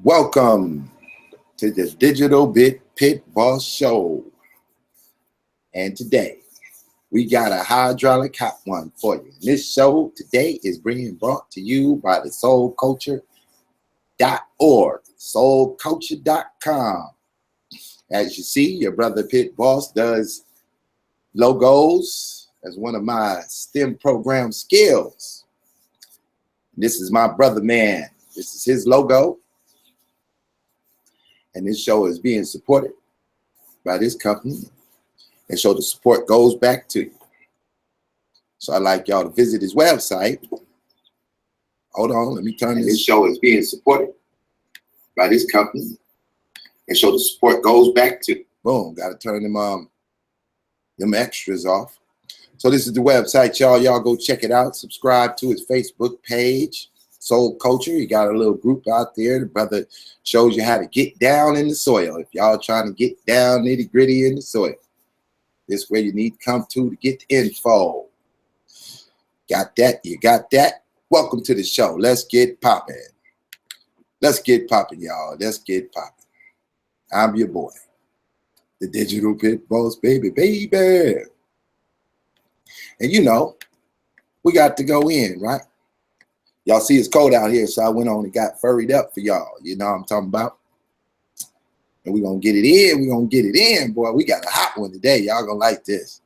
Welcome to the Digital Pit Boss Show. And today, we got a hydraulic hot one for you. This show today is being brought to you by the soulculture.org, soulculture.com. As you see, your brother Pit Boss does logos as one of my STEM program skills. This is my brother, man. This is his logo. And this show is being supported by this company. And so the support goes back to you. So I'd like y'all to visit his website. Hold on, let me turn this. This show is being supported by this company. And so the support goes back to you. Boom, got to turn them extras off. So this is the website, y'all. Y'all go check it out. Subscribe to his Facebook page. Soul Culture, he got a little group out there. The brother shows you how to get down in the soil. If y'all trying to get down nitty gritty in the soil, this is where you need to come to get the info. Got that? You got that? Welcome to the show. Let's get popping. Let's get popping, y'all. Let's get popping. I'm your boy, the Digital Pit Boss, baby. And you know, we got to go in, right? Y'all see it's cold out here, so I went on and got furried up for y'all. You know what I'm talking about? And we're going to get it in. We're going to get it in, boy. We got a hot one today. Y'all going to like this.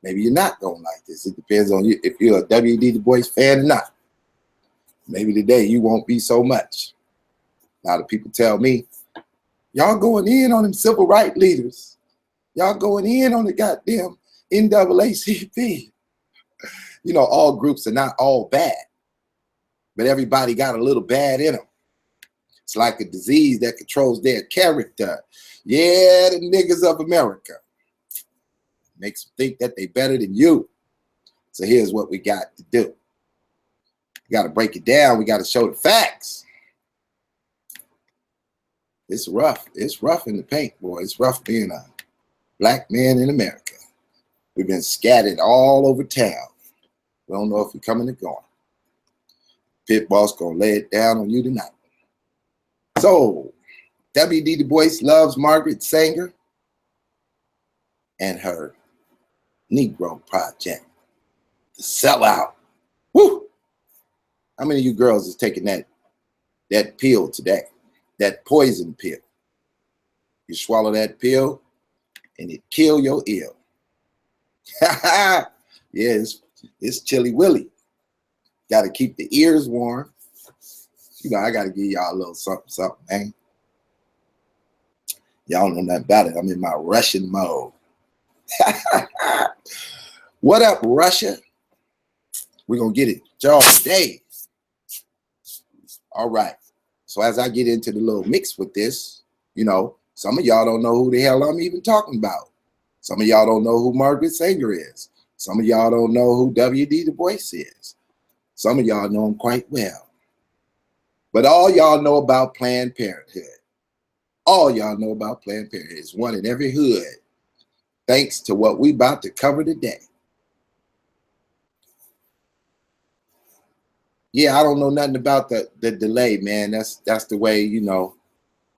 Maybe you're not going to like this. It depends on you if you're a W.E.B Du Bois fan or not. Maybe today you won't be so much. A lot of people tell me, y'all going in on them civil rights leaders. Y'all going in on the goddamn NAACP. You know, all groups are not all bad. But everybody got a little bad in them. It's like a disease that controls their character. Yeah, the niggas of America. Makes them think that they better than you. So here's what we got to do. We got to break it down. We got to show the facts. It's rough. It's rough in the paint, boy. It's rough being a black man in America. We've been scattered all over town. We don't know if we're coming or going. Pit Boss gonna lay it down on you tonight. So, W.E.B Du Bois loves Margaret Sanger and her Negro Project. The sellout. Woo! How many of you girls is taking that pill today? That poison pill. You swallow that pill and it kill your ill. Yeah, it's chilly willy. Got to keep the ears warm. You know, I got to give y'all a little something, man. Y'all know nothing about it. I'm in my Russian mode. What up, Russia? We're going to get it y'all today. All right. So as I get into the little mix with this, you know, some of y'all don't know who the hell I'm even talking about. Some of y'all don't know who Margaret Sanger is. Some of y'all don't know who W.E.B Du Bois is. Some of y'all know him quite well. But all y'all know about Planned Parenthood. All y'all know about Planned Parenthood. It's one in every hood. Thanks to what we about to cover today. Yeah, I don't know nothing about the delay, man. That's the way, you know,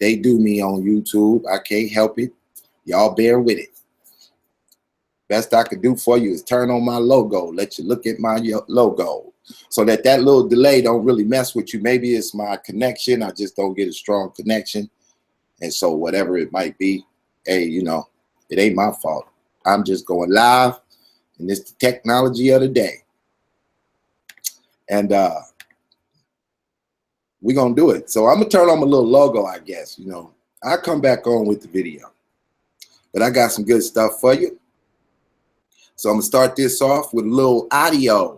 they do me on YouTube. I can't help it. Y'all bear with it. Best I could do for you is turn on my logo. Let you look at my logo. So that little delay don't really mess with you. Maybe it's my connection. I just don't get a strong connection. And so whatever it might be, hey, you know, it ain't my fault. I'm just going live, and it's the technology of the day. And we're going to do it. So I'm going to turn on my little logo, I guess. You know, I'll come back on with the video. But I got some good stuff for you. So I'm going to start this off with a little audio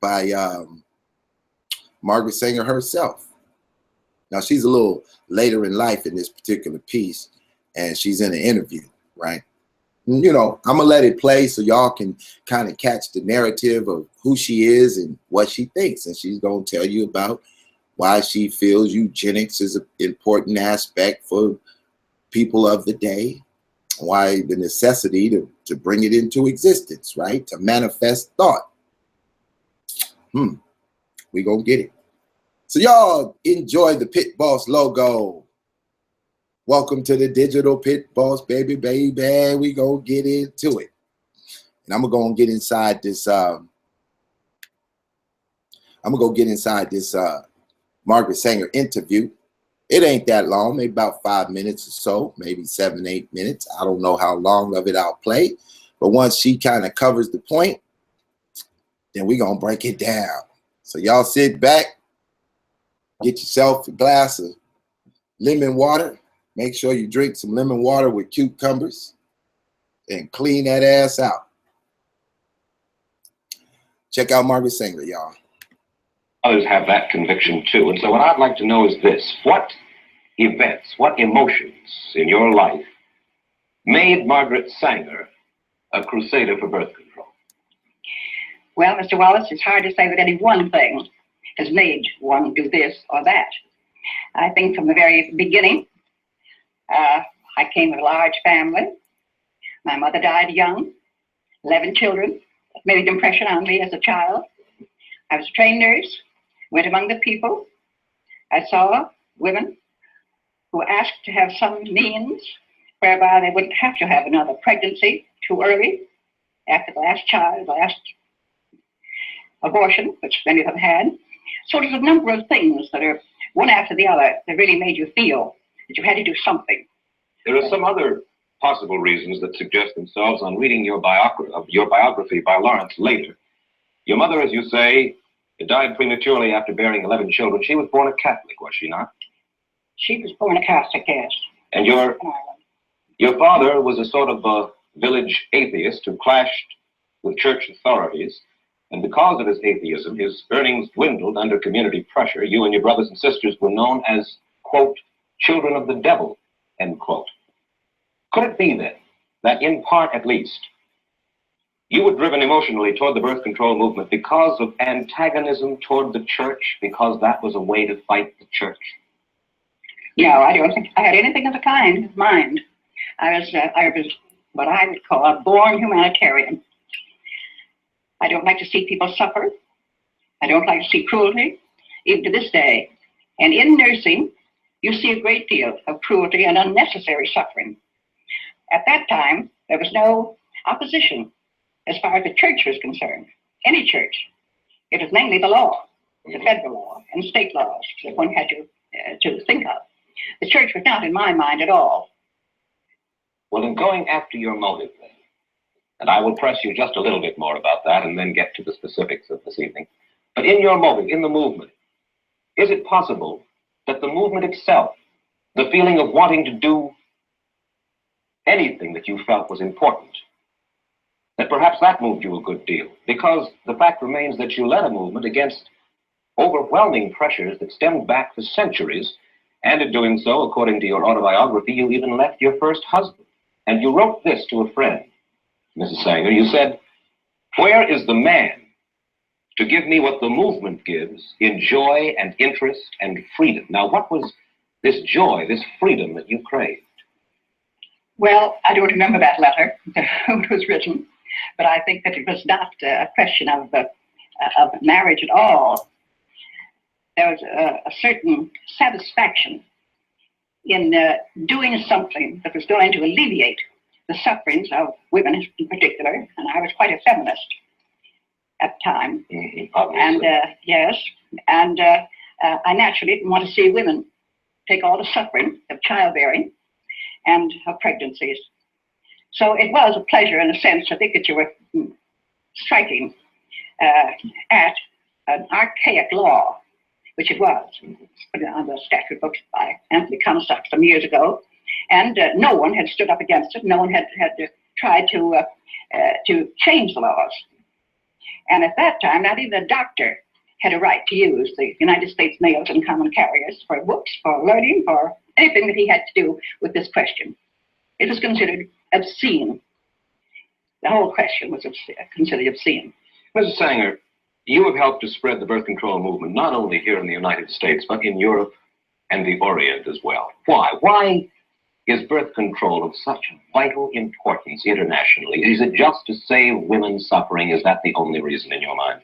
by Margaret Sanger herself. Now, she's a little later in life in this particular piece, and she's in an interview, right? And, you know, I'm going to let it play so y'all can kind of catch the narrative of who she is and what she thinks. And she's going to tell you about why she feels eugenics is an important aspect for people of the day, why the necessity to bring it into existence, right? To manifest thought. We gonna get it. So y'all enjoy the Pit Boss logo. Welcome to the digital Pit Boss, baby. We gonna get into it. And I'm gonna go and get inside this, Margaret Sanger interview. It ain't that long, maybe about 5 minutes or so, maybe 7, 8 minutes. I don't know how long of it I'll play. But once she kind of covers the point, then we're going to break it down. So y'all sit back, get yourself a glass of lemon water. Make sure you drink some lemon water with cucumbers and clean that ass out. Check out Margaret Sanger, y'all. Others have that conviction too. And so what I'd like to know is this: what events, what emotions in your life made Margaret Sanger a crusader for birth control? Well, Mr. Wallace, it's hard to say that any one thing has made one do this or that. I think from the very beginning, I came with a large family. My mother died young, 11 children. It made an impression on me as a child. I was a trained nurse, went among the people. I saw women who asked to have some means whereby they wouldn't have to have another pregnancy too early after the last child, last abortion, which many of them had. So there's a number of things that are one after the other that really made you feel that you had to do something. There are some other possible reasons that suggest themselves on reading your biography by Lawrence later. Your mother, as you say, died prematurely after bearing 11 children. She was born a Catholic, was she not? She was born a Catholic, yes. And your father was a sort of a village atheist who clashed with church authorities. And because of his atheism, his earnings dwindled under community pressure. You and your brothers and sisters were known as, quote, children of the devil, end quote. Could it be then that in part at least, you were driven emotionally toward the birth control movement because of antagonism toward the church, because that was a way to fight the church? No, I don't think I had anything of the kind of mind. I was what I would call a born humanitarian. I don't like to see people suffer. I don't like to see cruelty, even to this day. And in nursing, you see a great deal of cruelty and unnecessary suffering. At that time, there was no opposition as far as the church was concerned, any church. It was mainly the law, the federal law and state laws that one had to think of. The church was not in my mind at all. Well, in going after your motive then, and I will press you just a little bit more about that and then get to the specifics of this evening. But in your motive, in the movement, is it possible that the movement itself, the feeling of wanting to do anything that you felt was important, that perhaps that moved you a good deal? Because the fact remains that you led a movement against overwhelming pressures that stemmed back for centuries, and in doing so, according to your autobiography, you even left your first husband. And you wrote this to a friend, Mrs. Sanger. You said, "Where is the man to give me what the movement gives in joy and interest and freedom?" Now, what was this joy, this freedom that you craved? Well, I don't remember that letter, who it was written, but I think that it was not a question of marriage at all. There was a certain satisfaction in doing something that was going to alleviate the sufferings of women in particular, and I was quite a feminist at the time. And yes, and I naturally didn't want to see women take all the suffering of childbearing and of pregnancies. So it was a pleasure in a sense. I think that you were striking at an archaic law, which it was, put on the statute books by Anthony Comstock some years ago, and no one had stood up against it. No one had tried to change the laws. And at that time, not even a doctor had a right to use the United States mails and common carriers for books, for learning, for anything that he had to do with this question. It was considered obscene. The whole question was considered obscene. Mrs. Sanger, you have helped to spread the birth control movement, not only here in the United States, but in Europe and the Orient as well. Why? Why is birth control of such vital importance internationally? Is it just to save women's suffering? Is that the only reason in your mind?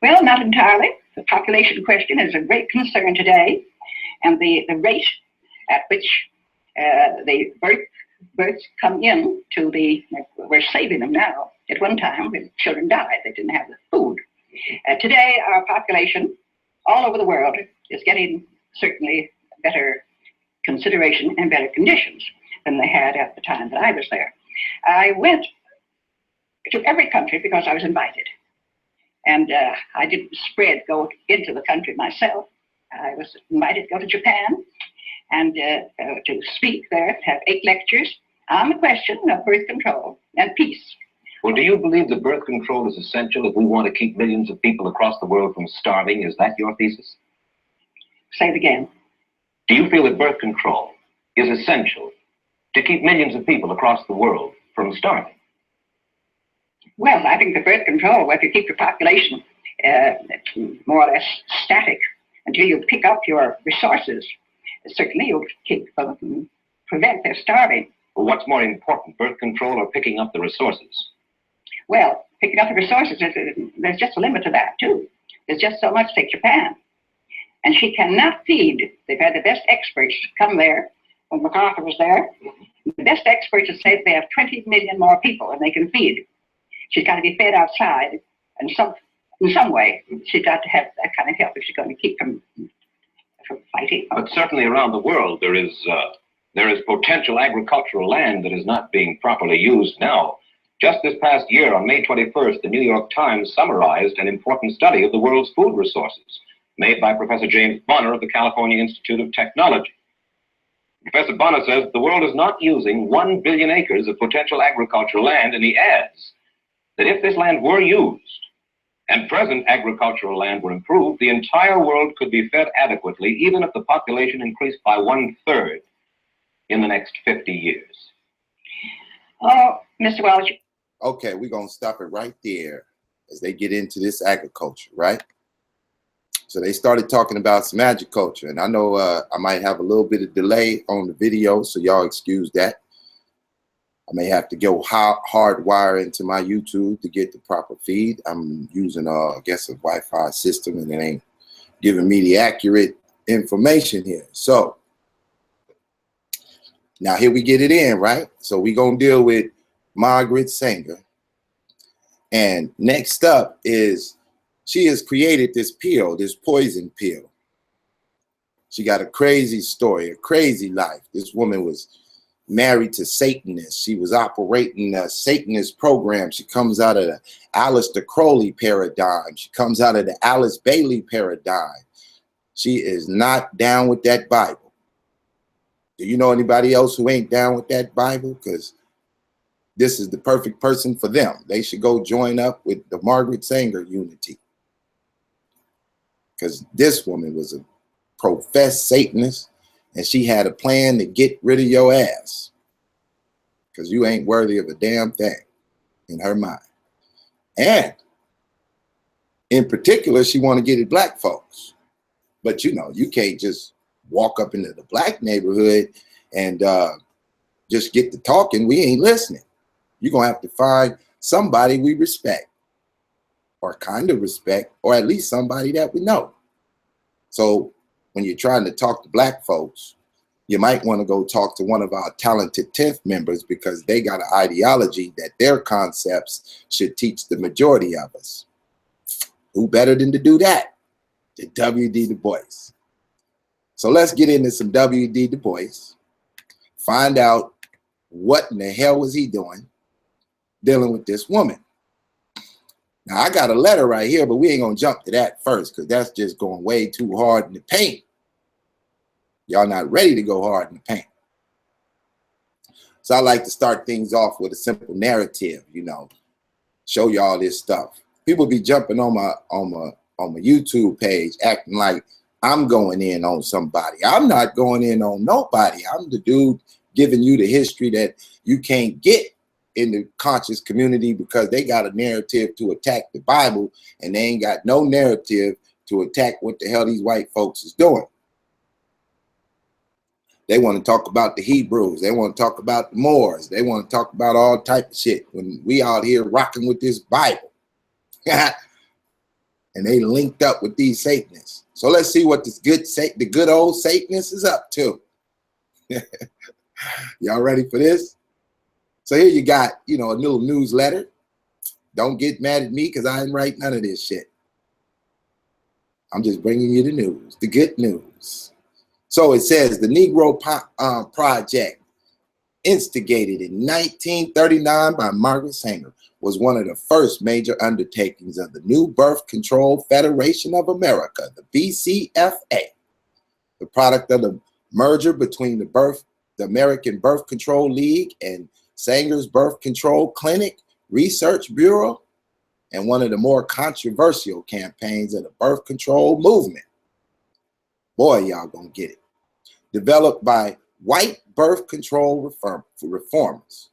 Well, not entirely. the population question is a great concern today, and the rate at which the births come in to we're saving them now. At one time, when children died, they didn't have the food. Today, our population all over the world is getting certainly better consideration and better conditions than they had at the time that I was there. I went to every country because I was invited. And I didn't go into the country myself. I was invited to go to Japan and to speak there, have 8 lectures on the question of birth control and peace. Well, do you believe that birth control is essential if we want to keep millions of people across the world from starving? Is that your thesis? Say it again. Do you feel that birth control is essential to keep millions of people across the world from starving? Well, I think the birth control, if you keep your population more or less static until you pick up your resources, certainly you'll prevent their starving. Well, what's more important, birth control or picking up the resources? Well, picking up the resources, there's just a limit to that, too. There's just so much. Take Japan. And she cannot feed. They've had the best experts come there when MacArthur was there. The best experts have said they have 20 million more people and they can feed. She's got to be fed outside, and in some way, she's got to have that kind of help if she's going to keep them from fighting. But certainly around the world, there is potential agricultural land that is not being properly used now. Just this past year, on May 21st, the New York Times summarized an important study of the world's food resources made by Professor James Bonner of the California Institute of Technology. Professor Bonner says the world is not using 1 billion acres of potential agricultural land, and he adds that if this land were used and present agricultural land were improved, the entire world could be fed adequately, even if the population increased by 1/3 in the next 50 years. Oh, Mr. Welch. Okay, we're going to stop it right there as they get into this agriculture, right? So they started talking about some agriculture, and I know I might have a little bit of delay on the video, so y'all excuse that. I may have to go hardwire into my YouTube to get the proper feed. I'm using, I guess, a Wi-Fi system, and it ain't giving me the accurate information here. So now here we get it in, right? So we're going to deal with Margaret Sanger. And next up is she has created this pill, this poison pill. She got a crazy story, a crazy life. This woman was married to Satanists. She was operating a Satanist program. She comes out of the Aleister Crowley paradigm. She comes out of the Alice Bailey paradigm. She is not down with that Bible. Do you know anybody else who ain't down with that Bible? Because this is the perfect person for them. They should go join up with the Margaret Sanger unity. Because this woman was a professed Satanist, and she had a plan to get rid of your ass. Because you ain't worthy of a damn thing in her mind. And in particular, she want to get at black folks. But you know, you can't just walk up into the black neighborhood and just get to talking. We ain't listening. You're going to have to find somebody we respect, or kind of respect, or at least somebody that we know. So when you're trying to talk to black folks, you might want to go talk to one of our talented 10th members, because they got an ideology that their concepts should teach the majority of us. Who better than to do that? The W.E.B. Du Bois. So let's get into some W.E.B. Du Bois. Find out what in the hell was he doing dealing with this woman. Now, I got a letter right here, but we ain't going to jump to that first, because that's just going way too hard in the paint. Y'all not ready to go hard in the paint. So I like to start things off with a simple narrative, you know, show y'all this stuff. People be jumping on my YouTube page acting like I'm going in on somebody. I'm not going in on nobody. I'm the dude giving you the history that you can't get in the conscious community, because they got a narrative to attack the Bible, and they ain't got no narrative to attack what the hell these white folks is doing. They want to talk about the Hebrews. They want to talk about the Moors. They want to talk about all type of shit when we out here rocking with this Bible. and they linked up with these Satanists. So let's see what the good old Satanist is up to. Y'all ready for this? So here you got, a little newsletter. Don't get mad at me because I didn't write none of this shit. I'm just bringing you the news, the good news. So it says the Negro Project, instigated in 1939 by Margaret Sanger, was one of the first major undertakings of the New Birth Control Federation of America, the BCFA. The product of the merger between the American Birth Control League and Sanger's Birth Control Clinic Research Bureau, and one of the more controversial campaigns of the birth control movement. Boy, y'all gonna get it. Developed by white birth control reformers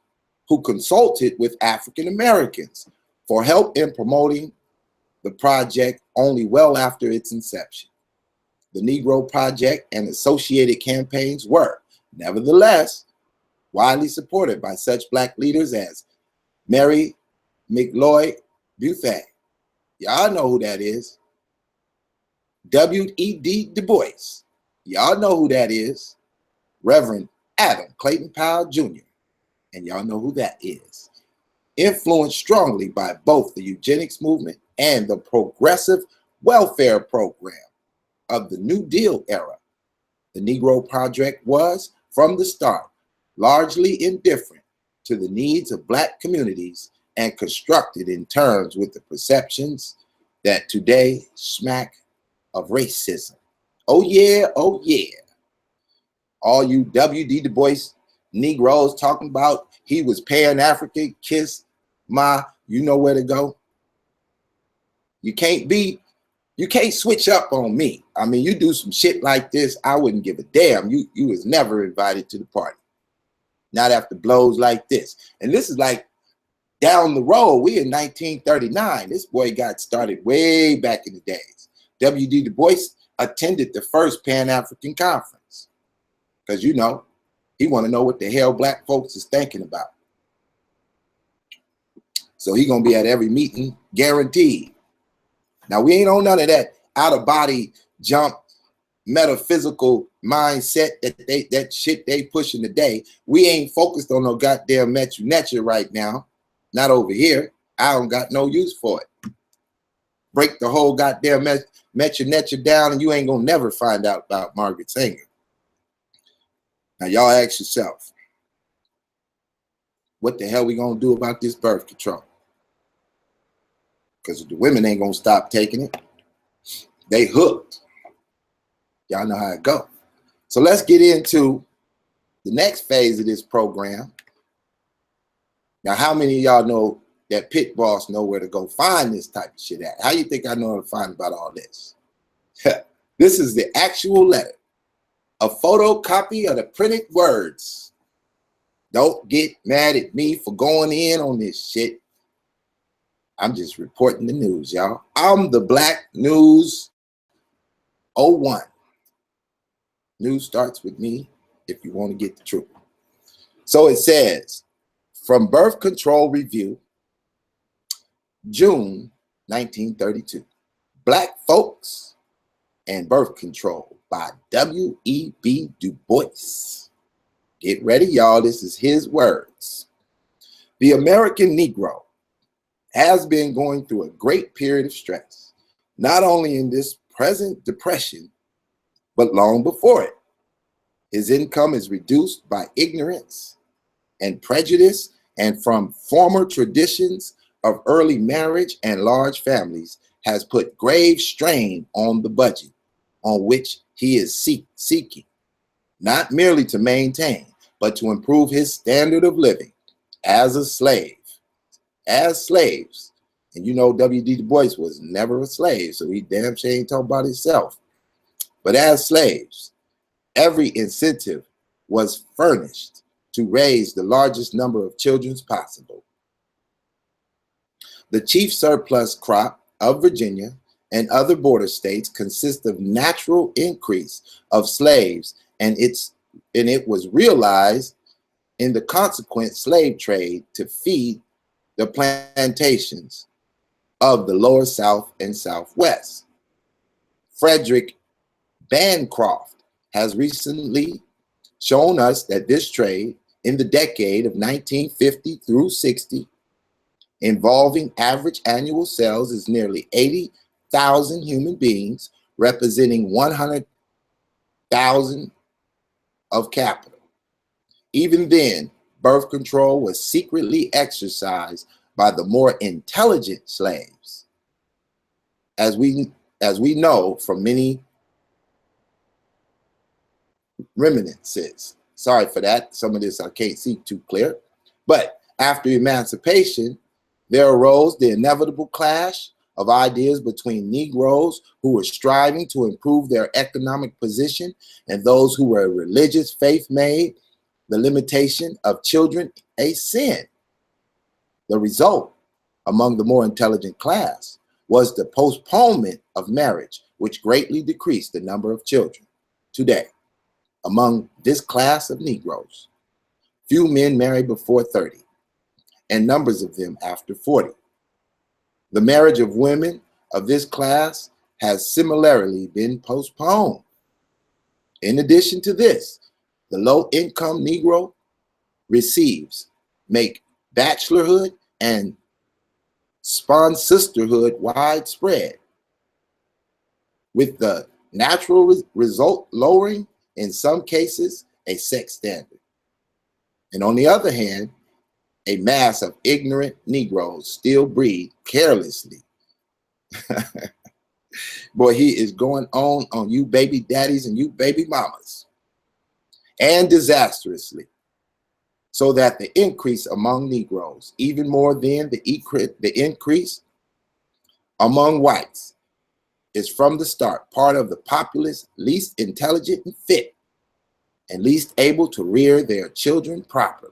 who consulted with African Americans for help in promoting the project only well after its inception. The Negro Project and associated campaigns were, nevertheless, widely supported by such Black leaders as Mary McLeod Bethune. Y'all know who that is. W.E.B. Du Bois. Y'all know who that is. Reverend Adam Clayton Powell Jr. And y'all know who that is. Influenced strongly by both the eugenics movement and the progressive welfare program of the New Deal era, the Negro Project was, from the start, largely indifferent to the needs of Black communities and constructed in terms with the perceptions that today smack of racism. Oh yeah, oh yeah. All you W.D. Du Bois Negroes talking about he was Pan-African, kiss my, you know where to go. You can't switch up on me. I mean, you do some shit like this, I wouldn't give a damn. You was never invited to the party. Not after blows like this. And this is like down the road. We in 1939. This boy got started way back in the days. W.D. Du Bois attended the first Pan-African Conference. Because, he want to know what the hell Black folks is thinking about. So he going to be at every meeting, guaranteed. Now, we ain't on none of that out-of-body jump, metaphysical mindset that shit they pushing today. We ain't focused on no goddamn Mechu right now. Not over here. I don't got no use for it. Break the whole goddamn Mechu down and you ain't gonna never find out about Margaret Sanger. Now y'all ask yourself, what the hell we gonna do about this birth control? Because the women ain't gonna stop taking it. They hooked. Y'all know how it go. So let's get into the next phase of this program. Now, how many of y'all know that Pit Boss know where to go find this type of shit at? How you think I know where to find about all this? This is the actual letter. A photocopy of the printed words. Don't get mad at me for going in on this shit. I'm just reporting the news, y'all. I'm the Black News 01. News starts with me if you want to get the truth. So it says, from Birth Control Review, June 1932, Black Folks and Birth Control by W.E.B. Du Bois. Get ready, y'all. This is his words. The American Negro has been going through a great period of stress, not only in this present depression, but long before it. His income is reduced by ignorance and prejudice, and from former traditions of early marriage and large families has put grave strain on the budget on which he is seeking, not merely to maintain, but to improve his standard of living as a slave. As slaves, and W.D. Du Bois was never a slave, so he damn sure ain't talking about himself. But as slaves, every incentive was furnished to raise the largest number of children possible. The chief surplus crop of Virginia and other border states consists of natural increase of slaves, and it was realized in the consequent slave trade to feed the plantations of the lower South and Southwest. Frederick Bancroft has recently shown us that this trade in the decade of 1950 through 60, involving average annual sales, is nearly 80,000 human beings, representing 100,000 of capital. Even then, birth control was secretly exercised by the more intelligent slaves. As we know from many reminiscences. Sorry for that. Some of this I can't see too clear. But after emancipation, there arose the inevitable clash of ideas between Negroes who were striving to improve their economic position and those who were religious faith made the limitation of children a sin. The result among the more intelligent class was the postponement of marriage, which greatly decreased the number of children. Today, among this class of Negroes, few men marry before 30, and numbers of them after 40. The marriage of women of this class has similarly been postponed. In addition to this, the low-income Negro make bachelorhood and spawn sisterhood widespread, with the natural result lowering, in some cases, a sex standard. And on the other hand, a mass of ignorant Negroes still breed carelessly. Boy, he is going on you baby daddies and you baby mamas, and disastrously, so that the increase among Negroes, even more than the increase among whites, is from the start part of the populace least intelligent and fit, and least able to rear their children properly.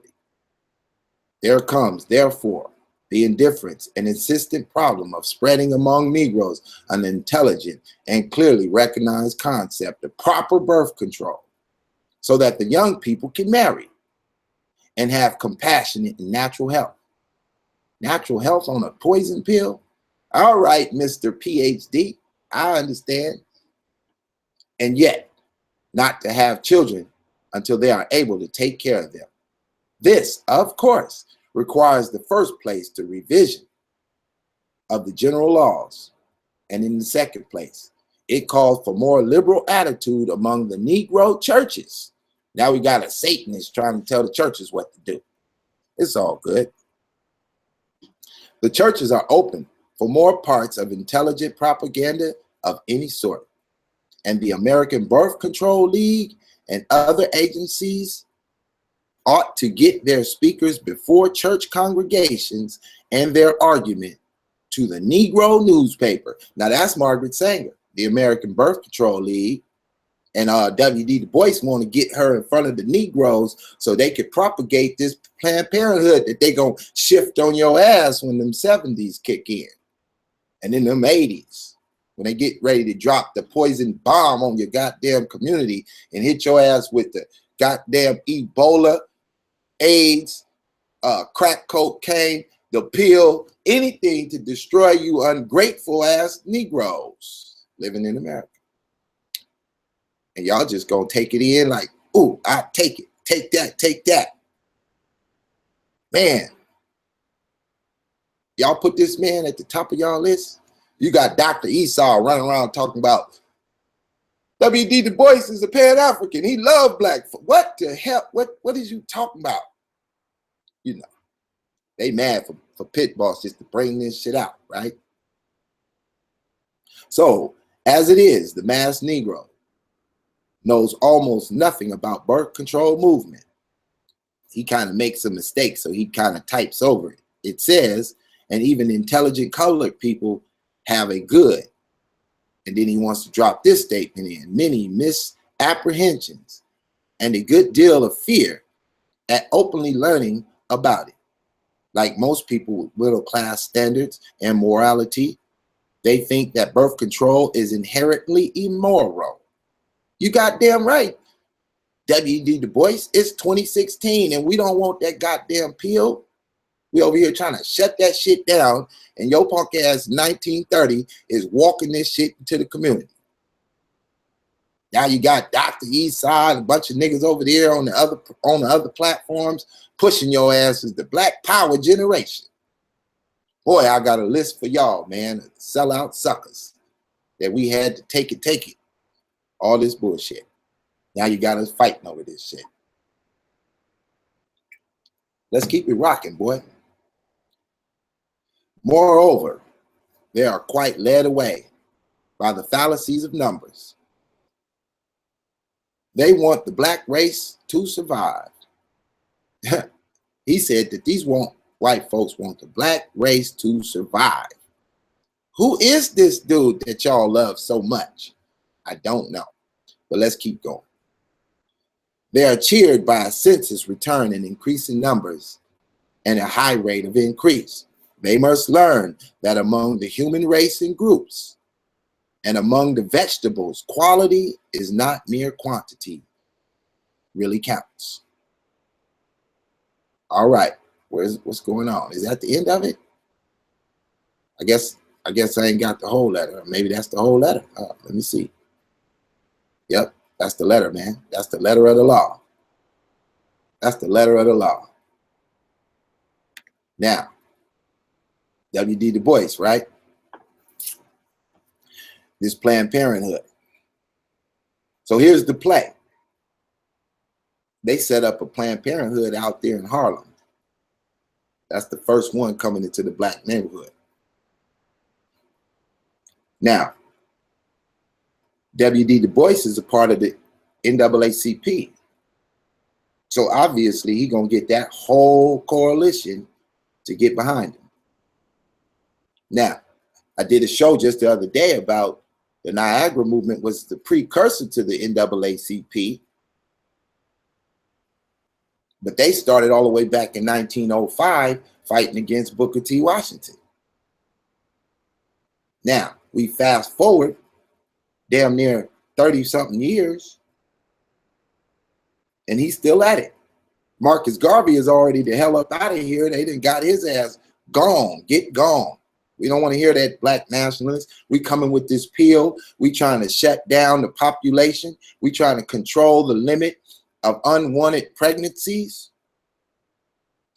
There comes, therefore, the indifference and insistent problem of spreading among Negroes an intelligent and clearly recognized concept of proper birth control, so that the young people can marry and have compassionate and natural health. Natural health on a poison pill? All right, Mr. PhD, I understand. And yet, not to have children until they are able to take care of them. This, of course, requires the first place the revision of the general laws. And in the second place, it calls for more liberal attitude among the Negro churches. Now we got a Satanist trying to tell the churches what to do. It's all good. The churches are open for more parts of intelligent propaganda of any sort. And the American Birth Control League and other agencies ought to get their speakers before church congregations and their argument to the Negro newspaper. Now that's Margaret Sanger, the American Birth Control League, and W.E.B. Du Bois want to get her in front of the Negroes so they could propagate this Planned Parenthood that they gonna shift on your ass when them 70s kick in. And in them 80s, when they get ready to drop the poison bomb on your goddamn community and hit your ass with the goddamn Ebola, AIDS, crack cocaine, the pill, anything to destroy you ungrateful ass Negroes living in America. And y'all just gonna take it in like, ooh, I take it, take that, take that. Man, y'all put this man at the top of y'all list. You got Dr. Esau running around talking about W.E.B. Du Bois is a Pan-African. He loved black folk. What the hell? What is you talking about? You know, they mad for pit boss just to bring this shit out, right? So, as it is, the mass Negro knows almost nothing about birth control movement. He kind of makes a mistake, so he kind of types over it. It says, and even intelligent colored people have a good. And then he wants to drop this statement in. Many misapprehensions and a good deal of fear at openly learning about it. Like most people with middle class standards and morality, they think that birth control is inherently immoral. You goddamn right. W.E.B. Du Bois, it's 2016 and we don't want that goddamn pill. We over here trying to shut that shit down, and your punk ass 1930 is walking this shit into the community. Now you got Dr. Eastside, a bunch of niggas over there on the other platforms pushing your ass as the Black Power generation. Boy, I got a list for y'all, man. Sellout suckers that we had to take it. All this bullshit. Now you got us fighting over this shit. Let's keep it rocking, boy. Moreover, they are quite led away by the fallacies of numbers. They want the black race to survive. He said that these white folks want the black race to survive. Who is this dude that y'all love so much? I don't know, but let's keep going. They are cheered by a census return in increasing numbers and a high rate of increase. They must learn that among the human race and groups and among the vegetables, quality is not mere quantity, really counts. All right, what's going on? Is that the end of it? I guess I ain't got the whole letter. Maybe that's the whole letter. Let me see. Yep, that's the letter, man. That's the letter of the law. That's the letter of the law. Now, W.E.B. Du Bois, right? This Planned Parenthood. So here's the play. They set up a Planned Parenthood out there in Harlem. That's the first one coming into the black neighborhood. Now, W.E.B. Du Bois is a part of the NAACP. So obviously he gonna get that whole coalition to get behind him. Now, I did a show just the other day about the Niagara movement was the precursor to the NAACP. But they started all the way back in 1905 fighting against Booker T. Washington. Now, we fast forward damn near 30-something years, and he's still at it. Marcus Garvey is already the hell up out of here. They done got his ass gone. Get gone. We don't want to hear that, black nationalists. We coming with this pill. We trying to shut down the population. We trying to control the limit of unwanted pregnancies.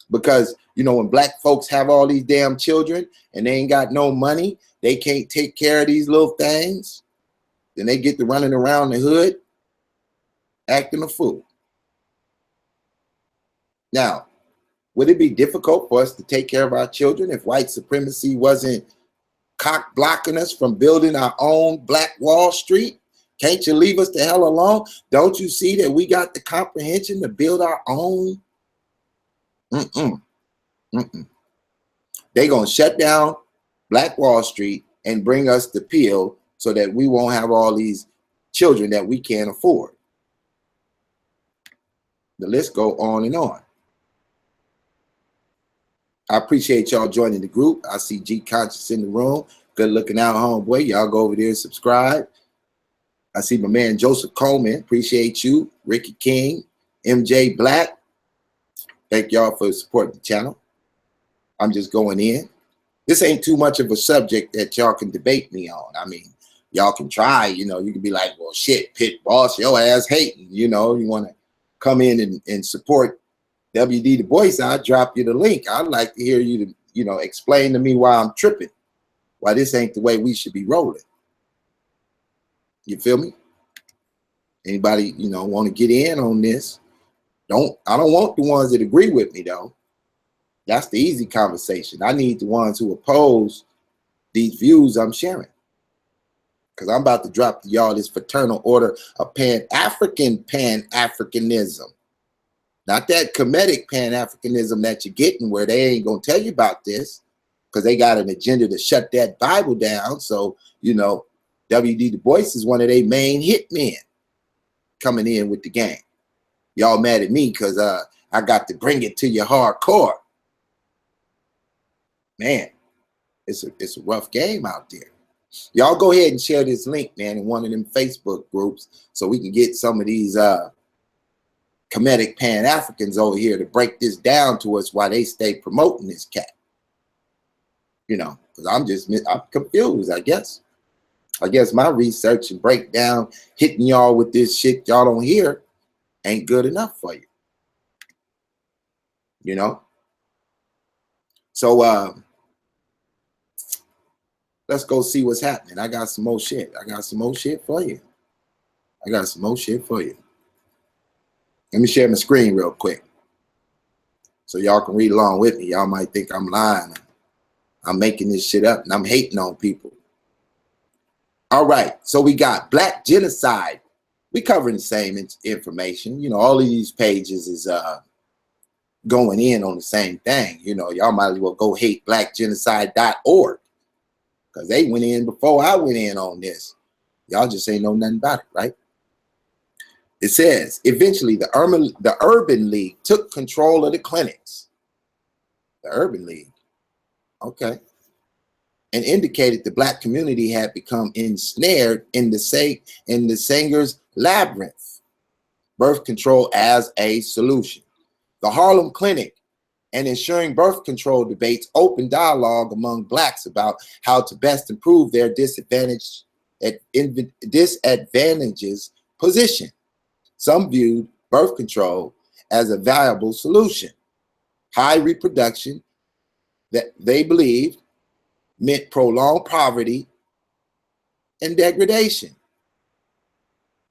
Because, you know, when black folks have all these damn children and they ain't got no money, they can't take care of these little things. Then they get to running around the hood acting a fool. Now, would it be difficult for us to take care of our children if white supremacy wasn't cock blocking us from building our own Black Wall Street? Can't you leave us the hell alone? Don't you see that we got the comprehension to build our own? They gonna shut down Black Wall Street and bring us the pill so that we won't have all these children that we can't afford. The list go on and on. I appreciate y'all joining the group. I see G Conscious in the room. Good looking out, homeboy. Y'all go over there and subscribe. I see my man Joseph Coleman. Appreciate you. Ricky King, MJ Black. Thank y'all for supporting the channel. I'm just going in. This ain't too much of a subject that y'all can debate me on. I mean, y'all can try, you know, you can be like, well, shit, Pit Boss, your ass hating, you know, you want to come in and support W.E.B. Du Bois. I'll drop you the link. I'd like to hear you to, you know, explain to me why I'm tripping, why this ain't the way we should be rolling. You feel me? Anybody, you know, want to get in on this? I don't want the ones that agree with me, though. That's the easy conversation. I need the ones who oppose these views I'm sharing. Because I'm about to drop to y'all this fraternal order of Pan-Africanism. Not that Kemetic Pan-Africanism that you're getting where they ain't going to tell you about this because they got an agenda to shut that Bible down. So, you know, W.E.B. Du Bois is one of their main hitmen coming in with the game. Y'all mad at me because I got to bring it to you hardcore. Man, it's a rough game out there. Y'all go ahead and share this link, man, in one of them Facebook groups so we can get some of these Kemetic Pan-Africans over here to break this down to us while they stay promoting this cat. You know, because I'm confused, I guess. I guess my research and breakdown hitting y'all with this shit y'all don't hear ain't good enough for you. You know? So let's go see what's happening. I got some more shit. I got some more shit for you. Let me share my screen real quick so y'all can read along with me. Y'all might think I'm lying. I'm making this shit up and I'm hating on people. All right, so we got Black genocide. We covering the same information. You know, all of these pages is going in on the same thing. You know, y'all might as well go hate blackgenocide.org because they went in before I went in on this. Y'all just ain't know nothing about it, right? It says, eventually the Urban League took control of the clinics. The Urban League, okay. And indicated the Black community had become ensnared in the Sanger's labyrinth. Birth control as a solution. The Harlem Clinic and ensuring birth control debates open dialogue among Blacks about how to best improve their disadvantages position. Some viewed birth control as a viable solution. High reproduction that they believed meant prolonged poverty and degradation.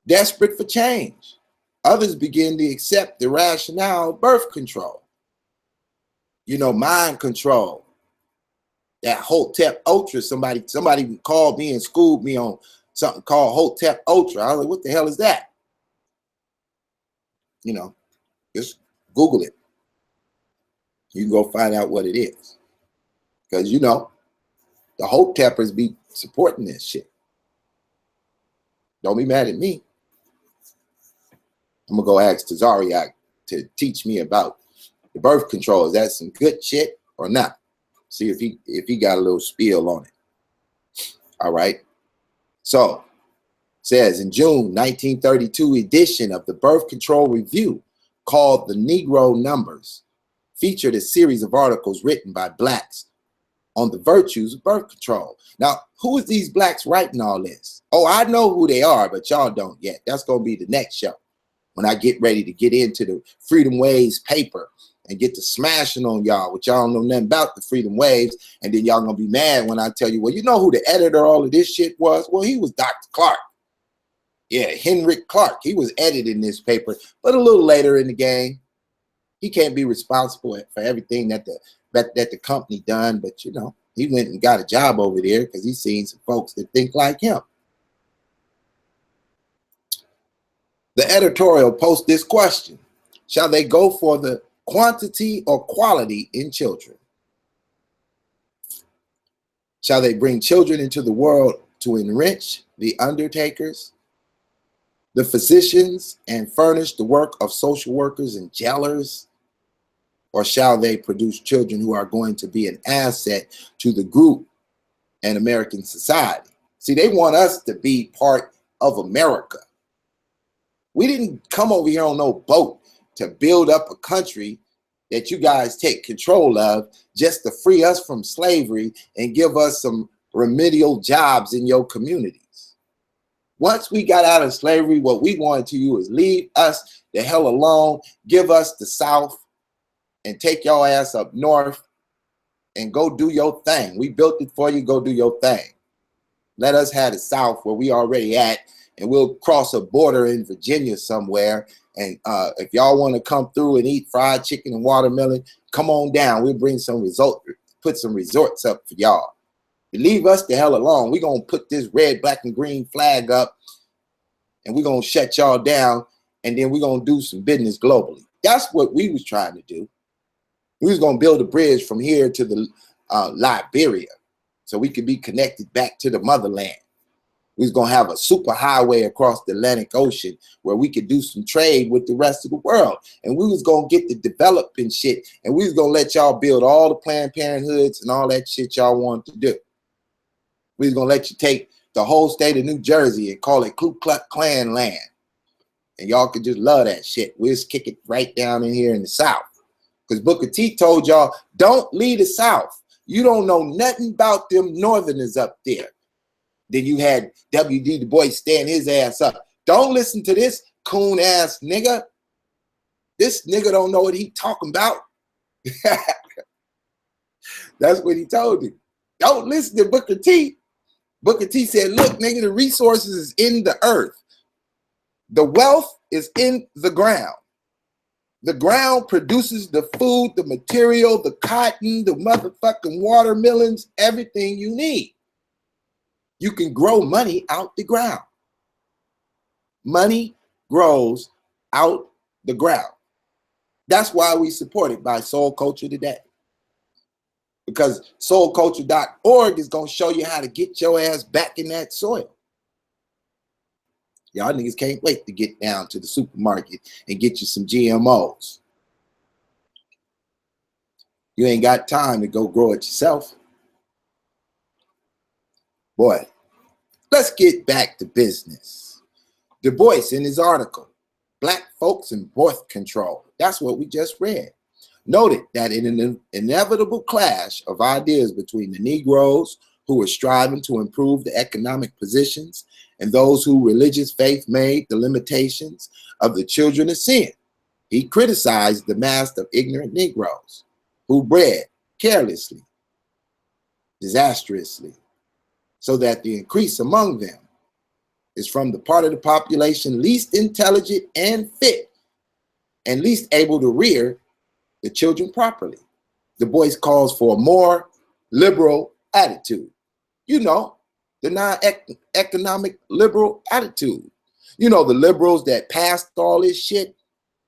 Desperate for change, others began to accept the rationale of birth control. You know, mind control. That Hotep Ultra, somebody called me and schooled me on something called Hotep Ultra. I was like, what the hell is that? You know, just Google it. You can go find out what it is. Because, you know, the Hotepers be supporting this shit. Don't be mad at me. I'm going to go ask Tazariak to teach me about the birth control. Is that some good shit or not? See if he got a little spiel on it. All right. So, says in June 1932 edition of the Birth Control Review called The Negro Numbers featured a series of articles written by Blacks on the virtues of birth control. Now, who is these Blacks writing all this? Oh, I know who they are, but y'all don't yet. That's going to be the next show when I get ready to get into the Freedom Waves paper and get to smashing on y'all, which y'all don't know nothing about the Freedom Waves, and then y'all going to be mad when I tell you, well, you know who the editor of all of this shit was? Well, he was Dr. Clark. Yeah, Henrik Clark. He was editing this paper, but a little later in the game. He can't be responsible for everything that the company done, but you know, he went and got a job over there because he's seen some folks that think like him. The editorial posts this question: shall they go for the quantity or quality in children? Shall they bring children into the world to enrich the undertakers, the physicians, and furnish the work of social workers and jailers? Or shall they produce children who are going to be an asset to the group and American society? See, they want us to be part of America. We didn't come over here on no boat to build up a country that you guys take control of just to free us from slavery and give us some remedial jobs in your communities. Once we got out of slavery, what we wanted to do is leave us the hell alone, give us the South, and take your ass up north and go do your thing. We built it for you, go do your thing. Let us have the South where we already at, and we'll cross a border in Virginia somewhere. And if y'all want to come through and eat fried chicken and watermelon, come on down. We'll bring some put some resorts up for y'all. You leave us the hell alone. We're going to put this red, black, and green flag up, and we're going to shut y'all down, and then we're going to do some business globally. That's what we was trying to do. We was going to build a bridge from here to the Liberia so we could be connected back to the motherland. We was going to have a super highway across the Atlantic Ocean where we could do some trade with the rest of the world. And we was going to get the developing shit. And we was going to let y'all build all the Planned Parenthoods and all that shit y'all wanted to do. We was going to let you take the whole state of New Jersey and call it Ku Klux Klan land. And y'all could just love that shit. We'll just kick it right down in here in the South. Because Booker T told y'all, don't leave the South. You don't know nothing about them Northerners up there. Then you had W.E.B. Du Bois stand his ass up. Don't listen to this coon ass nigga. This nigga don't know what he talking about. That's what he told you. Don't listen to Booker T. Booker T said, look, nigga, the resources is in the earth. The wealth is in the ground. The ground produces the food, the material, the cotton, the motherfucking watermelons, everything you need. You can grow money out the ground. Money grows out the ground. That's why we support it by Soul Culture Today. Because soulculture.org is going to show you how to get your ass back in that soil. Y'all niggas can't wait to get down to the supermarket and get you some GMOs. You ain't got time to go grow it yourself. Boy, let's get back to business. Du Bois in his article, Black Folks and Birth Control, that's what we just read, noted that in an inevitable clash of ideas between the Negroes who were striving to improve the economic positions and those who religious faith made the limitations of the children of sin, he criticized the mass of ignorant Negroes who bred carelessly, disastrously, so that the increase among them is from the part of the population least intelligent and fit and least able to rear the children properly. Du Bois calls for a more liberal attitude. You know, the non-economic liberal attitude. You know, the liberals that passed all this shit.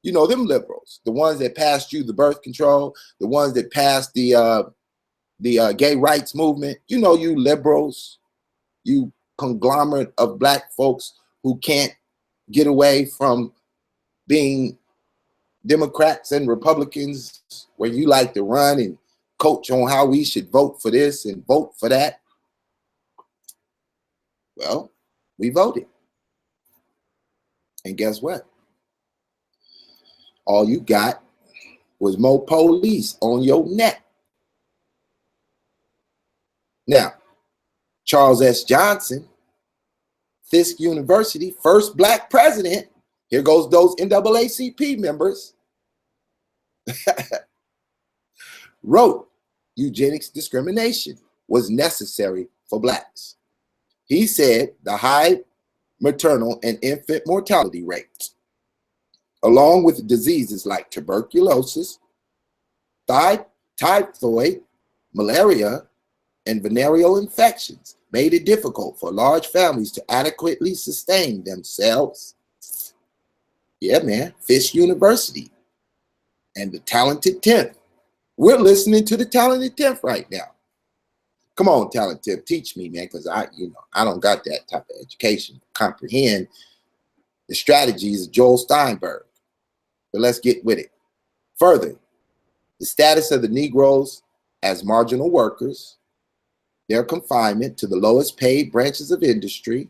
You know, them liberals, the ones that passed you the birth control, the ones that passed the gay rights movement. You know, you liberals, you conglomerate of black folks who can't get away from being Democrats and Republicans, where you like to run and coach on how we should vote for this and vote for that. Well, we voted. And guess what? All you got was more police on your neck. Now, Charles S. Johnson, Fisk University, first black president, here goes those NAACP members, wrote eugenics discrimination was necessary for blacks. He said the high maternal and infant mortality rates, along with diseases like tuberculosis, typhoid, malaria, and venereal infections made it difficult for large families to adequately sustain themselves. Yeah, man, Fisk University and the Talented 10th. We're listening to the Talented 10th right now. Come on, Talented, teach me, man, because I don't got that type of education to comprehend the strategies of Joel Steinberg. But let's get with it. Further, the status of the Negroes as marginal workers, their confinement to the lowest paid branches of industry,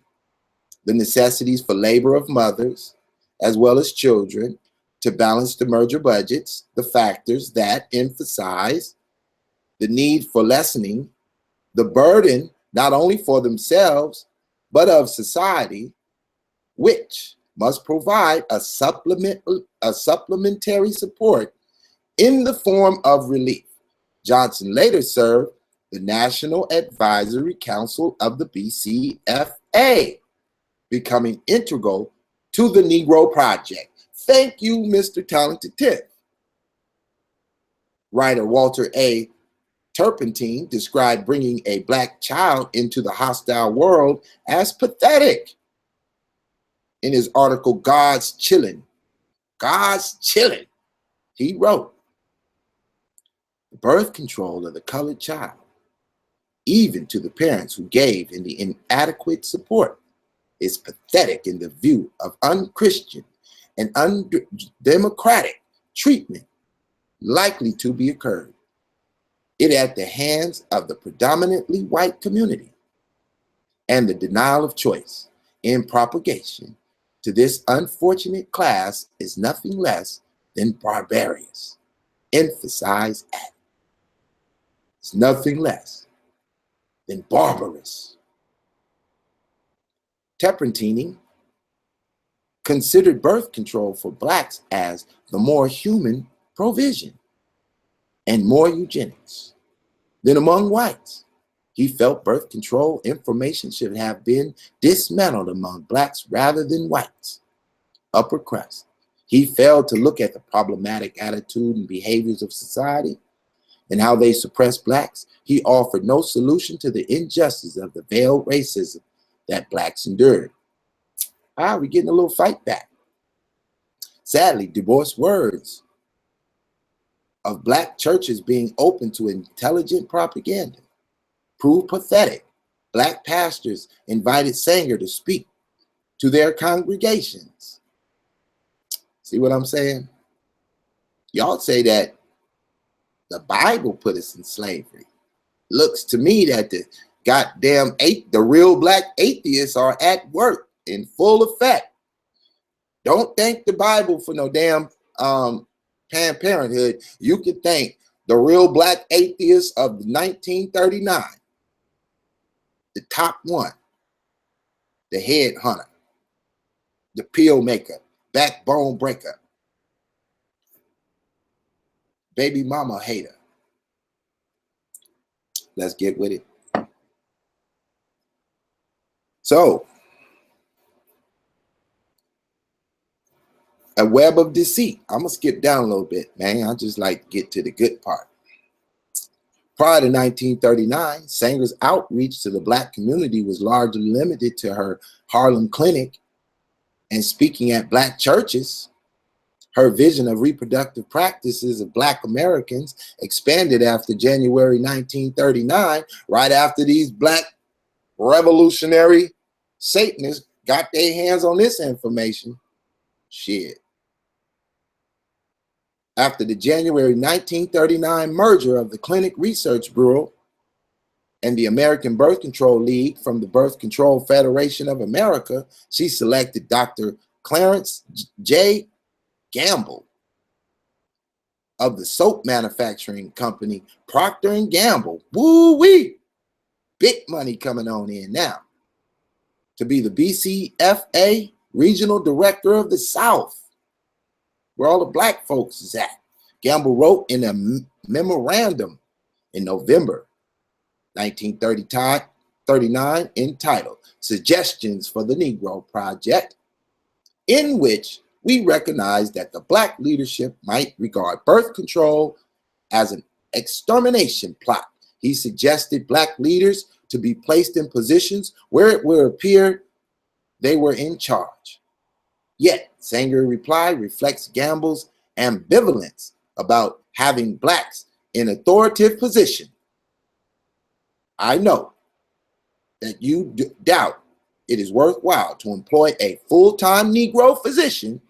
the necessities for labor of mothers, as well as children, to balance the merger budgets, the factors that emphasize the need for lessening the burden, not only for themselves, but of society, which must provide a supplementary support in the form of relief. Johnson later served the National Advisory Council of the BCFA, becoming integral to the Negro Project. Thank you, Mr. Talented 10th. Writer Walter A. Turpentine described bringing a black child into the hostile world as pathetic in his article, God's Chillin'. God's Chillin'. He wrote, the birth control of the colored child, even to the parents who gave in the inadequate support, is pathetic in the view of unchristian and undemocratic treatment likely to be occurred. It at the hands of the predominantly white community and the denial of choice in propagation to this unfortunate class is nothing less than barbarous. Emphasize at. It's nothing less than barbarous. Teppertini considered birth control for blacks as the more human provision and more eugenics than among whites. He felt birth control information should have been dismantled among blacks rather than whites. Upper crust. He failed to look at the problematic attitude and behaviors of society and how they suppress blacks. He offered no solution to the injustice of the veiled racism that blacks endured. We're getting a little fight back. Sadly, Du Bois' words of black churches being open to intelligent propaganda proved pathetic. Black pastors invited Sanger to speak to their congregations. See what I'm saying? Y'all say that the Bible put us in slavery. Looks to me that the goddamn the real black atheists are at work in full effect. Don't thank the Bible for no damn Planned Parenthood. You can thank the real black atheists of 1939. The top one, the head hunter, the pill maker, backbone breaker, baby mama hater. Let's get with it. So, a web of deceit. I'm going to skip down a little bit, man. I just like to get to the good part. Prior to 1939, Sanger's outreach to the black community was largely limited to her Harlem clinic and speaking at black churches. Her vision of reproductive practices of black Americans expanded after January 1939, right after these black revolutionary Satanists got their hands on this information. Shit. After the January 1939 merger of the Clinic Research Bureau and the American Birth Control League from the Birth Control Federation of America, she selected Dr. Clarence J. Gamble of the soap manufacturing company Procter & Gamble. Woo-wee! Big money coming on in now. To be the BCFA Regional Director of the South, where all the black folks is at. Gamble wrote in a memorandum in November 1939 entitled Suggestions for the Negro Project, in which we recognize that the black leadership might regard birth control as an extermination plot. He suggested black leaders to be placed in positions where it would appear they were in charge. Yet, Sanger reply reflects Gamble's ambivalence about having blacks in authoritative position. I know that you doubt it is worthwhile to employ a full-time Negro physician.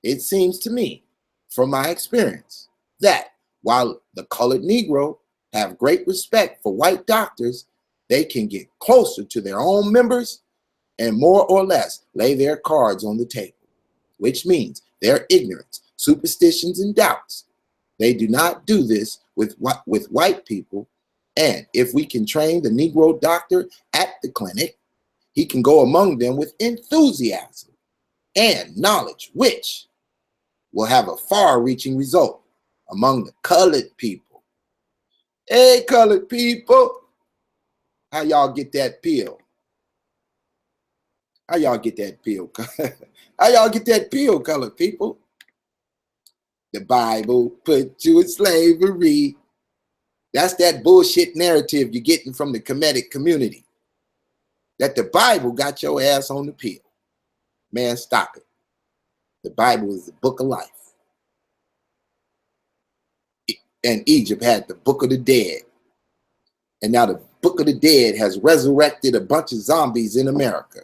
It seems to me, from my experience, that while the colored Negro have great respect for white doctors, they can get closer to their own members and more or less lay their cards on the table, which means their ignorance, superstitions, and doubts. They do not do this with white people, and if we can train the Negro doctor at the clinic, he can go among them with enthusiasm and knowledge, which will have a far-reaching result among the colored people. Hey, colored people, how y'all get that pill? How y'all get that pill? How y'all get that pill, colored people? The Bible put you in slavery. That's that bullshit narrative you're getting from the Kemetic community. That the Bible got your ass on the pill. Man, stop it. The Bible is the book of life. And Egypt had the book of the dead. And now the book of the dead has resurrected a bunch of zombies in America.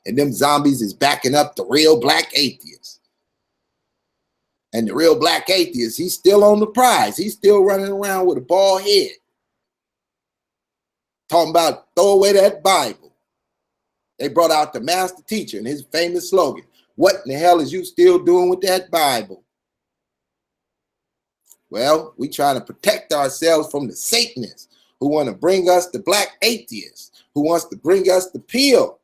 And them zombies is backing up the real black atheists. And the real black atheist, he's still on the prize. He's still running around with a bald head. Talking about throw away that Bible. They brought out the master teacher and his famous slogan, "What in the hell is you still doing with that Bible?" Well, we trying to protect ourselves from the Satanists who want to bring us the black atheists, who wants to bring us the pill.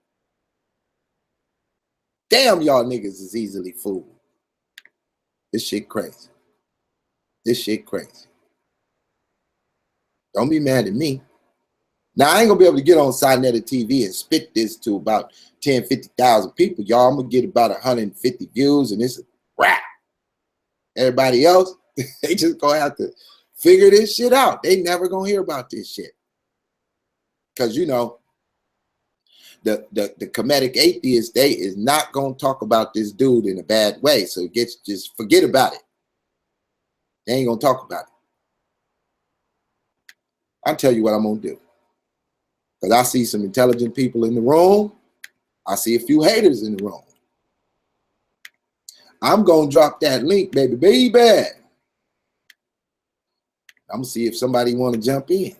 Damn, y'all niggas is easily fooled. This shit crazy. This shit crazy. Don't be mad at me. Now, I ain't gonna be able to get on Sinetta TV and spit this to about 10, 50,000 people. Y'all, I'm gonna get about 150 views and it's a wrap. Everybody else, they just gonna have to figure this shit out. They never gonna hear about this shit. Because, you know, the comedic atheist, they is not gonna talk about this dude in a bad way. So just forget about it. They ain't gonna talk about it. I'll tell you what I'm gonna do. Because I see some intelligent people in the room. I see a few haters in the room. I'm going to drop that link, baby. I'm going to see if somebody want to jump in.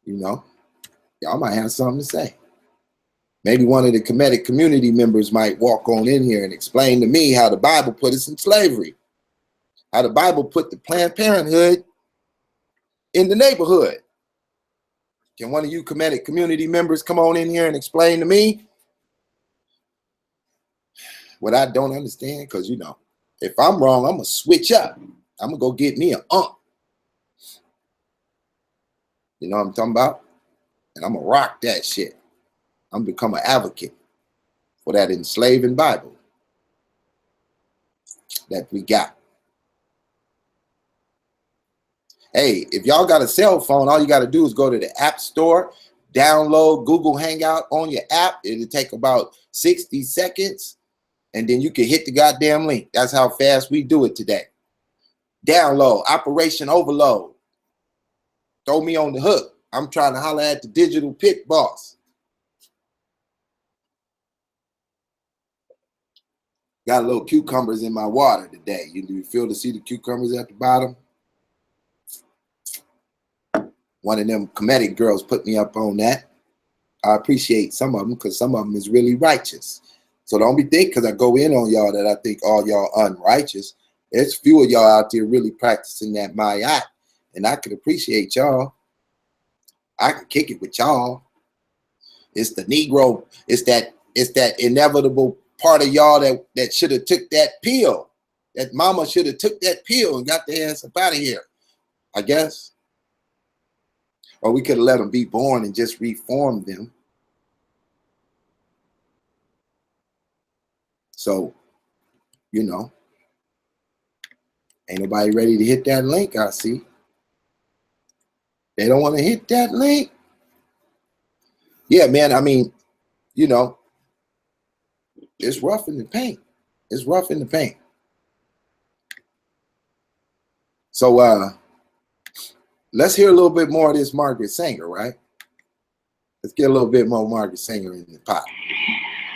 You know, y'all might have something to say. Maybe one of the comedic community members might walk on in here and explain to me how the Bible put us in slavery. How the Bible put the Planned Parenthood in the neighborhood. Can one of you comedic community members come on in here and explain to me what I don't understand? Because, you know, if I'm wrong, I'm going to switch up. I'm going to go get me an ump. You know what I'm talking about? And I'm going to rock that shit. I'm going to become an advocate for that enslaving Bible that we got. Hey, if y'all got a cell phone, all you got to do is go to the App Store, download Google Hangout on your app. It'll take about 60 seconds, and then you can hit the goddamn link. That's how fast we do it today. Download, Operation Overload. Throw me on the hook. I'm trying to holler at the digital pit boss. Got a little cucumbers in my water today. You feel to see the cucumbers at the bottom? One of them comedic girls put me up on that. I appreciate some of them because some of them is really righteous. So don't be thinking because I go in on y'all that I think all y'all unrighteous. There's few of y'all out there really practicing that mayat, and I could appreciate y'all. I could kick it with y'all. It's the Negro. It's that inevitable part of y'all that should have took that pill. That mama should have took that pill and got their ass up out of here, I guess. Or we could have let them be born and just reform them. So, you know, ain't nobody ready to hit that link, I see. They don't want to hit that link. Yeah, man, I mean, you know, it's rough in the paint. It's rough in the paint. So, let's hear a little bit more of this Margaret Sanger, right? Let's get a little bit more Margaret Sanger in the pot.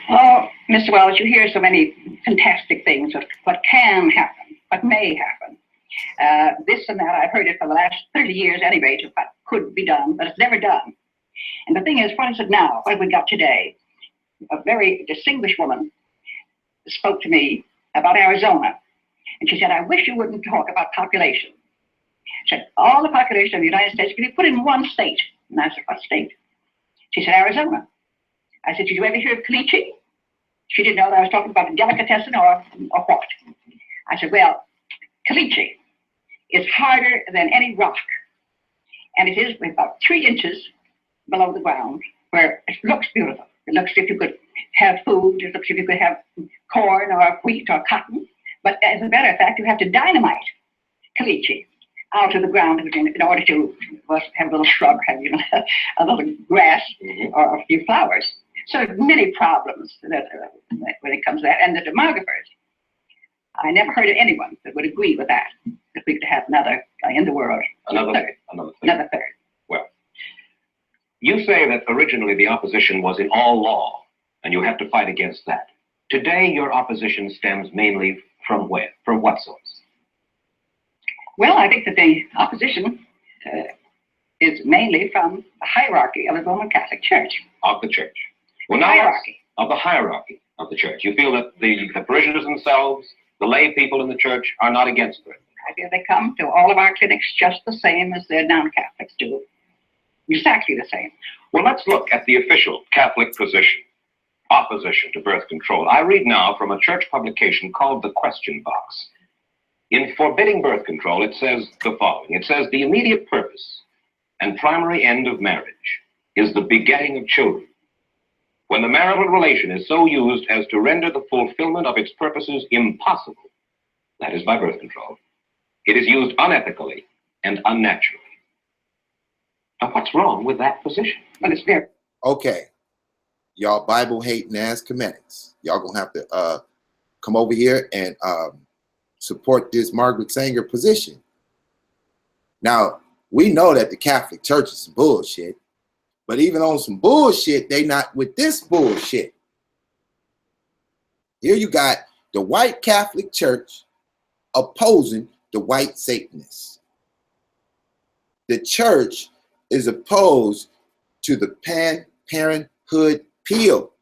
Oh, Mr. Wells, you hear so many fantastic things of what can happen, what may happen. This and that, I've heard it for the last 30 years anyway, to what could be done, but it's never done. And the thing is, what is it now? What have we got today? A very distinguished woman spoke to me about Arizona. And she said, I wish you wouldn't talk about population. She said, all the population of the United States can be put in one state. And I said, what state? She said, Arizona. I said, did you ever hear of caliche? She didn't know that I was talking about a delicatessen or what. I said, well, caliche is harder than any rock. And it is about 3 inches below the ground, where it looks beautiful. It looks as if you could have food. It looks as if you could have corn or wheat or cotton. But as a matter of fact, you have to dynamite caliche out of the ground in order to have a little shrub, have a little grass or a few flowers. So many problems that when it comes to that. And the demographers, I never heard of anyone that would agree with that we could have another in the world. Another third. Well, you say that originally the opposition was in all law, and you have to fight against that. Today, your opposition stems mainly from where? From what source? Well, I think that the opposition is mainly from the hierarchy of the Roman Catholic Church. Of the church. Well, now Hierarchy. of the hierarchy of the church. You feel that the parishioners themselves, the lay people in the church, are not against birth control. I feel they come to all of our clinics just the same as the non-Catholics do. Exactly the same. Well, let's look at the official Catholic position, opposition to birth control. I read now from a church publication called The Question Box. In forbidding birth control, it says the following. It says, the immediate purpose and primary end of marriage is the begetting of children. When the marital relation is so used as to render the fulfillment of its purposes impossible, that is by birth control, it is used unethically and unnaturally. Now, what's wrong with that position? But it's very... Okay, y'all Bible hating ass comedics, y'all gonna have to come over here and support this Margaret Sanger position. Now, we know that the Catholic Church is some bullshit, but even on some bullshit, they not with this bullshit. Here you got the white Catholic Church opposing the white Satanists. The church is opposed to the Parenthood pill.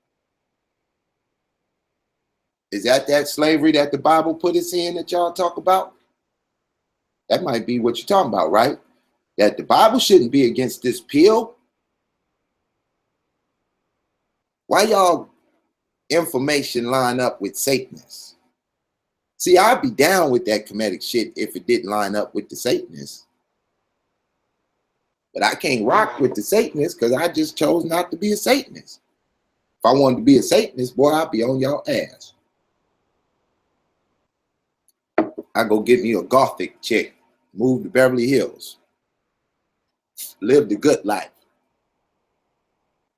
Is that slavery that the Bible put us in that y'all talk about? That might be what you're talking about, right? That the Bible shouldn't be against this pill. Why y'all information line up with Satanists? See, I'd be down with that comedic shit if it didn't line up with the Satanists. But I can't rock with the Satanists because I just chose not to be a Satanist. If I wanted to be a Satanist, boy, I'd be on y'all ass. I go get me a Gothic chick, move to Beverly Hills, live the good life,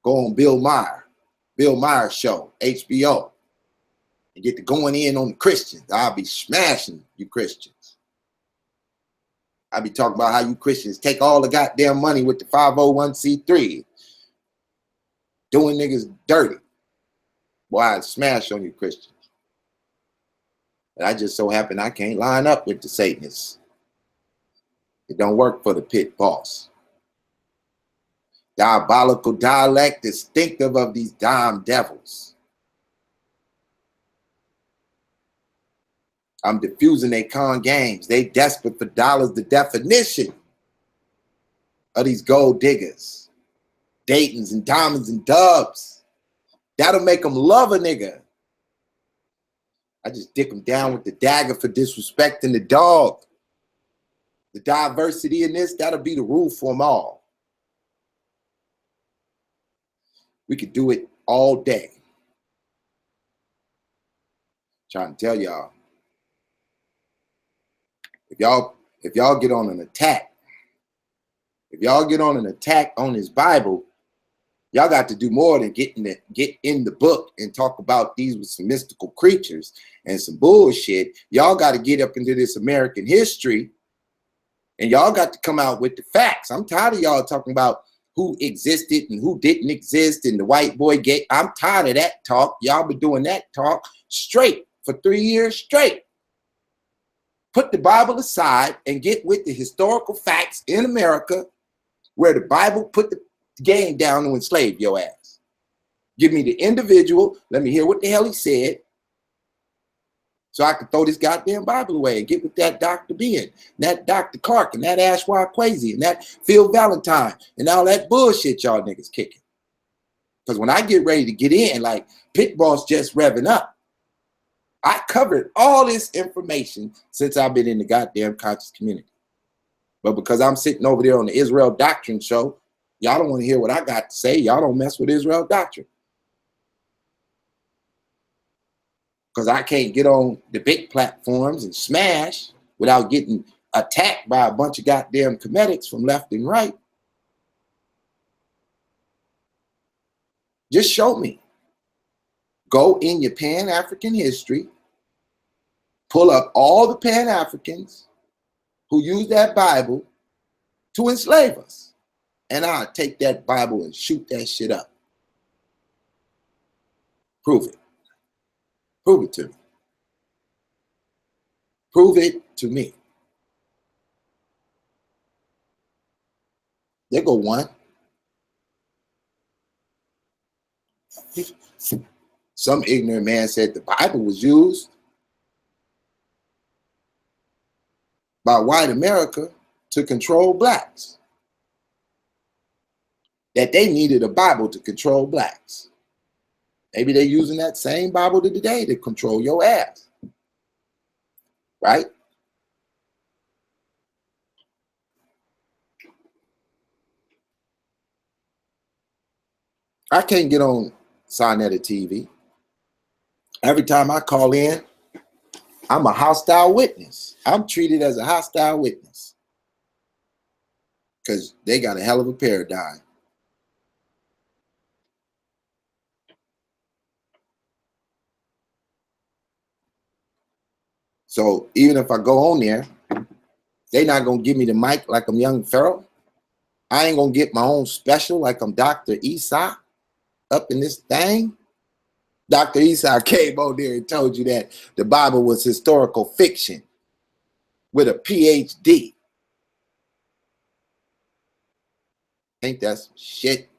go on Bill Maher's show, HBO, and get to going in on the Christians. I'll be smashing you Christians. I'll be talking about how you Christians take all the goddamn money with the 501c3, doing niggas dirty. Boy, I'd smash on you Christians. But I just so happen I can't line up with the Satanists. It don't work for the pit boss. Diabolical dialect distinctive of these damn devils. I'm diffusing their con games. They desperate for dollars. The definition of these gold diggers, Daytons and diamonds and dubs. That'll make them love a nigga. I just dick them down with the dagger for disrespecting the dog. The diversity in this, that'll be the rule for them all. We could do it all day. Trying to tell y'all. If y'all get on an attack, if y'all get on an attack on this Bible, y'all got to do more than get in the book and talk about these with some mystical creatures and some bullshit. Y'all got to get up into this American history and y'all got to come out with the facts. I'm tired of y'all talking about who existed and who didn't exist and the white boy gay. I'm tired of that talk. Y'all been doing that talk straight for 3 years straight. Put the Bible aside and get with the historical facts in America where the Bible put the game down to enslave your ass. Give me the individual. Let me hear what the hell he said so I can throw this goddamn Bible away and get with that Dr. Ben, and that Dr. Clark, and that Ashwa Kwesi, and that Phil Valentine, and all that bullshit y'all niggas kicking. Because when I get ready to get in, like Pit Boss just revving up, I covered all this information since I've been in the goddamn conscious community. But because I'm sitting over there on the Israel Doctrine show, y'all don't want to hear what I got to say. Y'all don't mess with Israel Doctrine. Because I can't get on the big platforms and smash without getting attacked by a bunch of goddamn comedics from left and right. Just show me. Go in your Pan-African history, pull up all the Pan-Africans who used that Bible to enslave us. And I'll take that Bible and shoot that shit up. Prove it. Prove it to me. Prove it to me. There go one. Some ignorant man said the Bible was used by white America to control blacks. That they needed a Bible to control blacks. Maybe they're using that same Bible today to control your ass. Right? I can't get on Sonetta TV. Every time I call in, I'm a hostile witness. I'm treated as a hostile witness. Because they got a hell of a paradigm. So even if I go on there, they're not going to give me the mic like I'm Young Pharaoh. I ain't going to get my own special like I'm Dr. Esau up in this thing. Dr. Esau came on there and told you that the Bible was historical fiction with a PhD. Ain't that some shit?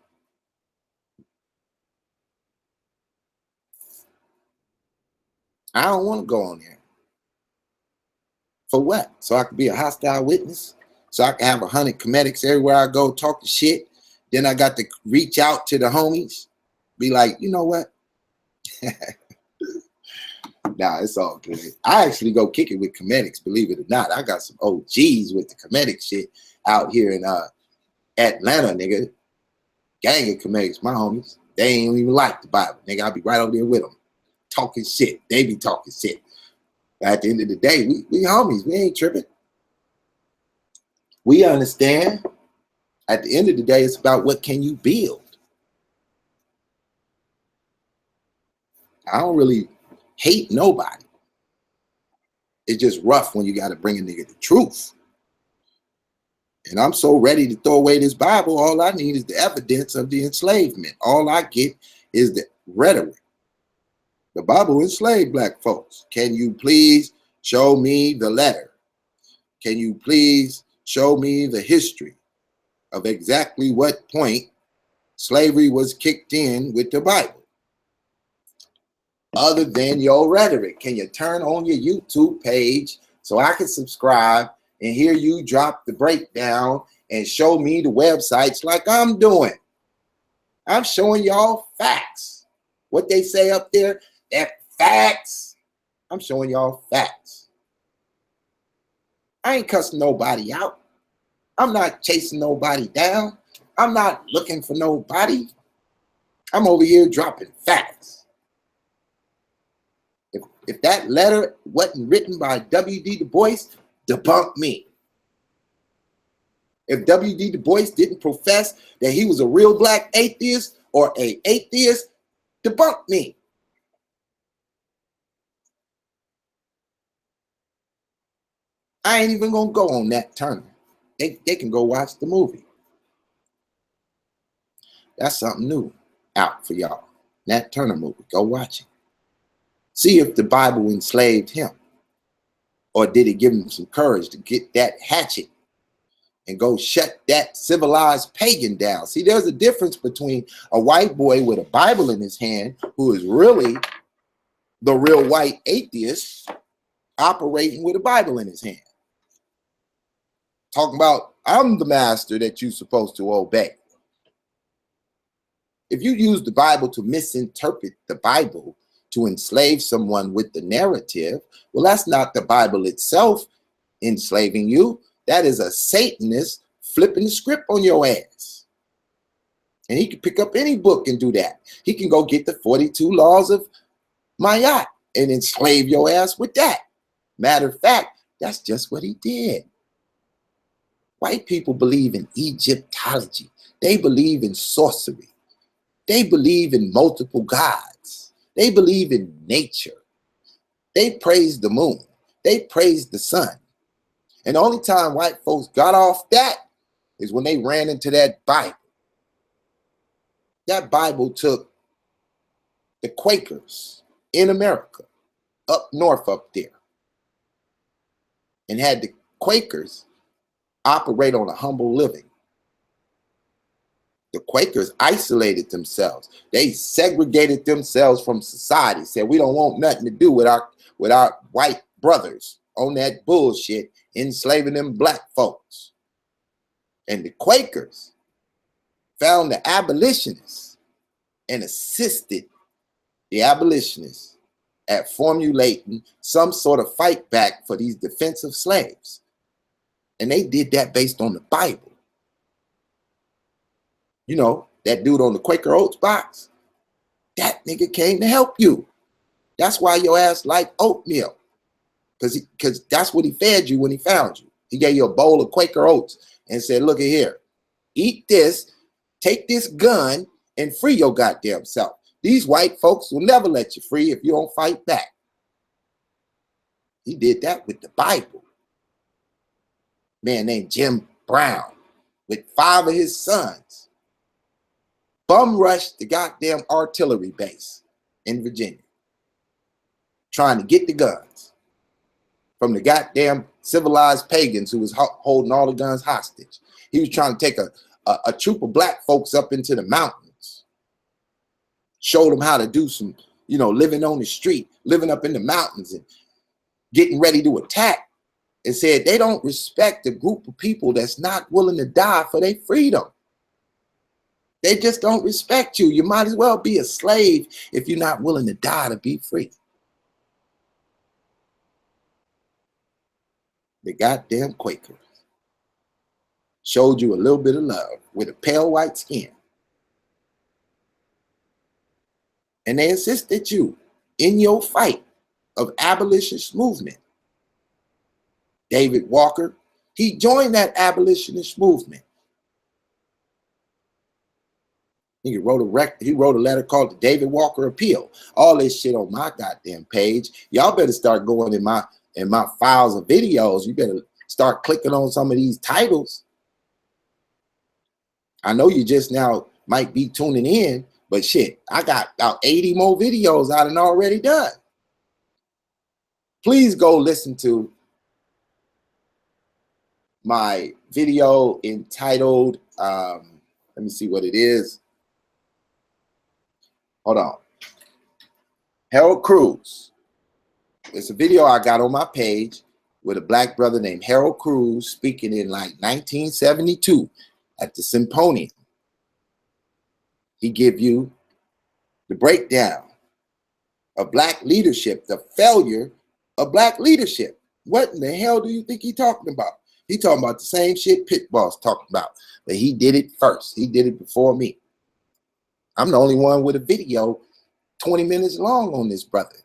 I don't want to go on there. For what? So I could be a hostile witness? So I can have 100 comedics everywhere I go talking shit? Then I got to reach out to the homies, be like, you know what? Nah, it's all good. I actually go kick it with comedics, believe it or not. I got some OGs with the comedic shit out here in Atlanta, nigga. Gang of comedics, my homies. They ain't even like the Bible, nigga. I'll be right over there with them, talking shit. They be talking shit. But at the end of the day, we homies. We ain't tripping. We understand. At the end of the day, it's about what can you build. I don't really hate nobody. It's just rough when you got to bring a nigga the truth. And I'm so ready to throw away this Bible. All I need is the evidence of the enslavement. All I get is the rhetoric. The Bible enslaved black folks. Can you please show me the letter? Can you please show me the history of exactly what point slavery was kicked in with the Bible? Other than your rhetoric, can you turn on your YouTube page so I can subscribe and hear you drop the breakdown and show me the websites like I'm doing? I'm showing y'all facts. What they say up there, that facts. I'm showing y'all facts. I ain't cussing nobody out. I'm not chasing nobody down. I'm not looking for nobody. I'm over here dropping facts. If that letter wasn't written by W.E.B, Du Bois, debunk me. If W.E.B Du Bois didn't profess that he was a real black atheist or an atheist, debunk me. I ain't even gonna go on Nat Turner. They can go watch the movie. That's something new out for y'all. Nat Turner movie. Go watch it. See if the Bible enslaved him. Or did it give him some courage to get that hatchet and go shut that civilized pagan down? See, there's a difference between a white boy with a Bible in his hand who is really the real white atheist operating with a Bible in his hand. Talking about, I'm the master that you're supposed to obey. If you use the Bible to misinterpret the Bible to enslave someone with the narrative, well, that's not the Bible itself enslaving you. That is a Satanist flipping the script on your ass. And he can pick up any book and do that. He can go get the 42 laws of Ma'at and enslave your ass with that. Matter of fact, that's just what he did. White people believe in Egyptology. They believe in sorcery. They believe in multiple gods. They believe in nature. They praise the moon. They praise the sun. And the only time white folks got off that is when they ran into that Bible. That Bible took the Quakers in America, up north up there, and had the Quakers operate on a humble living. The Quakers isolated themselves. They segregated themselves from society, said we don't want nothing to do with our white brothers on that bullshit, enslaving them black folks. And the Quakers found the abolitionists and assisted the abolitionists at formulating some sort of fight back for these defensive slaves. And they did that based on the Bible. You know, that dude on the Quaker Oats box, that nigga came to help you. That's why your ass like oatmeal. Because that's what he fed you when he found you. He gave you a bowl of Quaker Oats and said, look at here, eat this, take this gun, and free your goddamn self. These white folks will never let you free if you don't fight back. He did that with the Bible. Man named Jim Brown with 5 of his sons bum rushed the goddamn artillery base in Virginia, trying to get the guns from the goddamn civilized pagans who was holding all the guns hostage. He was trying to take a troop of black folks up into the mountains, showed them how to do some, you know, living on the street, living up in the mountains and getting ready to attack, and said they don't respect a group of people that's not willing to die for their freedom. They just don't respect you. You might as well be a slave if you're not willing to die to be free. The goddamn Quakers showed you a little bit of love with a pale white skin. And they assisted you in your fight of abolitionist movement. David Walker, he joined that abolitionist movement. He wrote a letter called the David Walker Appeal. All this shit on my goddamn page. Y'all better start going in my files of videos. You better start clicking on some of these titles. I know you just now might be tuning in, but shit, I got about 80 more videos I done already done. Please go listen to my video entitled, let me see what it is. Hold on. Harold Cruz. It's a video I got on my page with a black brother named Harold Cruz speaking in like 1972 at the Symposium. He give you the breakdown of black leadership, the failure of black leadership. What in the hell do you think he talking about? He talking about the same shit Pit Boss talking about, but he did it first. He did it before me. I'm the only one with a video 20 minutes long on this brother.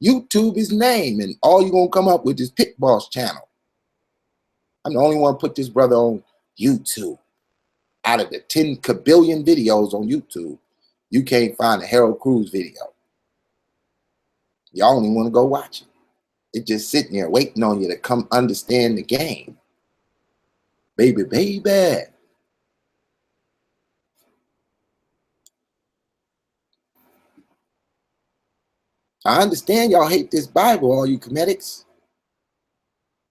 YouTube is name, and all you're going to come up with is Pit Boss channel. I'm the only one put this brother on YouTube. Out of the 10 kabillion videos on YouTube, you can't find a Harold Cruz video. Y'all only want to go watch it. It's just sitting there waiting on you to come understand the game. Baby, baby. I understand y'all hate this Bible, all you comedics,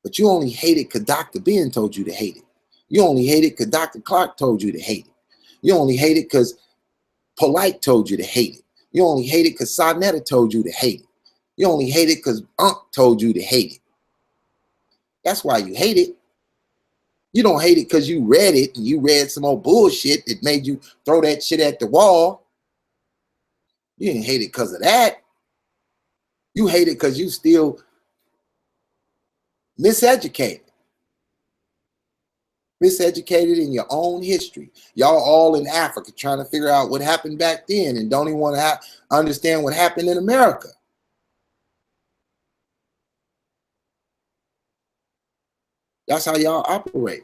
but you only hate it because Dr. Ben told you to hate it. You only hate it because Dr. Clark told you to hate it. You only hate it because Polite told you to hate it. You only hate it because Sarnetta told you to hate it. You only hate it because Unc told you to hate it. That's why you hate it. You don't hate it because you read it and you read some old bullshit that made you throw that shit at the wall. You didn't hate it because of that. You hate it because you still miseducated. Miseducated in your own history. Y'all all in Africa trying to figure out what happened back then and don't even want to understand what happened in America. That's how y'all operate.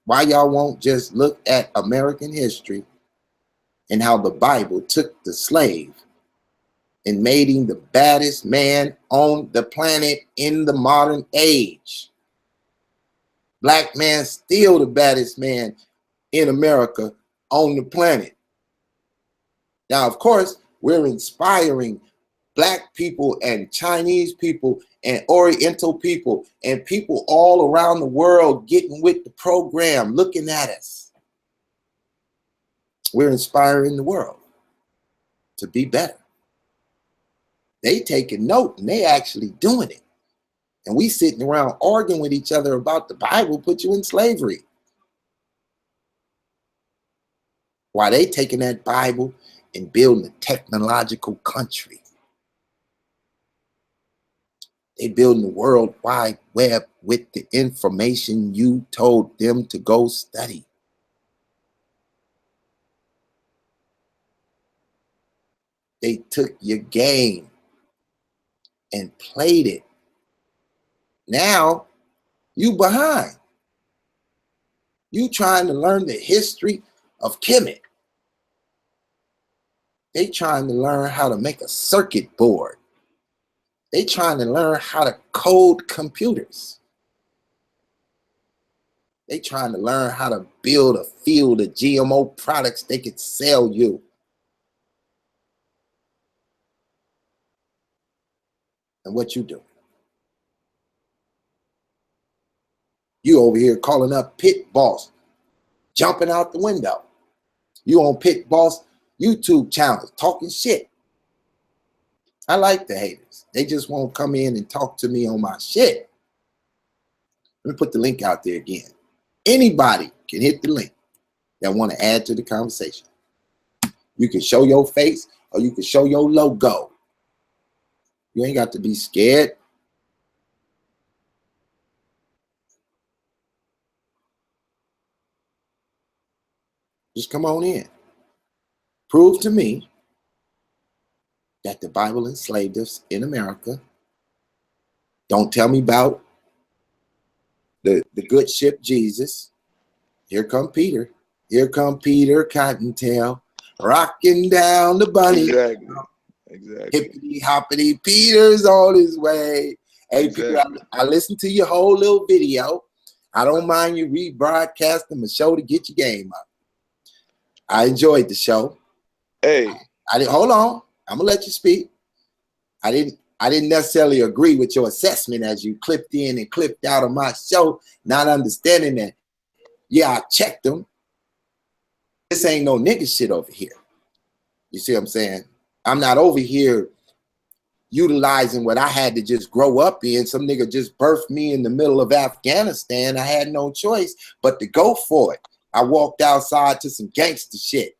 Why y'all won't just look at American history and how the Bible took the slave and made him the baddest man on the planet in the modern age. Black man still the baddest man in America on the planet. Now, of course, we're inspiring black people and Chinese people and Oriental people and people all around the world getting with the program, looking at us. We're inspiring the world to be better. They taking note and they actually doing it. And we sitting around arguing with each other about the Bible put you in slavery. While they taking that Bible and building a technological country. They building the World Wide Web with the information you told them to go study. They took your game and played it. Now you behind. You trying to learn the history of Kemet. They trying to learn how to make a circuit board. They trying to learn how to code computers. They trying to learn how to build a field of GMO products they could sell you. And what you doing? You over here calling up Pit Boss, jumping out the window. You on Pit Boss YouTube channel, talking shit. I like the haters. They just won't come in and talk to me on my shit. Let me put the link out there again. Anybody can hit the link that want to add to the conversation. You can show your face or you can show your logo. You ain't got to be scared. Just come on in. Prove to me that the Bible enslaved us in America. Don't tell me about the good ship Jesus. Here come Peter. Here come Peter Cottontail, rocking down the bunny. Exactly. Hippity hoppity, Peter's on his way. Hey, Exactly. Peter, I listened to your whole little video. I don't mind you rebroadcasting the show to get your game up. I enjoyed the show. Hey, Hold on. I'm gonna let you speak. I didn't necessarily agree with your assessment as you clipped in and clipped out of my show, not understanding that. Yeah, I checked them. This ain't no nigga shit over here. You see what I'm saying? I'm not over here utilizing what I had to just grow up in. Some nigga just birthed me in the middle of Afghanistan. I had no choice but to go for it. I walked outside to some gangster shit.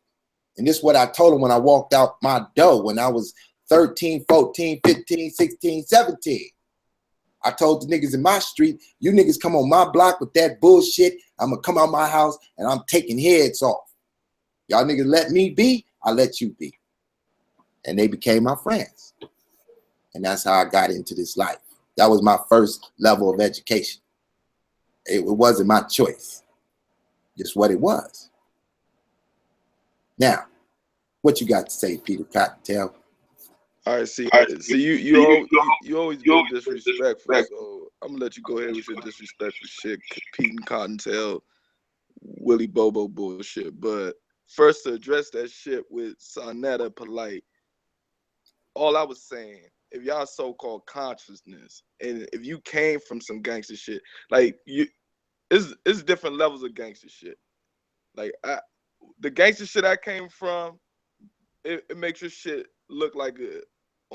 And this is what I told him when I walked out my door when I was 13, 14, 15, 16, 17. I told the niggas in my street, you niggas come on my block with that bullshit, I'm going to come out my house and I'm taking heads off. Y'all niggas let me be, I let you be. And they became my friends. And that's how I got into this life. That was my first level of education. It wasn't my choice. Just what it was. Now, what you got to say, Peter Cottontail? all right, see, you always get disrespectful, so I'm gonna let you go ahead with your disrespectful shit, Pete and Cottontail, Willie Bobo bullshit. But first, to address that shit with Sonetta Polite, all I was saying, if y'all so-called consciousness, and if you came from some gangster shit, like it's different levels of gangster shit. Like the gangster shit I came from, it makes your shit look like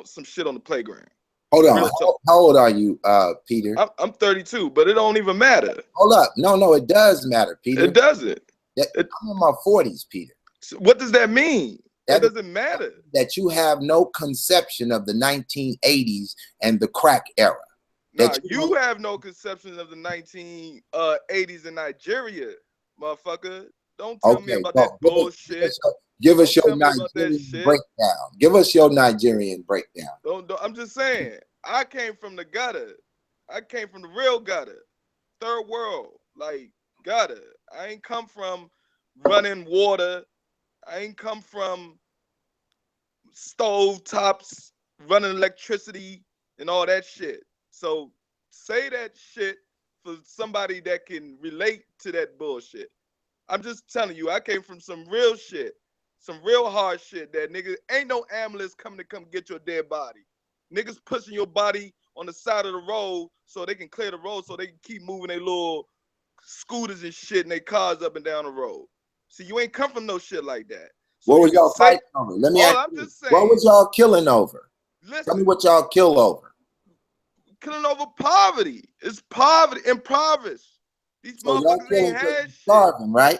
some shit on the playground. Hold on. How old are you, Peter? I'm 32, but it don't even matter. Hold up. No, it does matter, Peter. It doesn't. I'm in my 40s, Peter. So what does that mean? That doesn't matter. That you have no conception of the 1980s and the crack era. Nah, you have no conception of the 1980s in Nigeria, motherfucker. Don't tell me about that bullshit. Give us your Nigerian breakdown. Give us your Nigerian breakdown. Don't, I'm just saying, I came from the gutter. I came from the real gutter. Third world, like gutter. I ain't come from running water. I ain't come from stove tops, running electricity and all that shit. So say that shit for somebody that can relate to that bullshit. I'm just telling you, I came from some real shit, some real hard shit that nigga ain't no ambulance coming to come get your dead body. niggas pushing your body on the side of the road so they can clear the road so they can keep moving their little scooters and shit and their cars up and down the road. See, you ain't come from no shit like that. So what was y'all fighting over? Let me ask you, what was y'all killing over? Listen, tell me what y'all kill over. Killing over poverty. It's poverty, impoverished. These So motherfuckers ain't had shit. Starving, right?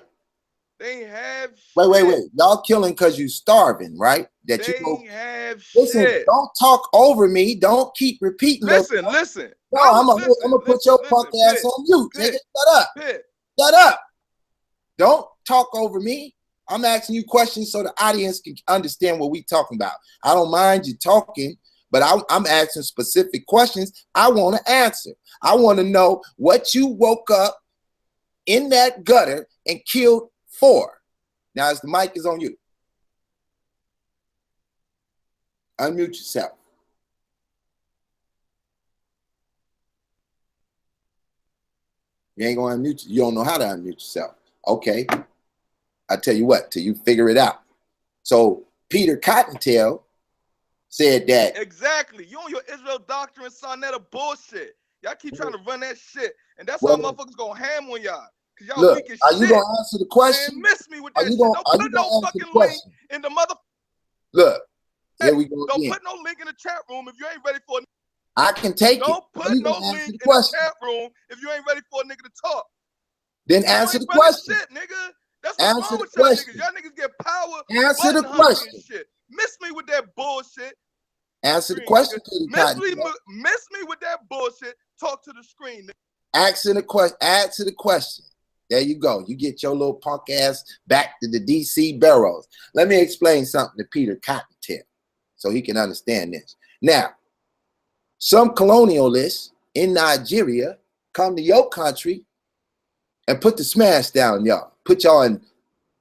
They ain't have wait. Y'all killing because you starving, right? That they you ain't have listen, shit. don't talk over me. Don't keep repeating. Listen. No, I'm gonna put your punk ass on mute, nigga. Shut up. Shut up. Don't talk over me. I'm asking you questions so the audience can understand what we talking about. I don't mind you talking, but I'm asking specific questions I want to answer. I want to know what you woke up in that gutter and killed for. Now, as the mic is on you, unmute yourself. You ain't gonna unmute. You don't know how to unmute yourself. Okay. I tell you what, till you figure it out. So Peter Cottontail said that. Exactly. You on your Israel doctrine, son, that a bullshit. Y'all keep trying to run that shit. And that's why motherfuckers gonna ham on y'all. Cause y'all weak as shit. Are you gonna answer the question? Man, miss me with that shit. Don't put no fucking link in the mother. Look, here we go. Don't put no link in the chat room if you ain't ready for. I can take it. Don't put no link in the chat room if you ain't ready for a nigga to talk. Then answer the question. Shit, nigga. That's what's wrong with y'all niggas. Y'all niggas get power. Answer the question. Shit. Miss me with that bullshit. Answer the question. Miss me with that bullshit. Talk to the screen. Answer the question. Answer the question. There you go. You get your little punk ass back to the DC barrels. Let me explain something to Peter Cottontail so he can understand this. Now, some colonialists in Nigeria come to your country and put the smash down y'all. Put y'all in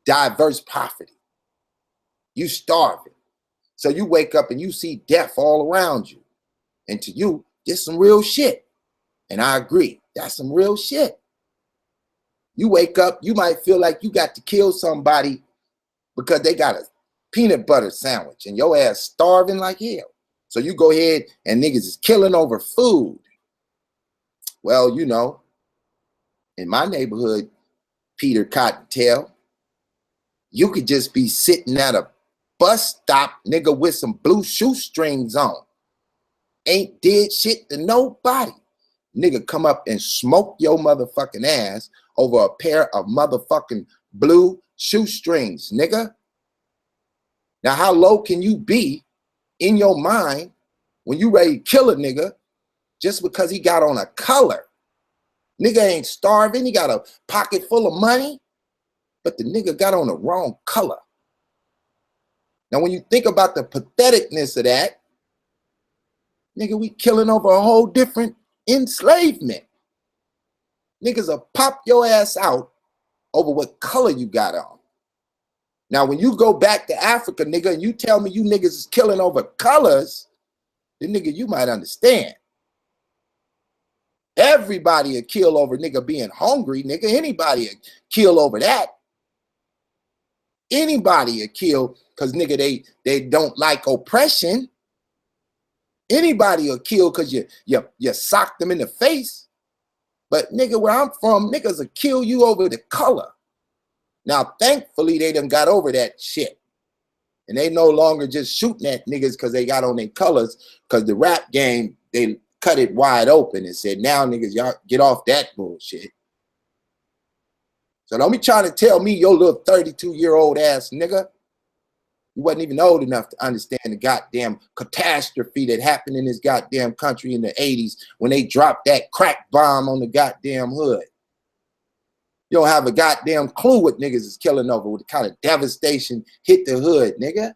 diverse poverty. You starving. So you wake up and you see death all around you. And to you, it's some real shit. And I agree. That's some real shit. You wake up, you might feel like you got to kill somebody because they got a peanut butter sandwich and your ass starving like hell. So you go ahead and niggas is killing over food. Well, you know, in my neighborhood, Peter Cottontail, you could just be sitting at a bus stop, nigga, with some blue shoestrings on. Ain't did shit to nobody. Nigga come up and smoke your motherfucking ass over a pair of motherfucking blue shoestrings, nigga. Now, how low can you be in your mind when you ready to kill a nigga just because he got on a color? Nigga ain't starving. He got a pocket full of money, but the nigga got on the wrong color. Now, when you think about the patheticness of that, nigga, we killing over a whole different enslavement. Niggas will pop your ass out over what color you got on. Now, when you go back to Africa, nigga, and you tell me you niggas is killing over colors, then nigga, you might understand. Everybody will kill over nigga being hungry, nigga. Anybody will kill over that. Anybody will kill because nigga, they don't like oppression. Anybody will kill because you sock them in the face. But nigga, where I'm from, niggas will kill you over the color. Now, thankfully, they done got over that shit. And they no longer just shooting at niggas because they got on their colors, because the rap game, they cut it wide open and said, now niggas, y'all get off that bullshit. So don't be trying to tell me your little 32-year-old ass nigga, you wasn't even old enough to understand the goddamn catastrophe that happened in this goddamn country in the 80s when they dropped that crack bomb on the goddamn hood. You don't have a goddamn clue what niggas is killing over, what kind of devastation hit the hood, nigga.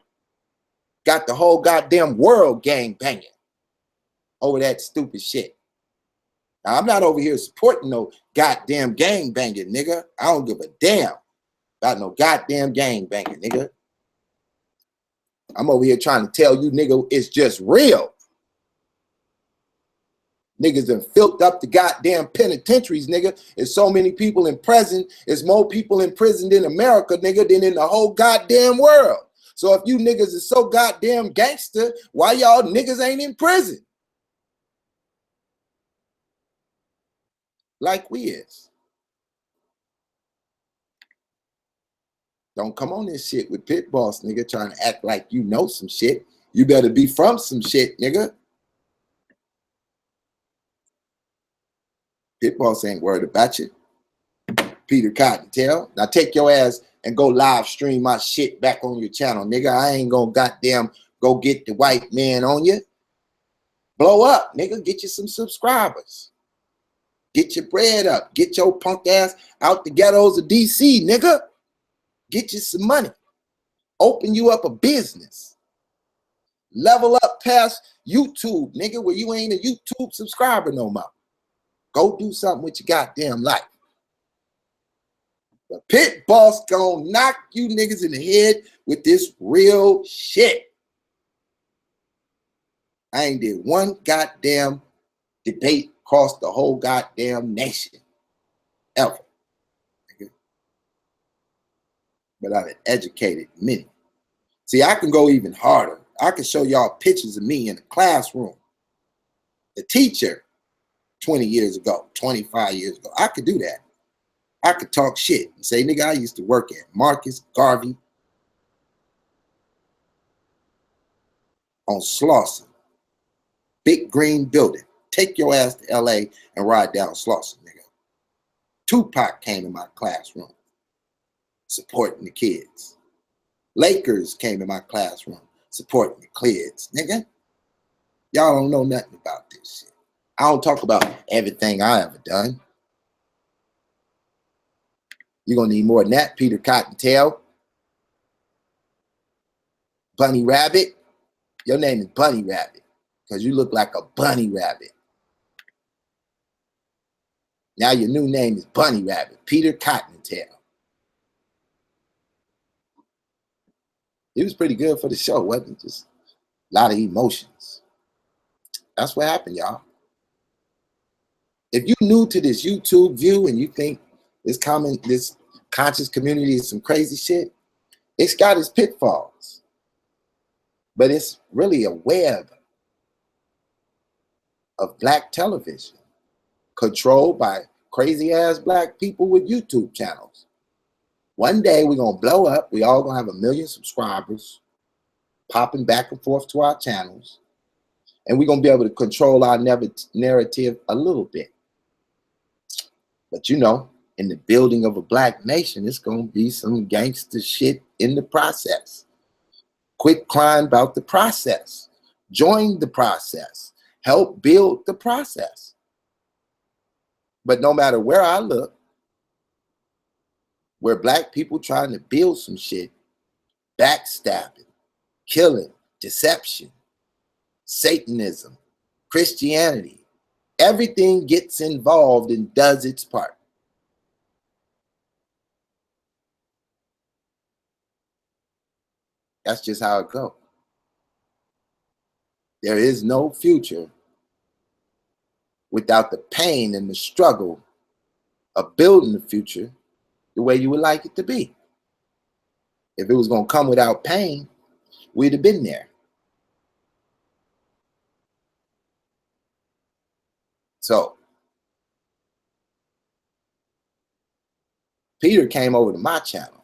Got the whole goddamn world gang banging over that stupid shit. Now, I'm not over here supporting no goddamn gang banging, nigga. I don't give a damn about no goddamn gang banging, nigga. I'm over here trying to tell you, nigga, it's just real. Niggas done filled up the goddamn penitentiaries, nigga. There's so many people in prison. There's more people in prison in America, nigga, than in the whole goddamn world. So if you niggas is so goddamn gangster, why y'all niggas ain't in prison? Like we is. Don't come on this shit with Pit Boss, nigga, trying to act like you know some shit. You better be from some shit, nigga. Pit Boss ain't worried about you. Peter Cottontail. Now take your ass and go live stream my shit back on your channel, nigga. I ain't gonna goddamn go get the white man on you. Blow up, nigga. Get you some subscribers. Get your bread up. Get your punk ass out the ghettos of DC, nigga. Get you some money. Open you up a business. Level up past YouTube, nigga, where you ain't a YouTube subscriber no more. Go do something with your goddamn life. The Pit Boss gonna knock you niggas in the head with this real shit. I ain't did one goddamn debate across the whole goddamn nation. Ever. But I've educated many. See, I can go even harder. I can show y'all pictures of me in a classroom. The teacher 20 years ago, 25 years ago. I could do that. I could talk shit and say, nigga, I used to work at Marcus Garvey on Slauson. Big green building. Take your ass to LA and ride down Slauson, nigga. Tupac came in my classroom supporting the kids. Lakers came in my classroom supporting the kids, nigga. Y'all don't know nothing about this shit. I don't talk about everything I ever done. You're going to need more than that, Peter Cottontail. Bunny Rabbit. Your name is Bunny Rabbit because you look like a bunny rabbit. Now your new name is Bunny Rabbit, Peter Cottontail. It was pretty good for the show, wasn't it? Just a lot of emotions. That's what happened, y'all. If you're new to this YouTube view and you think this conscious community is some crazy shit, it's got its pitfalls. But it's really a web of black television controlled by crazy ass black people with YouTube channels. One day we're going to blow up. We all going to have 1 million subscribers popping back and forth to our channels. And we're going to be able to control our narrative a little bit. But you know, in the building of a black nation, it's going to be some gangster shit in the process. Quit crying about the process. Join the process. Help build the process. But no matter where I look, where black people trying to build some shit, backstabbing, killing, deception, Satanism, Christianity, everything gets involved and does its part. That's just how it goes. There is no future without the pain and the struggle of building the future the way you would like it to be. If it was going to come without pain, we'd have been there. So, Peter came over to my channel.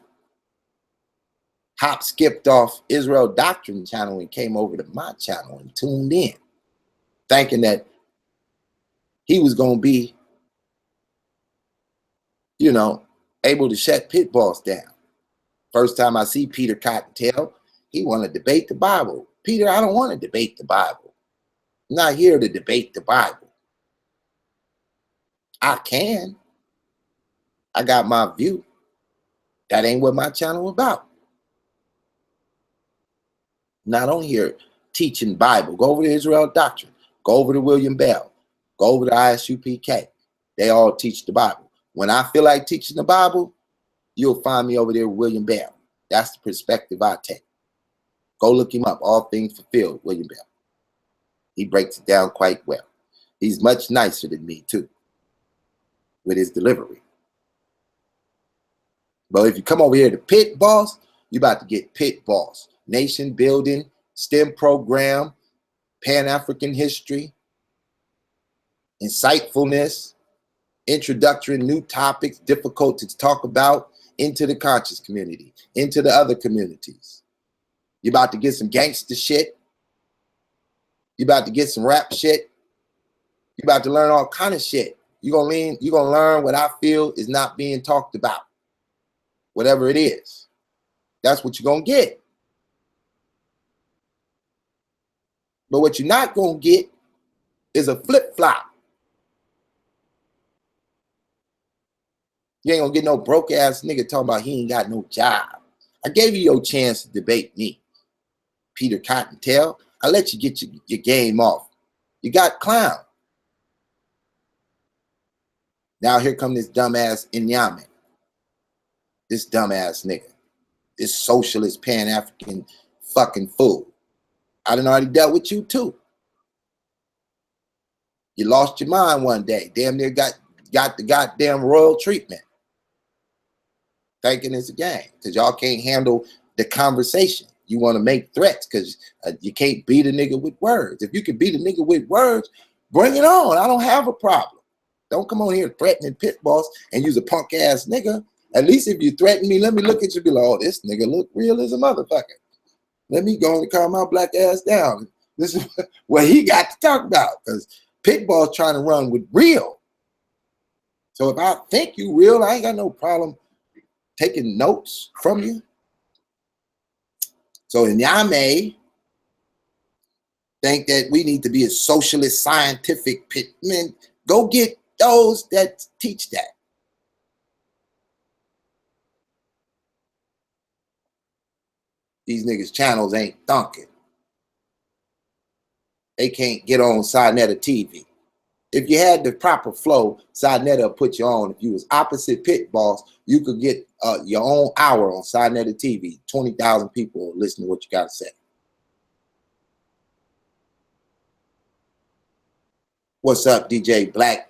Hop skipped off Israel Doctrine channel and came over to my channel and tuned in, thinking that he was going to be, you know, able to shut Pit Boss down. First time I see Peter Cottontail, he want to debate the Bible. Peter, I don't want to debate the Bible. I'm not here to debate the Bible. I can. I got my view. That ain't what my channel about. Not on here teaching Bible. Go over to Israel Doctrine. Go over to William Bell. Go over to ISUPK. They all teach the Bible. When I feel like teaching the Bible, you'll find me over there with William Bell. That's the perspective I take. Go look him up. All Things Fulfilled, William Bell. He breaks it down quite well. He's much nicer than me, too, with his delivery. But if you come over here to Pit Boss, you're about to get Pit Boss. nation building, STEM program, Pan-African history, insightfulness, introductory new topics, difficult to talk about, into the conscious community, into the other communities. You're about to get some gangster shit. You're about to get some rap shit. You're about to learn all kind of shit. You're gonna learn what I feel is not being talked about. Whatever it is. That's what you're gonna get. But what you're not gonna get is a flip-flop. You ain't gonna get no broke ass nigga talking about he ain't got no job. I gave you your chance to debate me, Peter Cottontail. I let you get your game off. You got clown. Now here come this dumbass Inyame. This dumbass nigga. This socialist Pan-African fucking fool. I done already dealt with you too. You lost your mind one day. Damn near got the goddamn royal treatment. Thinking it's a game. Because y'all can't handle the conversation. You want to make threats because you can't beat a nigga with words. If you can beat a nigga with words, bring it on. I don't have a problem. Don't come on here threatening pit boss and use a punk ass nigga. At least if you threaten me, let me look at you and be like, oh, this nigga look real as a motherfucker. Let me go and calm my black ass down. This is what he got to talk about, because pit boss trying to run with real. So if I think you real, I ain't got no problem taking notes from you. So Inyame think that we need to be a socialist scientific pit. Man, go get those that teach that. These niggas' channels ain't thunking. They can't get on Sinetta TV. If you had the proper flow, Sinetta will put you on. If you was opposite pit boss, you could get your own hour on Sinetta TV. 20,000 people listen to what you got to say. What's up, DJ Black?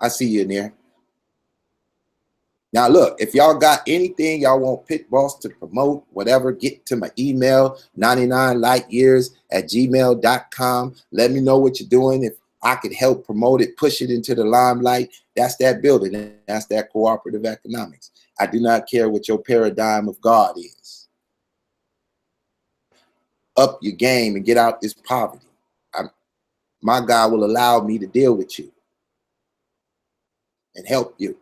I see you in there. Now, look, if y'all got anything y'all want Pit Boss to promote, whatever, get to my email, 99lightyears@gmail.com. Let me know what you're doing. If I could help promote it, push it into the limelight, that's that building. That's that cooperative economics. I do not care what your paradigm of God is. Up your game and get out this poverty. My God will allow me to deal with you and help you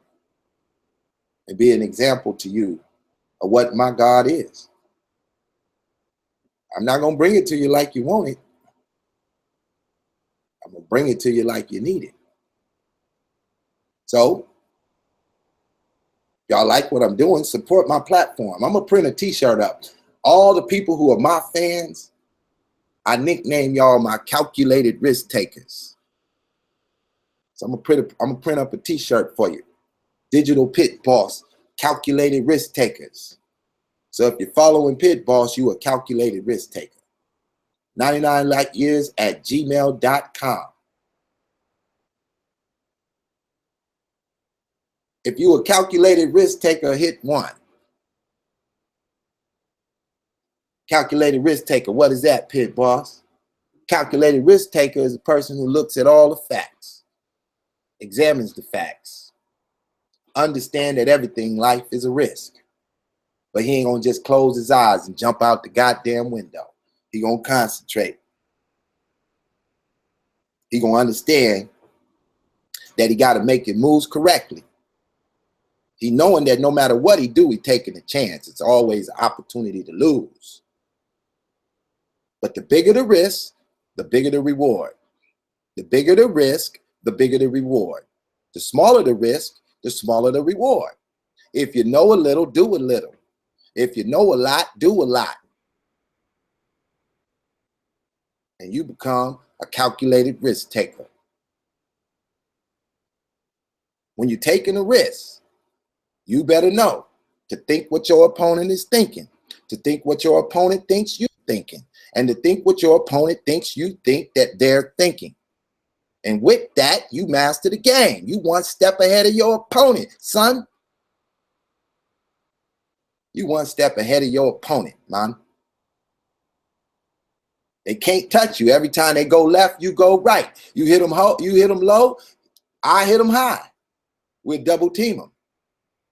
and be an example to you of what my God is. I'm not going to bring it to you like you want it. I'm going to bring it to you like you need it. So, y'all like what I'm doing, support my platform. I'm going to print a t-shirt up. All the people who are my fans, I nickname y'all my calculated risk takers. So I'm going to print up a t-shirt for you. Digital Pit Boss, calculated risk takers. So if you're following Pit Boss, you a calculated risk taker. 99lightyears@gmail.com. If you a calculated risk taker, hit 1. Calculated risk taker, what is that, Pit Boss? Calculated risk taker is a person who looks at all the facts, examines the facts, understand that everything in life is a risk. But he ain't gonna just close his eyes and jump out the goddamn window. He gonna concentrate. He gonna understand that he gotta make his moves correctly. He knowing that no matter what he do, he taking a chance. It's always an opportunity to lose. But the bigger the risk, the bigger the reward. The bigger the risk, the bigger the reward. The smaller the risk, the smaller the reward. If you know a little, do a little. If you know a lot, do a lot. And you become a calculated risk taker. When you're taking a risk, you better know to think what your opponent is thinking, to think what your opponent thinks you're thinking, and to think what your opponent thinks you think that they're thinking. And with that, you master the game. You one step ahead of your opponent, son. You one step ahead of your opponent, man. They can't touch you. Every time they go left, you go right. You hit them low, I hit them high. We'll double team them.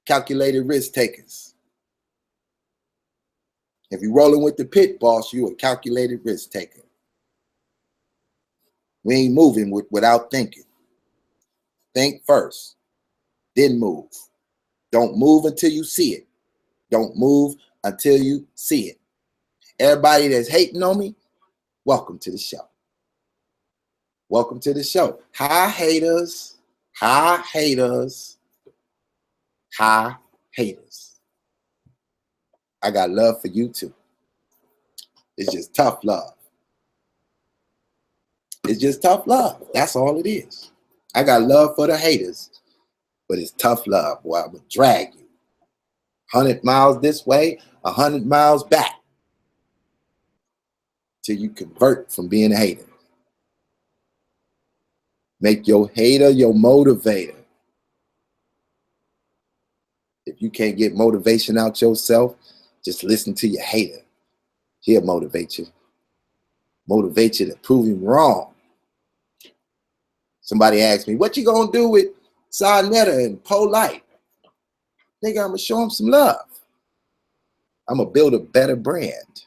Calculated risk takers. If you're rolling with the pit boss, you a calculated risk taker. We ain't moving without thinking. Think first, then move. Don't move until you see it. Don't move until you see it. Everybody that's hating on me, welcome to the show. Welcome to the show. Hi, haters. Hi, haters. Hi, haters. I got love for you too. It's just tough love. It's just tough love. That's all it is. I got love for the haters, but it's tough love. Boy, I'm going to drag you 100 miles this way, 100 miles back till you convert from being a hater. Make your hater your motivator. If you can't get motivation out yourself, just listen to your hater. He'll motivate you. Motivate you to prove him wrong. Somebody asked me, what you gonna do with Sarnetta and Polite? Nigga, I'm gonna show him some love. I'm gonna build a better brand.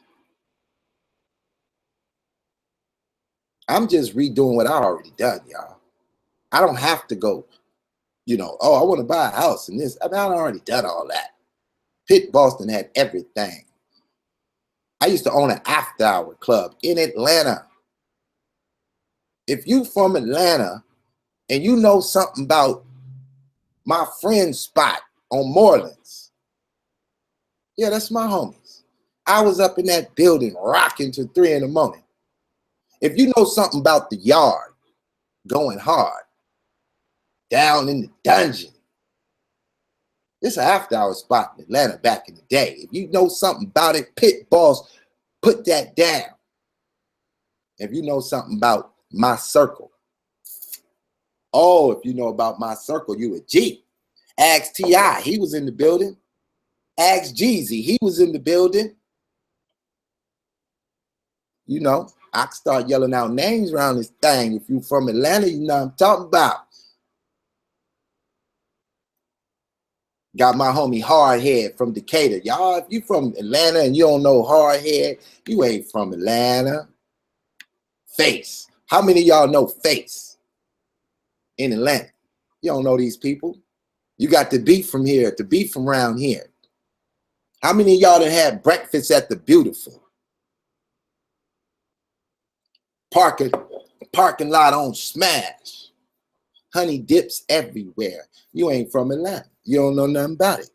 I'm just redoing what I already done, y'all. I don't have to go, oh, I want to buy a house and this. I mean, I already done all that. Pitt Boston had everything. I used to own an after-hour club in Atlanta. If you from Atlanta and you know something about my friend's spot on Morelands, yeah, that's my homies. I was up in that building rocking till 3 in the morning. If you know something about the Yard, going hard, down in the dungeon, this is an after-hour spot in Atlanta back in the day. If you know something about it, Pit Boss, put that down. If you know something about my circle, oh, if you know about my circle, you a G. Ask T.I., he was in the building. Ask Jeezy, he was in the building. I can start yelling out names around this thing. If you from Atlanta, you know what I'm talking about. Got my homie Hardhead from Decatur. Y'all, if you from Atlanta and you don't know Hardhead, you ain't from Atlanta. Face. How many of y'all know Face in Atlanta? You don't know these people. You got to be from here, to be from around here. How many of y'all that had breakfast at the Beautiful? Parking lot on Smash. Honey dips everywhere. You ain't from Atlanta. You don't know nothing about it.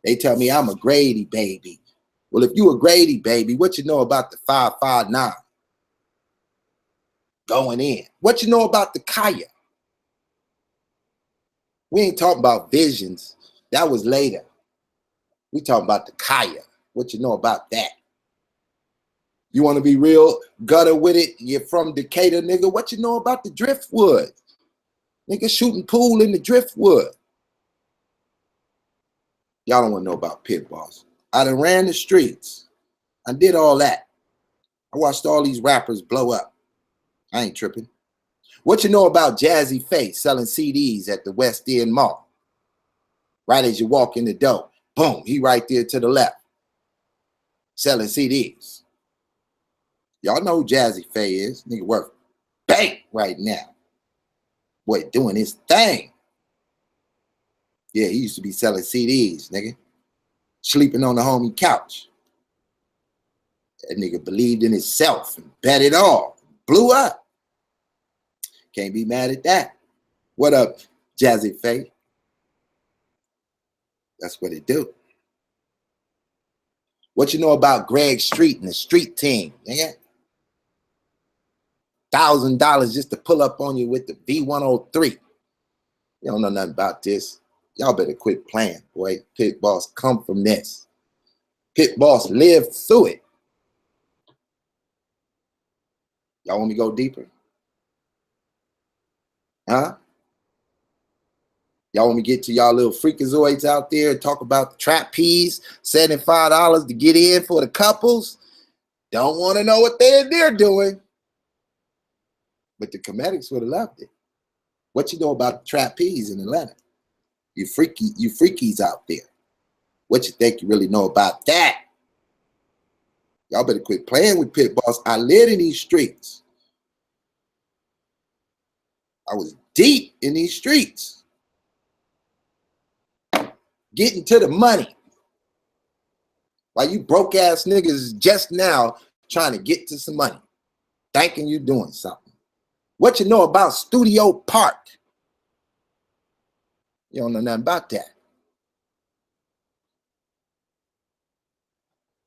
They tell me I'm a Grady baby. Well, if you a Grady baby, what you know about the 559? Going in. What you know about the Kaya? We ain't talking about Visions. That was later. We talking about the Kaya. What you know about that? You want to be real gutter with it? You're from Decatur, nigga. What you know about the Driftwood? Nigga shooting pool in the Driftwood. Y'all don't want to know about Pit Boss. I done ran the streets. I did all that. I watched all these rappers blow up. I ain't tripping. What you know about Jazzy Face selling CDs at the West End Mall? Right as you walk in the door, boom, he right there to the left, selling CDs. Y'all know who Jazzy Faye is. Nigga worth bank right now. Boy, doing his thing. Yeah, he used to be selling CDs, nigga. Sleeping on the homie couch. That nigga believed in himself and bet it all. Blew up. Can't be mad at that. What up, Jazzy Faye? That's what it do. What you know about Greg Street and the street team, nigga? $1,000 just to pull up on you with the V103. You don't know nothing about this. Y'all better quit playing, boy. Pit Boss come from this. Pit Boss lived through it. Y'all want me to go deeper? Huh? Y'all want me to get to y'all little freakazoids out there and talk about the trapeze, $75 to get in for the couples? Don't want to know what they're doing. But the comedics would have loved it. What you know about the trapeze in Atlanta? You freakies out there. What you think you really know about that? Y'all better quit playing with Pit Boss. I lived in these streets. I was deep in these streets. Getting to the money. While you broke ass niggas just now trying to get to some money. Thinking you doing something. What you know about Studio Park? You don't know nothing about that.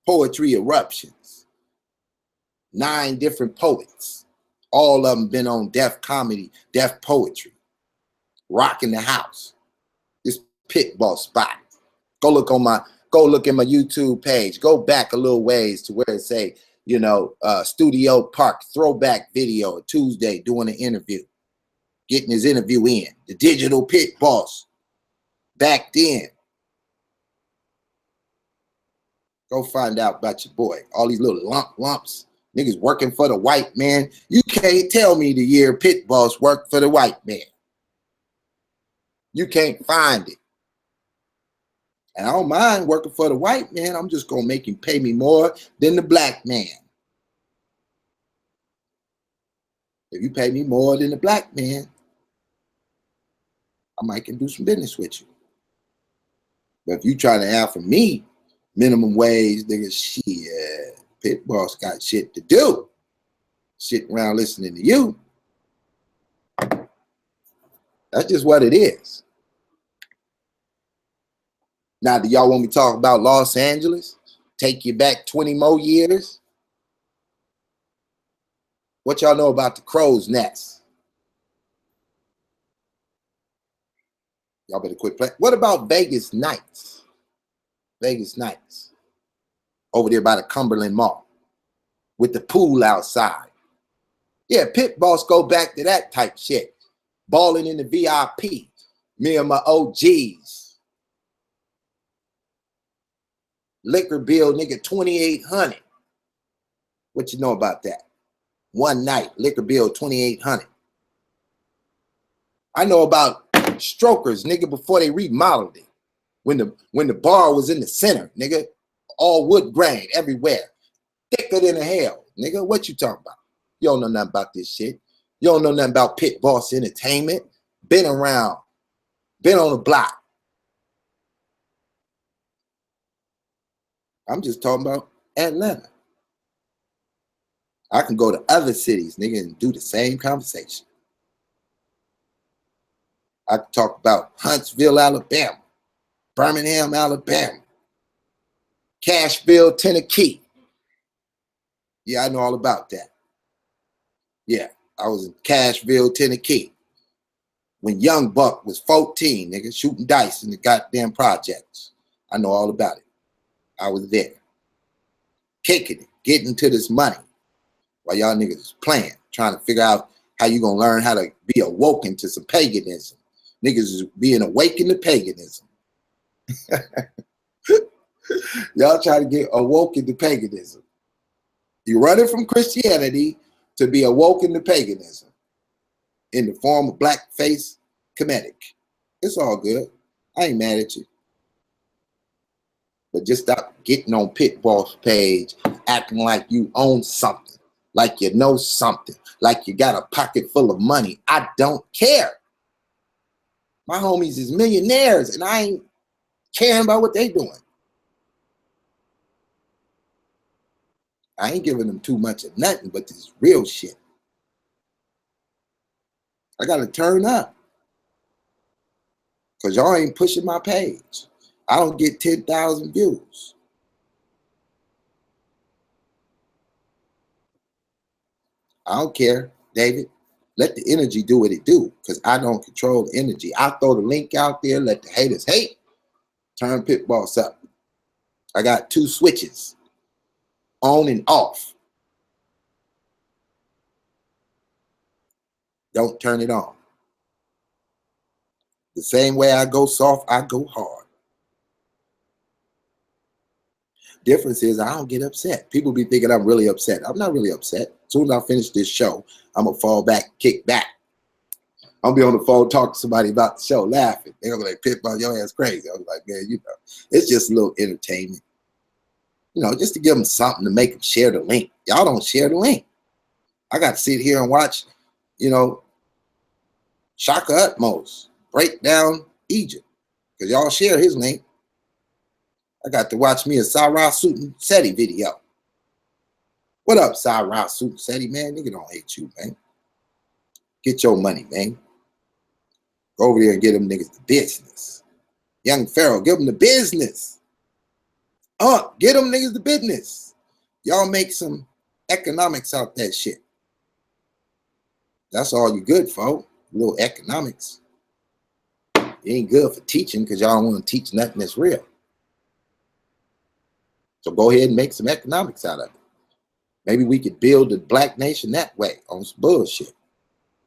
Poetry eruptions. 9 different poets. All of them been on Def Comedy, Def Poetry. Rocking the house. This Pit Boss spot. Go look at my YouTube page. Go back a little ways to where it say, you know, Studio Park throwback video Tuesday doing an interview. Getting his interview in. The digital Pit Boss. Back then. Go find out about your boy. All these little lumps. Niggas working for the white man. You can't tell me the year Pit Boss worked for the white man. You can't find it. And I don't mind working for the white man. I'm just going to make him pay me more than the black man. If you pay me more than the black man, I might can do some business with you. But if you try to have for me minimum wage, nigga, shit, Pit Boss got shit to do. Sitting around listening to you. That's just what it is. Now, do y'all want me to talk about Los Angeles? Take you back 20 more years? What y'all know about the Crow's Nest? Y'all better quit playing. What about Vegas Nights? Vegas Nights. Over there by the Cumberland Mall. With the pool outside. Yeah, Pit Boss go back to that type shit. Balling in the VIP. Me and my OGs. Liquor bill, nigga, $2,800. What you know about that? One night, liquor bill, $2,800. I know about strokers, nigga, before they remodeled it. When the bar was in the center, nigga, all wood grain everywhere. Thicker than a hell, nigga. What you talking about? You don't know nothing about this shit. You don't know nothing about Pit Boss Entertainment. Been around. Been on the block. I'm just talking about Atlanta. I can go to other cities, nigga, and do the same conversation. I can talk about Huntsville, Alabama, Birmingham, Alabama, Cashville, Tennessee. Yeah, I know all about that. Yeah, I was in Cashville, Tennessee when Young Buck was 14, nigga, shooting dice in the goddamn projects. I know all about it. I was there. Kicking it, getting to this money while y'all niggas playing, trying to figure out how you gonna learn how to be awoken to some paganism. Niggas is being awakened to paganism. Y'all try to get awoken to paganism. You're running from Christianity to be awoken to paganism in the form of blackface comedic. It's all good. I ain't mad at you. But just stop getting on Pit Boss page, acting like you own something, like you know something, like you got a pocket full of money. I don't care. My homies is millionaires, and I ain't caring about what they doing. I ain't giving them too much of nothing but this real shit. I got to turn up. Because y'all ain't pushing my page. I don't get 10,000 views. I don't care, David. Let the energy do what it do, because I don't control the energy. I throw the link out there, let the haters hate. Turn Pit Boss up. I got 2 switches, on and off. Don't turn it on. The same way I go soft, I go hard. Difference is I don't get upset. People be thinking I'm really upset. I'm not really upset. As soon as I finish this show, I'm going to fall back, kick back. I'll be on the phone talking to somebody about the show, laughing. They're going to be like, Pitbull, your ass crazy. I was like, man, you know, it's just a little entertainment. You know, just to give them something to make them share the link. Y'all don't share the link. I got to sit here and watch, you know, Shaka Utmost break down Egypt. Because y'all share his link. I got to watch me a Sarah Sutin Seti video. What up, Sarah Sutin Seti, man? Nigga don't hate you, man. Get your money, man. Go over there and get them niggas the business. Young Pharaoh, give them the business. Get them niggas the business. Y'all make some economics out that shit. That's all you good for. A little economics. It ain't good for teaching because y'all don't want to teach nothing that's real. So go ahead and make some economics out of it. Maybe we could build the black nation that way on some bullshit.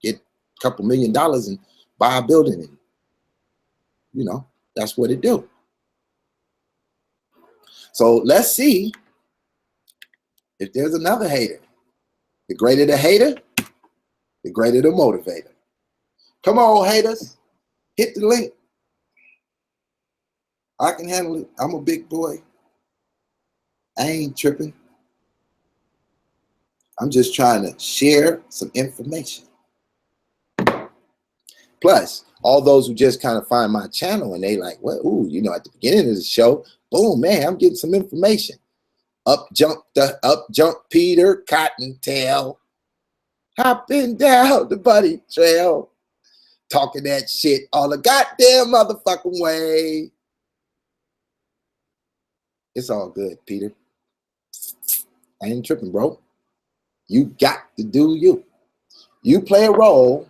Get a couple $1 million and buy a building. And, you know, that's what it do. So let's see if there's another hater. The greater the hater, the greater the motivator. Come on, haters. Hit the link. I can handle it. I'm a big boy. I ain't tripping. I'm just trying to share some information. Plus, all those who just kind of find my channel and they like, well, ooh, you know, at the beginning of the show, boom, man, I'm getting some information. Up jump Peter Cottontail, hopping down the buddy trail, talking that shit all the goddamn motherfucking way. It's all good, Peter. I ain't tripping, bro. You got to do you. You play a role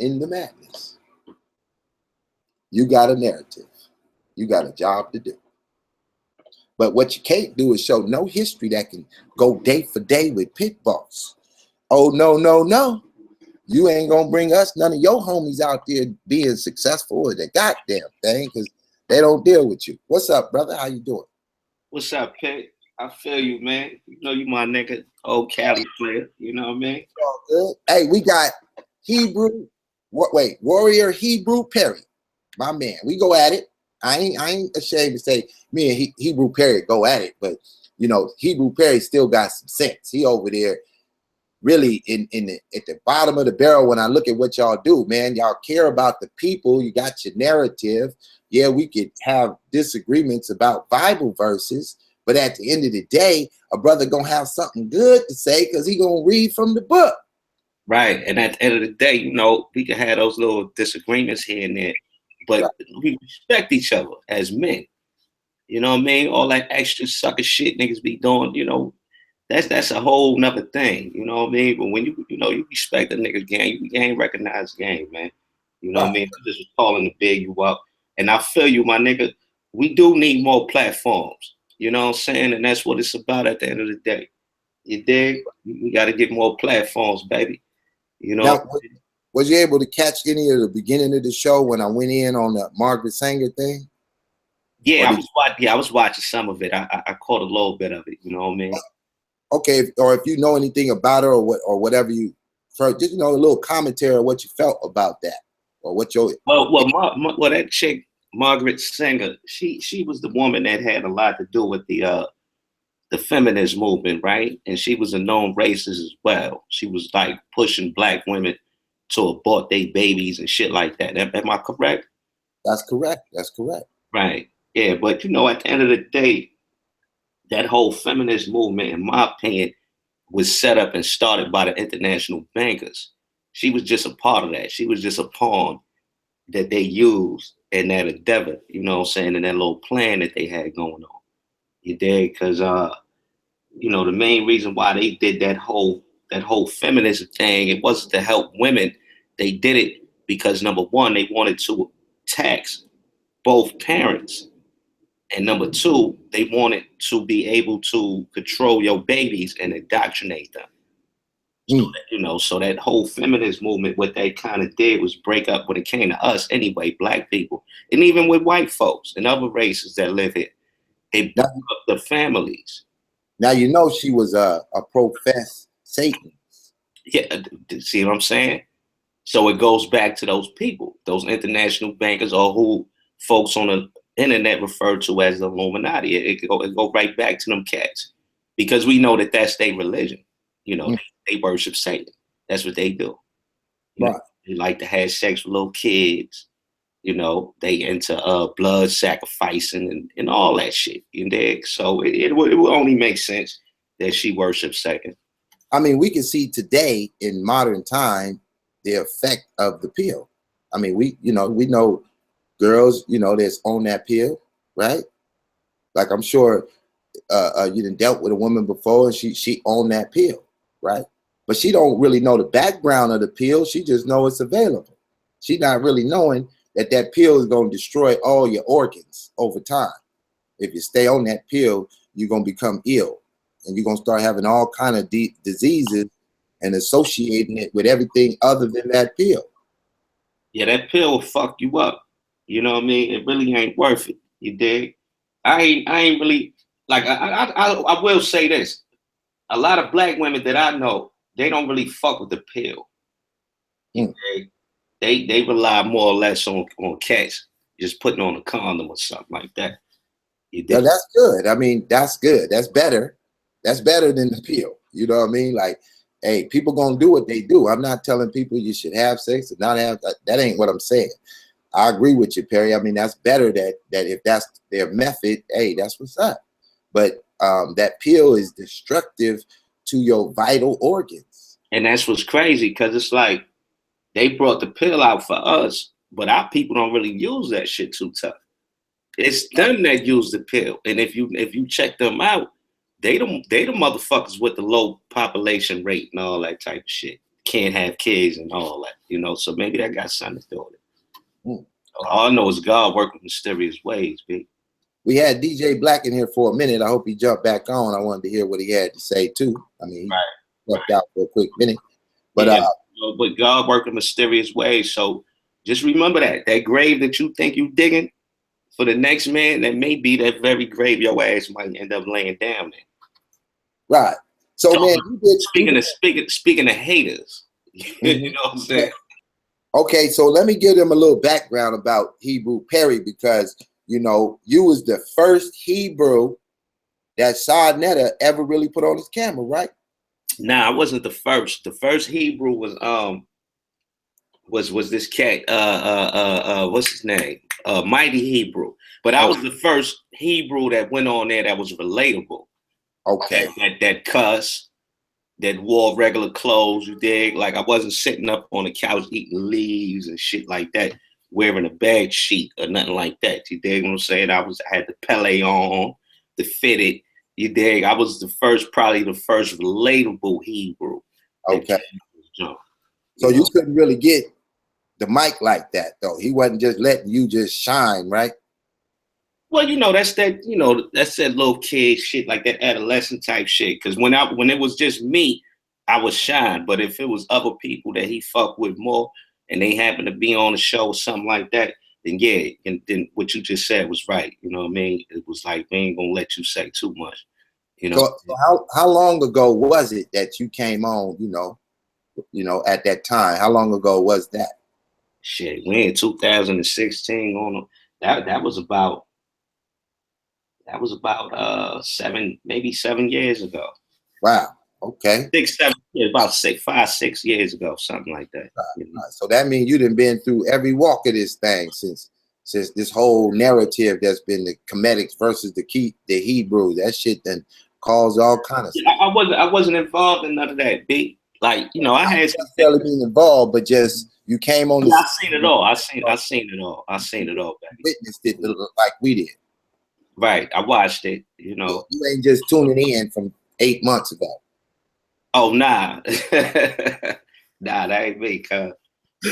in the madness. You got a narrative. You got a job to do. But what you can't do is show no history that can go day for day with pit boss. Oh, no, no, no. You ain't going to bring us, none of your homies out there being successful with the goddamn thing because they don't deal with you. What's up, brother? How you doing? What's up, Pit? I feel you, man. You know you my nigga, old Cali player. You know what I mean? All good. Hey, we got Warrior Hebrew Perry, my man. We go at it. I ain't ashamed to say me and Hebrew Perry go at it, but you know, Hebrew Perry still got some sense. He over there really at the bottom of the barrel when I look at what y'all do, man. Y'all care about the people. You got your narrative. Yeah, we could have disagreements about Bible verses, but at the end of the day, a brother gonna have something good to say because he gonna read from the book. Right. And at the end of the day, you know, we can have those little disagreements here and there, but right. We respect each other as men. You know what I mean? All that extra sucker shit niggas be doing, you know, that's a whole nother thing. You know what I mean? But when you respect a nigga's game, you can't recognize game, man. You know what I mean? I'm just calling to big you up. And I feel you, my nigga. We do need more platforms. You know what I'm saying? And that's what it's about at the end of the day. You dig? We got to get more platforms, baby. You know. Now, was you able to catch any of the beginning of the show when I went in on the Margaret Sanger thing? Yeah, I was watching some of it. I caught a little bit of it. You know what I mean? Okay, or if you know anything about her or whatever you, just a little commentary on what you felt about that or what your well that chick Margaret Sanger, she was the woman that had a lot to do with the feminist movement, right? And she was a known racist as well. She was like pushing black women to abort their babies and shit like that. Am I correct? That's correct. That's correct. Right. Yeah, but you know, at the end of the day, that whole feminist movement, in my opinion, was set up and started by the international bankers. She was just a part of that. She was just a pawn that they used in that endeavor, you know what I'm saying, in that little plan that they had going on. You dig? Because you know, the main reason why they did that whole feminism thing, it wasn't to help women. They did it because number one, they wanted to tax both parents. And number two, they wanted to be able to control your babies and indoctrinate them. So that, so that whole feminist movement, what they kind of did was break up when it came to us anyway, black people, and even with white folks and other races that live here, they broke up the families. Now she was a professed Satanist. Yeah, see what I'm saying? So it goes back to those people, those international bankers, or who folks on the internet refer to as the Illuminati. It go right back to them cats, because we know that that's their religion. They worship Satan. That's what they do. They like to have sex with little kids. They into blood sacrificing and all that shit. So it would only make sense that she worships Satan. I mean, we can see today in modern time the effect of the pill. I mean, we know girls, that's on that pill, right? Like, I'm sure you done dealt with a woman before and she on that pill, right? But she don't really know the background of the pill. She just know it's available. She not really knowing that pill is going to destroy all your organs over time. If you stay on that pill, you're going to become ill, and you're going to start having all kind of diseases and associating it with everything other than that pill. Yeah, that pill will fuck you up. You know what I mean? It really ain't worth it. You dig? I ain't really, like, I will say this. A lot of black women that I know, they don't really fuck with the pill. They rely more or less on cats, just putting on a condom or something like that. Yeah, that's good. I mean, that's good. That's better. That's better than the pill. You know what I mean? Like, hey, people gonna do what they do. I'm not telling people you should have sex or not have. That ain't what I'm saying. I agree with you, Perry. I mean, that's better that if that's their method, hey, that's what's up. But that pill is destructive to your vital organs. And that's what's crazy, because it's like they brought the pill out for us, but our people don't really use that shit too tough. It's them that use the pill, and if you check them out, they the motherfuckers with the low population rate and all that type of shit. Can't have kids and all that, So maybe that got something to do with it. All I know is God working mysterious ways, B. We had DJ Black in here for a minute. I hope he jumped back on. I wanted to hear what he had to say too. I mean, he left out for a quick minute, but but God working mysterious ways. So just remember that grave that you think you digging, for the next man, that may be that very grave your ass might end up laying down in. Right. So man, speaking of haters, you know what I'm saying? Okay, so let me give them a little background about Hebrew Perry, because you was the first Hebrew that Sa Neter ever really put on his camera, right? Nah, I wasn't the first. The first Hebrew was this cat, what's his name? Mighty Hebrew. But I was the first Hebrew that went on there that was relatable. Okay. That cuss, that wore regular clothes, you dig? Like, I wasn't sitting up on the couch eating leaves and shit like that, wearing a bed sheet or nothing like that. You dig what I'm saying? I had the Pele on, the fitted. You dig? I was probably the first relatable Hebrew. Okay. So you couldn't really get the mic like that, though. He wasn't just letting you just shine, right? Well, that's that little kid shit, like that adolescent type shit. Because when it was just me, I was shine. But if it was other people that he fucked with more, and they happened to be on the show or something like that, then yeah, and then what you just said was right. You know what I mean? It was like, we ain't gonna let you say too much. So how long ago was it that you came on? At that time, how long ago was that? Shit, we in 2016 on that was about 7 years ago. Wow. Okay. 5, 6 years ago, something like that. Right. So that means you done been through every walk of this thing since this whole narrative that's been the Comedics versus the Hebrew. That shit then caused all kind of stuff. I wasn't involved in none of that, B. Like, I had necessarily being involved, but just you came on. I seen it all. I seen it all. Baby. Witnessed it like we did. Right. I watched it. You ain't just tuning in from 8 months ago. Oh, nah. Nah, that ain't me, cuz.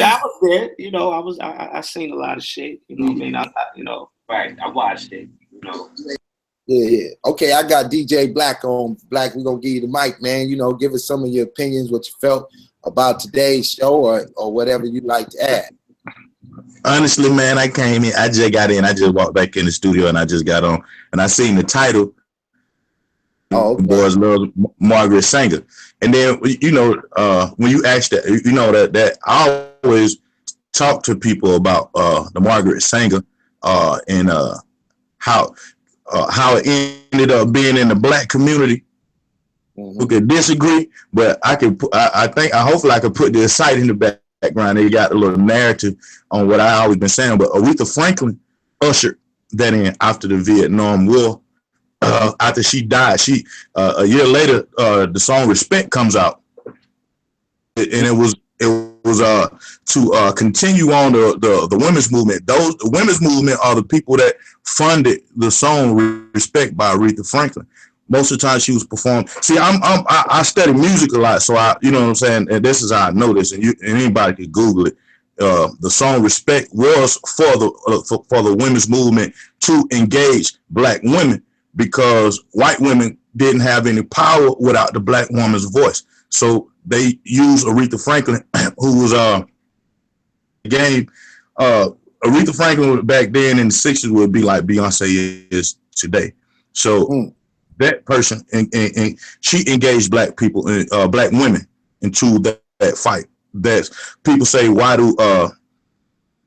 I was there. I seen a lot of shit. You know what I mean? Right. I watched it. Yeah. Okay, I got DJ Black on. Black, we're gonna give you the mic, man. You know, give us some of your opinions, what you felt about today's show, or whatever you'd like to add. Honestly, man, I came in. I just got in. I just walked back in the studio, and I just got on, and I seen the title. Oh, okay. Boys love Margaret Sanger, and then you know when you ask that, you know that I always talk to people about the Margaret Sanger and how it ended up being in the black community. Who could disagree, but I think hopefully I could put the site in the background. They got a little narrative on what I always been saying. But Aretha Franklin ushered that in after the Vietnam War. After she died, a year later, the song "Respect" comes out, and it was to continue on the women's movement. The women's movement are the people that funded the song "Respect" by Aretha Franklin. Most of the time she was performing. See, I study music a lot, so you know what I'm saying. And this is how I know this, and anybody can Google it. The song "Respect" was for the women's movement to engage black women, because white women didn't have any power without the black woman's voice. So they used Aretha Franklin, who was Aretha Franklin back then in the 60s would be like Beyonce is today. So that person and she engaged black people, black women into that fight. That's people say, why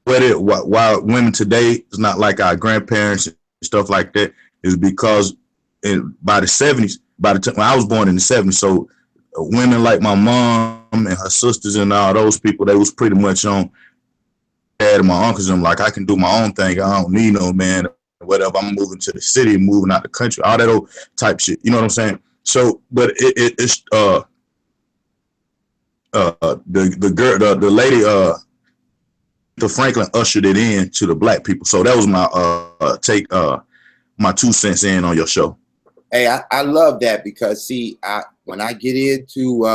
women today is not like our grandparents and stuff like that, is because by the 70s, by the time I was born in the 70s, so women like my mom and her sisters and all those people, they was pretty much on dad and my uncles. I'm like, I can do my own thing. I don't need no man. Whatever, I'm moving to the city, moving out the country, all that old type shit. You know what I'm saying? So, but it's the lady the Franklin ushered it in to the black people. So that was my take, my 2 cents in on your show. Hey, I love that, because see, when I get into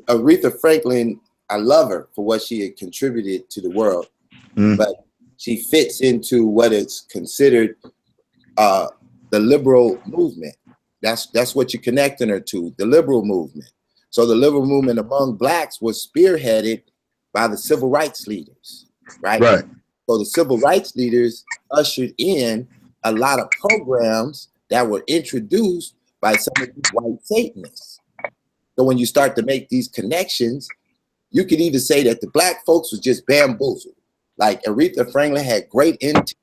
Aretha Franklin, I love her for what she had contributed to the world, but she fits into what is considered the liberal movement. That's what you're connecting her to, the liberal movement. So the liberal movement among blacks was spearheaded by the civil rights leaders, right? Right. So the civil rights leaders ushered in a lot of programs that were introduced by some of these white Satanists. So when you start to make these connections, you could either say that the black folks was just bamboozled. Like Aretha Franklin had great intentions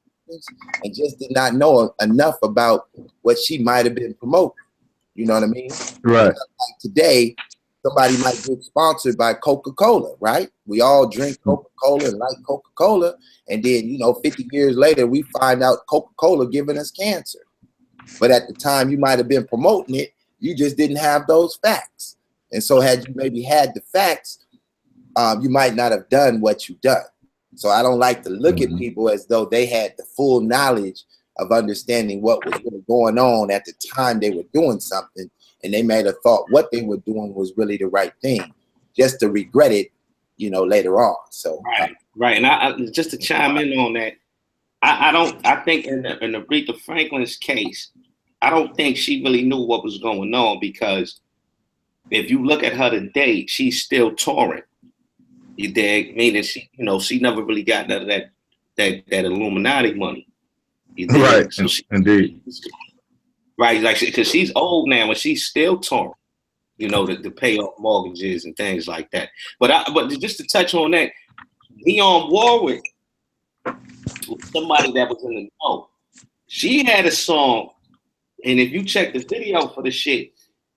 and just did not know enough about what she might have been promoting. You know what I mean? Right. Like today, somebody might get sponsored by Coca-Cola, right? We all drink Coca-Cola and like Coca-Cola. And then, 50 years later, we find out Coca-Cola giving us cancer. But at the time you might have been promoting it, you just didn't have those facts. And so had you maybe had the facts, you might not have done what you done. So I don't like to look at people as though they had the full knowledge of understanding what was really going on at the time they were doing something, and they may have thought what they were doing was really the right thing, just to regret it, later on. So right. And I just to chime in on that, I think in Aretha Franklin's case, I don't think she really knew what was going on, because if you look at her today, she's still touring. You dig? Meaning she never really got none of that Illuminati money. You dig? Right. So Indeed. Right, like because she's old now and she's still touring, to pay off mortgages and things like that. But just to touch on that, Dionne Warwick was somebody that was in the know. She had a song, and if you check the video for the shit,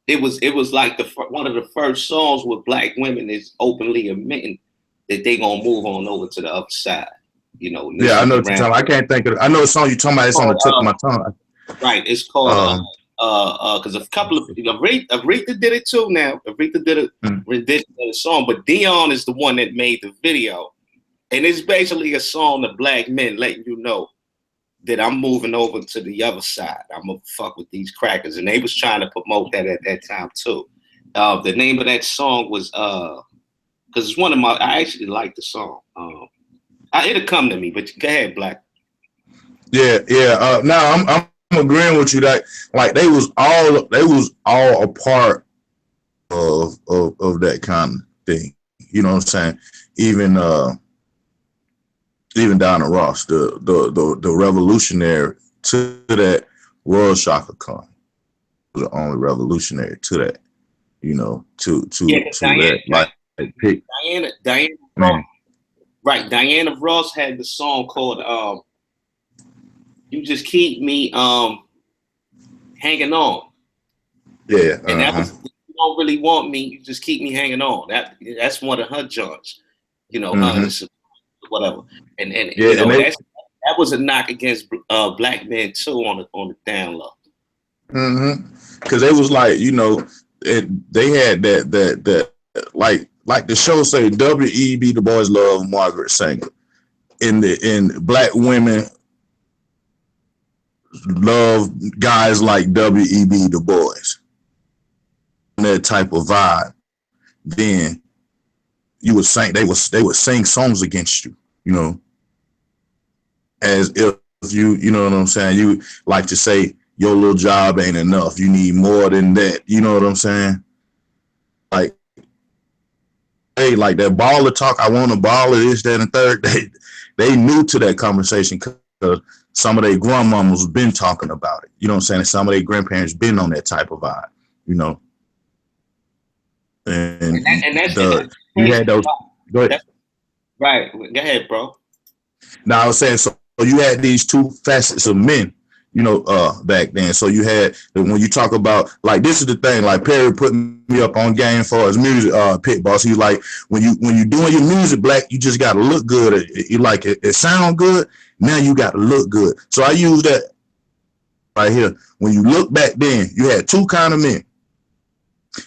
it was like one of the first songs where black women is openly admitting that they gonna move on over to the other side. Yeah, I know what you're talking about. I can't think of it. I know the song you're talking about. It's on the tip of my tongue. Right, it's called because a couple of Aretha did it too. Now Aretha did a rendition of the song, but Dionne is the one that made the video, and it's basically a song to black men letting you know that I'm moving over to the other side. I'm gonna fuck with these crackers, and they was trying to promote that at that time too. The name of that song was because it's one of I actually like the song. It'll come to me, but go ahead, Black. Yeah, yeah. No, I'm agreeing with you that like they was all a part of that kind of thing. You know what I'm saying? Even even Donna Ross, the revolutionary to that was Shaka Khan. Was the only revolutionary to that. You know, Yeah, to that like pick Diana Ross, man. right? Diana Ross had the song called "You Just Keep Me Hanging On," Yeah, and that was "You Don't Really Want Me, You Just Keep Me Hanging On." That's one of her joints. You know, her and mm-hmm. the whatever, and Yeah, you and know they that was a knock against black men too on the down low. because they was like, you know, they had that like the show say W.E.B. the boys love Margaret Sanger. In black women love guys like W.E.B. Du Bois. That type of vibe. Then you would sing. They would sing songs against you. You know, as if you know what I'm saying. You like to say your little job ain't enough. You need more than that. You know what I'm saying? Like, hey, like that baller talk. I want a baller. This, that, and third. They new to that conversation because some of their grandmamas been talking about it. You know what I'm saying? And some of their grandparents been on that type of vibe. You know, and And that's you had those. Go ahead. that's right. Go ahead, bro. Now I was saying, so you had these two facets of men, you know, back then. So you had when you talk about like this is the thing, like Perry put me up on game for his music, pit boss. He's like, when you doing your music, black, you just gotta look good. You like it sound good. Now you gotta look good. So I use that right here. When you look back then, you had two kind of men.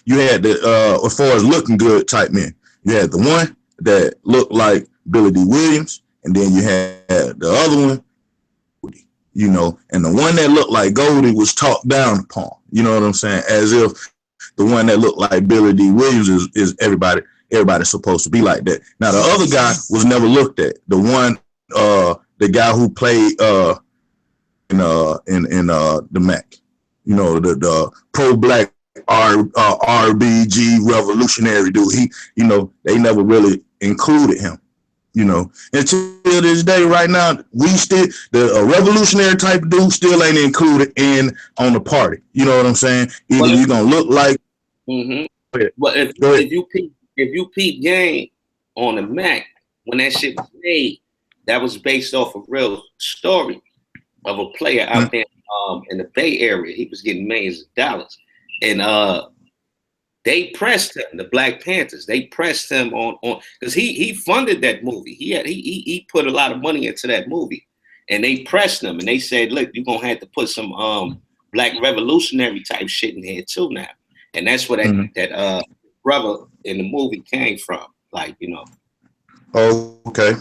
You had the as far as looking good type men. You had the one that looked like Billy D. Williams, and then you had the other one, you know, and the one that looked like Goldie was talked down upon. You know what I'm saying? As if the one that looked like Billy D. Williams is everybody's supposed to be like that. Now the other guy was never looked at. The guy who played in the Mac, you know, the pro black RBG revolutionary dude. He, you know, they never really included him. You know, until this day, right now, we still the revolutionary type dude still ain't included in on the party. You know what I'm saying? Either Well, you gonna look like. mm-hmm. Go ahead. Well, Go ahead. if you peep game on the Mac when that shit was made, that was based off a real story of a player out there in the Bay Area. He was getting millions of dollars, and they pressed him. The Black Panthers, they pressed him on because he funded that movie. He put a lot of money into that movie, and they pressed him and they said, "Look, you're gonna have to put some black revolutionary type shit in here too now." And that's where that brother in the movie came from. Like, you know. Okay.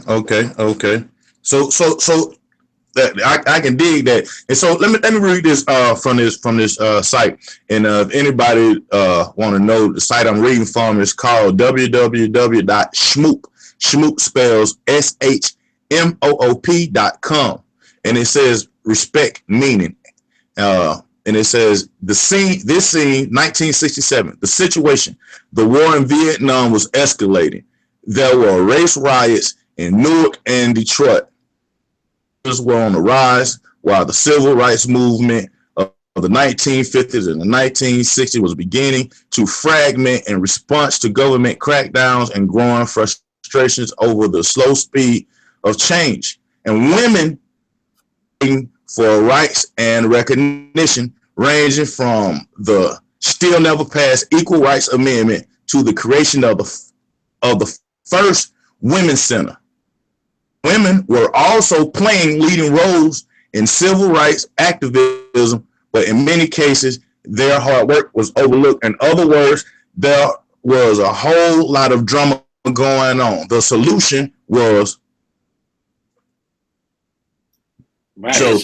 So that I can dig that. And so let me read this from this site. And if anybody want to know, the site I'm reading from is called www.schmoop. Schmoop spells SHMOOP.com. And it says respect meaning. And it says this scene, 1967, the situation, the war in Vietnam was escalating. There were race riots in Newark and Detroit were on the rise, while the civil rights movement of the 1950s and the 1960s was beginning to fragment in response to government crackdowns and growing frustrations over the slow speed of change. And women for rights and recognition, ranging from the still never passed Equal Rights Amendment to the creation of the first Women's Center. Women were also playing leading roles in civil rights activism, but in many cases, their hard work was overlooked. In other words, there was a whole lot of drama going on. The solution was Right. so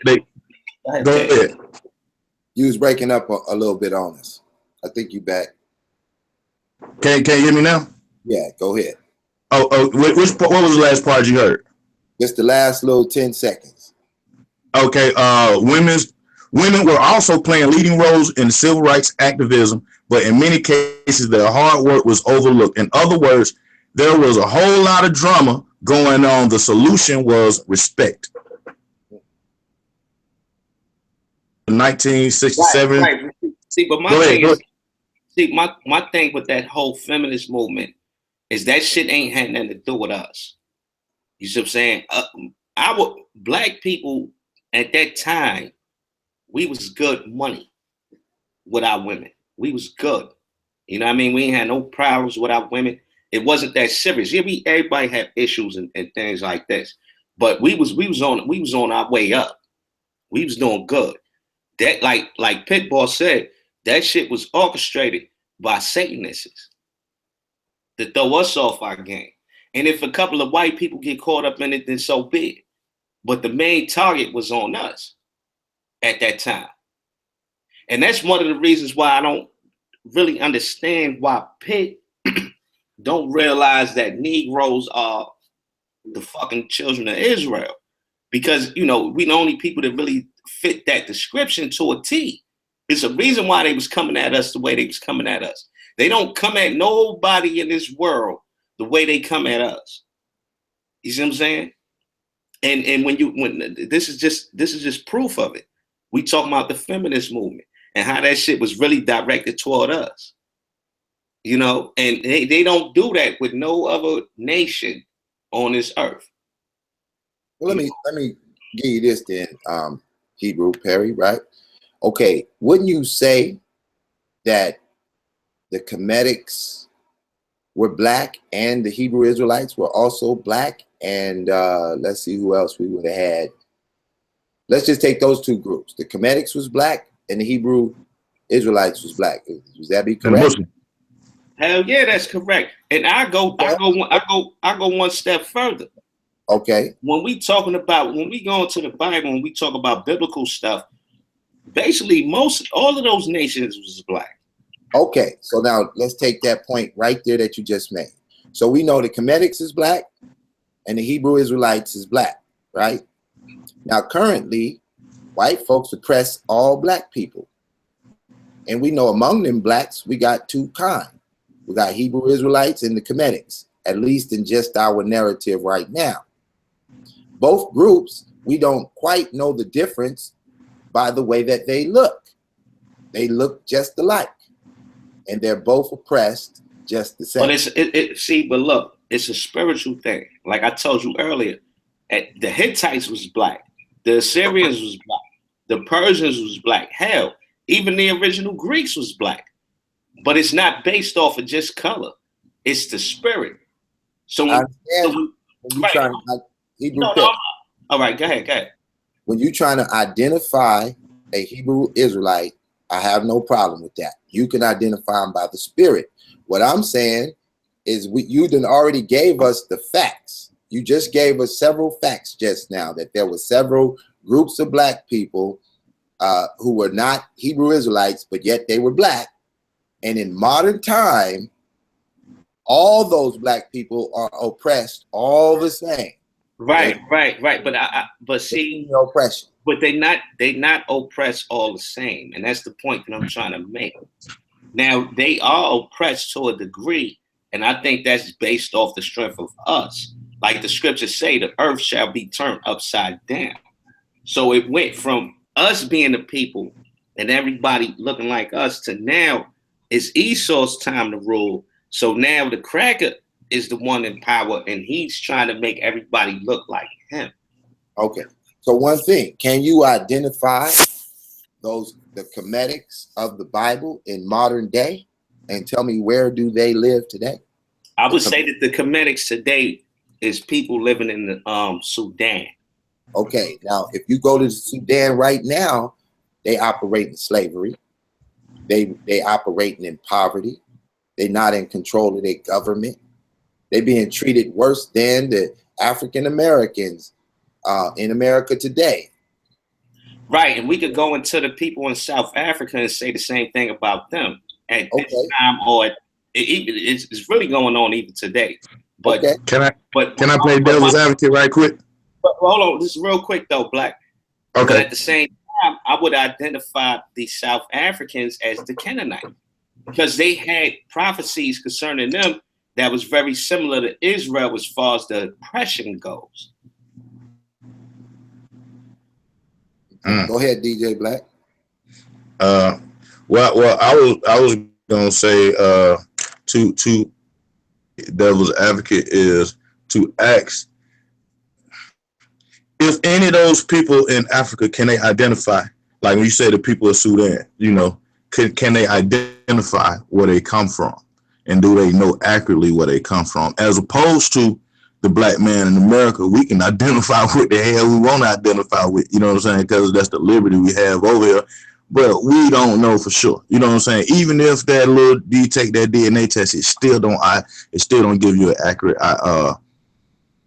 they go ahead. You was breaking up a little bit on us. I think you back. Can you hear me now? Yeah, go ahead. What was the last part you heard? Just the last little 10 seconds. Okay, women were also playing leading roles in civil rights activism, but in many cases their hard work was overlooked. In other words, there was a whole lot of drama going on. The solution was respect. 1967. Right. See, but my Go ahead. thing is, see, my thing with that whole feminist movement is that shit ain't had nothing to do with us. You see what I'm saying? Our black people at that time, we was good money with our women. We was good. You know what I mean? We ain't had no problems with our women. It wasn't that serious. Everybody had issues and things like this. But we was on our way up. We was doing good. That like Pitbull said, that shit was orchestrated by Satanists to throw us off our game. And if a couple of white people get caught up in it, then so be it. But the main target was on us at that time. And that's one of the reasons why I don't really understand why Pitt don't realize that Negroes are the fucking children of Israel. Because, you know, we the only people that really fit that description to a T. It's a reason why they was coming at us the way they was coming at us. They don't come at nobody in this world the way they come at us. You see what I'm saying? And when this is just proof of it. We talking about the feminist movement and how that shit was really directed toward us. You know, and they don't do that with no other nation on this earth. Well, let me give you this then, Hebrew Perry, right? Okay, wouldn't you say that the Comedics were black and the Hebrew Israelites were also black? And let's see who else we would have had. Let's just take those two groups. The Comedics was black and the Hebrew Israelites was black. Would that be correct? Hell yeah, that's correct. And I go one step further. Okay. When we go into the Bible, when we talk about biblical stuff, basically all of those nations was black. Okay, so now let's take that point right there that you just made. So we know the Comedics is black and the Hebrew Israelites is black, right? Now currently, white folks oppress all black people. And we know among them blacks, we got two kinds. We got Hebrew Israelites and the Comedics, at least in just our narrative right now. Both groups, we don't quite know the difference by the way that they look. They look just alike, and they're both oppressed just the same. But but look, it's a spiritual thing. Like I told you earlier, the Hittites was black, the Assyrians was black, the Persians was black. Hell, even the original Greeks was black. But it's not based off of just color; it's the spirit. So, I understand. All right, go ahead. When you're trying to identify a Hebrew Israelite, I have no problem with that. You can identify them by the spirit. What I'm saying is you done already gave us the facts. You just gave us several facts just now that there were several groups of black people who were not Hebrew Israelites, but yet they were black. And in modern time, all those black people are oppressed all the same. Right. But see, oppression. But they not oppressed all the same, and that's the point that I'm trying to make. Now they are oppressed to a degree, and I think that's based off the strength of us. Like the scriptures say, the earth shall be turned upside down. So it went from us being the people and everybody looking like us to now it's Esau's time to rule. So now the cracker is the one in power, and he's trying to make everybody look like him. Okay. So one thing, can you identify the Comedics of the Bible in modern day and tell me where do they live today? I would say that the Comedics today is people living in the Sudan. Okay. Now, if you go to Sudan right now, they operate in slavery. They operating in poverty. They're not in control of their government. They're being treated worse than the African Americans in America today. Right, and we could go into the people in South Africa and say the same thing about them at this time, or it's really going on even today. But can I play devil's advocate right quick? But hold on, this is real quick though, Black. But Okay. at the same time, I would identify the South Africans as the Canaanite because they had prophecies concerning them that was very similar to Israel as far as the oppression goes. Go ahead, DJ Black. Well, I was gonna say to devil's advocate is to ask if any of those people in Africa can they identify, like when you say the people of Sudan, you know, can they identify where they come from, and do they know accurately where they come from, as opposed to the black man in America, we can identify what the hell we want to identify with, you know what I'm saying, because that's the liberty we have over here. But we don't know for sure. You know what I'm saying? Even if that little you take that DNA test, it still don't give you an accurate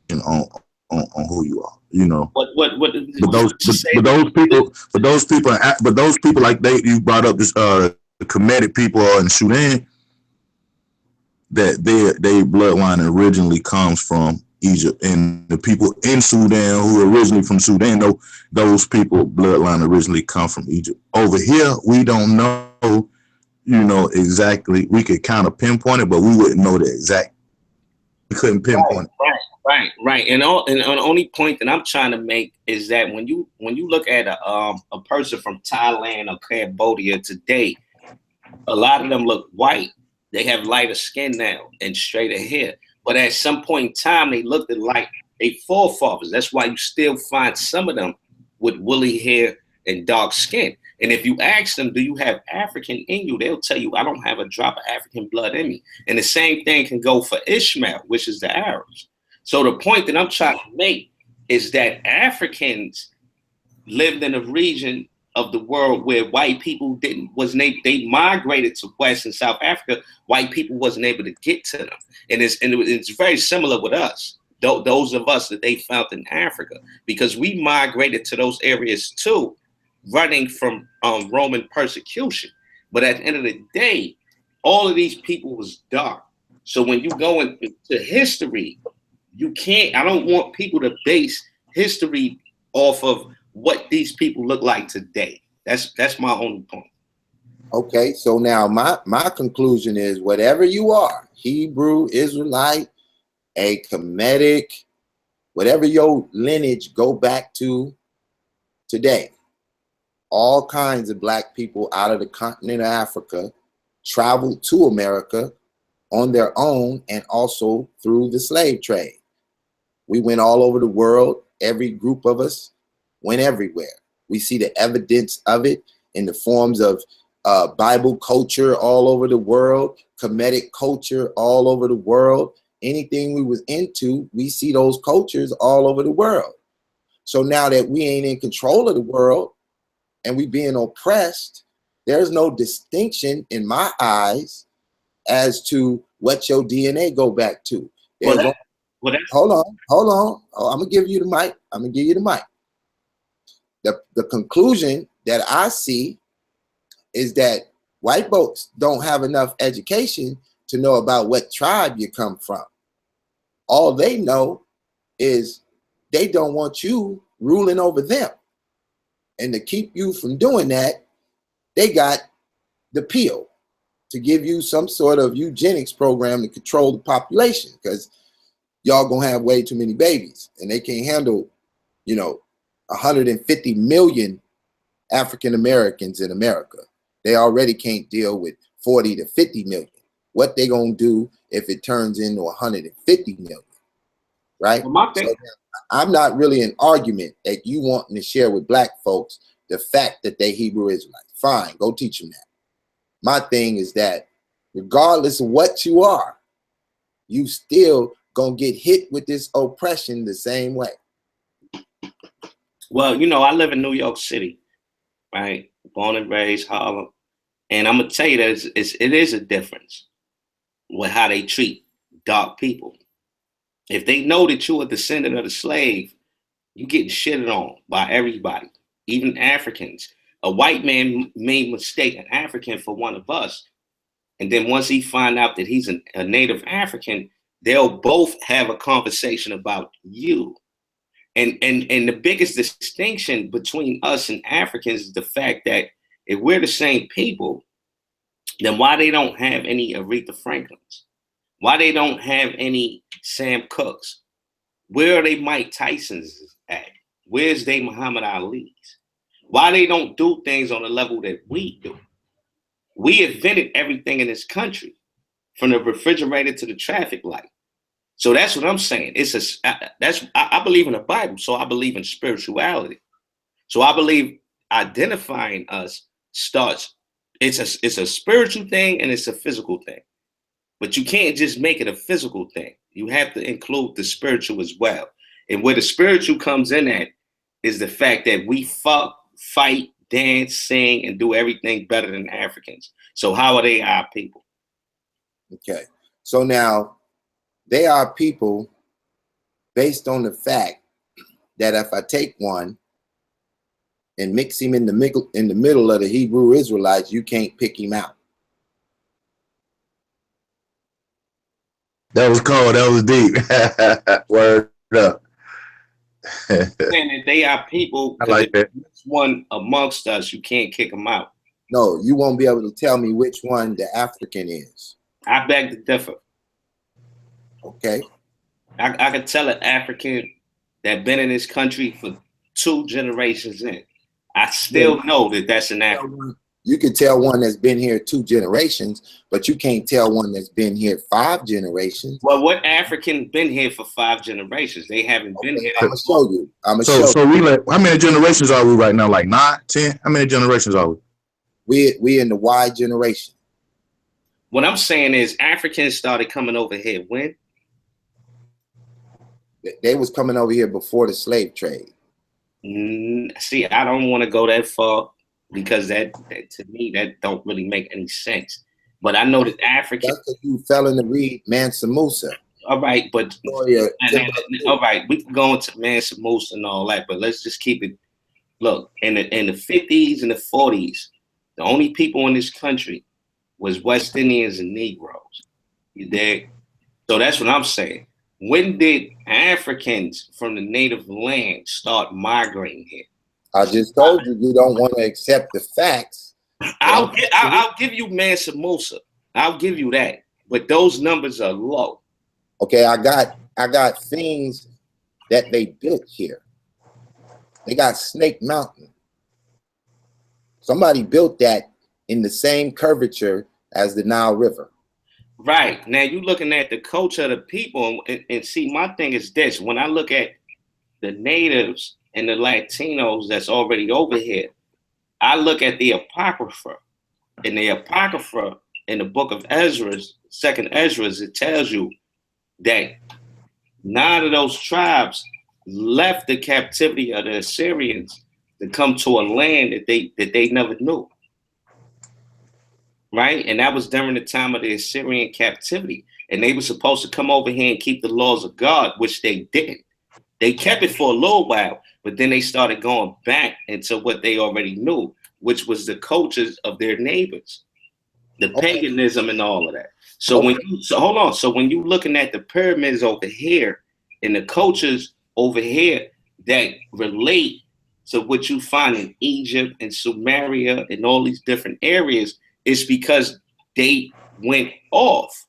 you know, on who you are. You know. What But those people like you brought up this the Kemetic people in Sudan, that they bloodline originally comes from Egypt, and the people in Sudan who are originally from Sudan, those people bloodline originally come from Egypt. Over here, we don't know, you know, exactly. We could kind of pinpoint it, but we wouldn't know the exact. We couldn't pinpoint it. Right. And the only point that I'm trying to make is that when you look at a person from Thailand or Cambodia today, a lot of them look white. They have lighter skin now and straighter hair. But at some point in time, they looked like their forefathers. That's why you still find some of them with woolly hair and dark skin. And if you ask them, do you have African in you? They'll tell you, I don't have a drop of African blood in me. And the same thing can go for Ishmael, which is the Arabs. So the point that I'm trying to make is that Africans lived in a region of the world where white people they migrated to West and South Africa. White people wasn't able to get to them, and it's very similar with us. Those of us that they found in Africa, because we migrated to those areas too, running from Roman persecution. But at the end of the day, all of these people was dark. So when you go into history, you can't. I don't want people to base history off of what these people look like today. That's my only point. Okay, so now my conclusion is whatever you are, Hebrew, Israelite, a Kemetic, whatever your lineage go back to today, all kinds of black people out of the continent of Africa traveled to America on their own and also through the slave trade. We went all over the world. Every group of us went everywhere. We see the evidence of it in the forms of Bible culture all over the world, Kemetic culture all over the world. Anything we was into, we see those cultures all over the world. So now that we ain't in control of the world and we being oppressed, there's no distinction in my eyes as to what your DNA go back to. Hold on. Oh, I'm gonna give you the mic. The conclusion that I see is that white folks don't have enough education to know about what tribe you come from. All they know is they don't want you ruling over them. And to keep you from doing that, they got the pill to give you some sort of eugenics program to control the population, because y'all gonna have way too many babies and they can't handle, 150 million African Americans in America. They already can't deal with 40 to 50 million. What they gonna do if it turns into 150 million, right? So I'm not really an argument that you wanting to share with black folks the fact that they Hebrew Israelites. Fine, go teach them that. My thing is that regardless of what you are, you still gonna get hit with this oppression the same way. Well, I live in New York City, right? Born and raised, Harlem. And I'm gonna tell you that it is a difference with how they treat dark people. If they know that you're a descendant of the slave, you getting shitted on by everybody, even Africans. A white man may mistake an African for one of us. And then once he find out that he's a native African, they'll both have a conversation about you. And the biggest distinction between us and Africans is the fact that if we're the same people, then why they don't have any Aretha Franklins? Why they don't have any Sam Cooks? Where are they Mike Tyson's at? Where's they Muhammad Ali's? Why they don't do things on the level that we do? We invented everything in this country, from the refrigerator to the traffic light. So that's what I'm saying. I believe in the Bible, so I believe in spirituality. So I believe identifying us starts. It's a spiritual thing and it's a physical thing, but you can't just make it a physical thing. You have to include the spiritual as well. And where the spiritual comes in at is the fact that we fuck, fight, dance, sing, and do everything better than Africans. So how are they our people? Okay. So now they are people based on the fact that if I take one and mix him in the middle of the Hebrew Israelites, you can't pick him out. That was cold. That was deep. Word up. Saying that they are people. I like that. One amongst us, you can't kick them out. No, you won't be able to tell me which one the African is. I beg to differ. Okay. I could tell an African that been in this country for 2 generations in. I still know that that's an African. You could tell one that's been here 2 generations, but you can't tell one that's been here 5 generations. Well, what African been here for 5 generations? They haven't been here. I'm gonna show you. So we how many generations are we right now? Like 9, 10? How many generations are we? We in the Y generation. What I'm saying is Africans started coming over here when? They was coming over here before the slave trade. See, I don't want to go that far because that to me that don't really make any sense. But I know that Africans. That's because you fell in to read Mansa Musa. All right, but all right, we can go into Mansa Musa and all that, but let's just keep it. Look, in the 50s and the 40s, the only people in this country was West Indians and Negroes. You dig? So that's what I'm saying. When did Africans from the native land start migrating here? I just told you you don't want to accept the facts. I'll give you Mansa Musa. I'll give you that. But those numbers are low. Okay, I got things that they built here. They got Snake Mountain. Somebody built that in the same curvature as the Nile River. Right. Now you're looking at the culture of the people, and see, my thing is this. When I look at the natives and the Latinos that's already over here, I look at the Apocrypha. In the Apocrypha, in the book of Ezra, 2nd Ezra, it tells you that 9 of those tribes left the captivity of the Assyrians to come to a land that they never knew. Right? And that was during the time of the Assyrian captivity. And they were supposed to come over here and keep the laws of God, which they didn't. They kept it for a little while, but then they started going back into what they already knew, which was the cultures of their neighbors, the paganism and all of that. So hold on. So when you're looking at the pyramids over here and the cultures over here that relate to what you find in Egypt and Sumeria and all these different areas, it's because they went off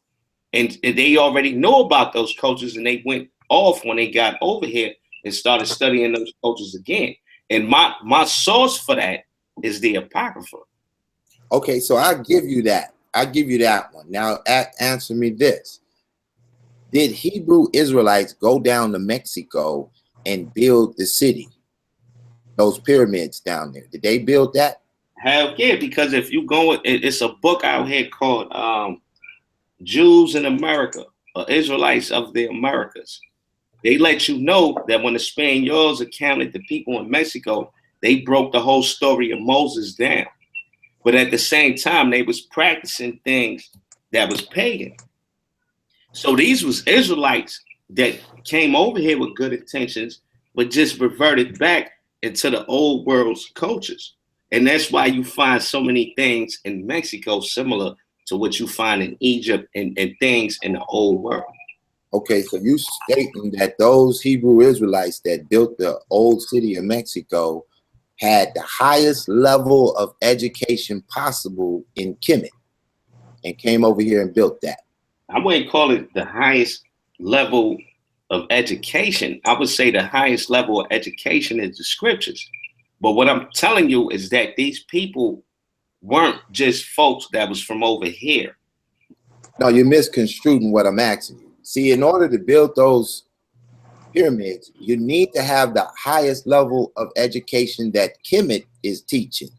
and they already know about those cultures, and they went off when they got over here and started studying those cultures again. And my source for that is the Apocrypha. Okay, so I'll give you that. I'll give you that one. Now answer me this. Did Hebrew Israelites go down to Mexico and build the city? Those pyramids down there. Did they build that? Hell yeah, because if you go, it's a book out here called Jews in America, or Israelites of the Americas. They let you know that when the Spaniards encountered the people in Mexico, they broke the whole story of Moses down. But at the same time, they was practicing things that was pagan. So these was Israelites that came over here with good intentions, but just reverted back into the old world's cultures. And that's why you find so many things in Mexico similar to what you find in Egypt and things in the old world. Okay, so you stating that those Hebrew Israelites that built the old city of Mexico had the highest level of education possible in Kemet and came over here and built that. I wouldn't call it the highest level of education. I would say the highest level of education is the scriptures. But what I'm telling you is that these people weren't just folks that was from over here. No, you're misconstruing what I'm asking you. See, in order to build those pyramids, you need to have the highest level of education that Kemet is teaching,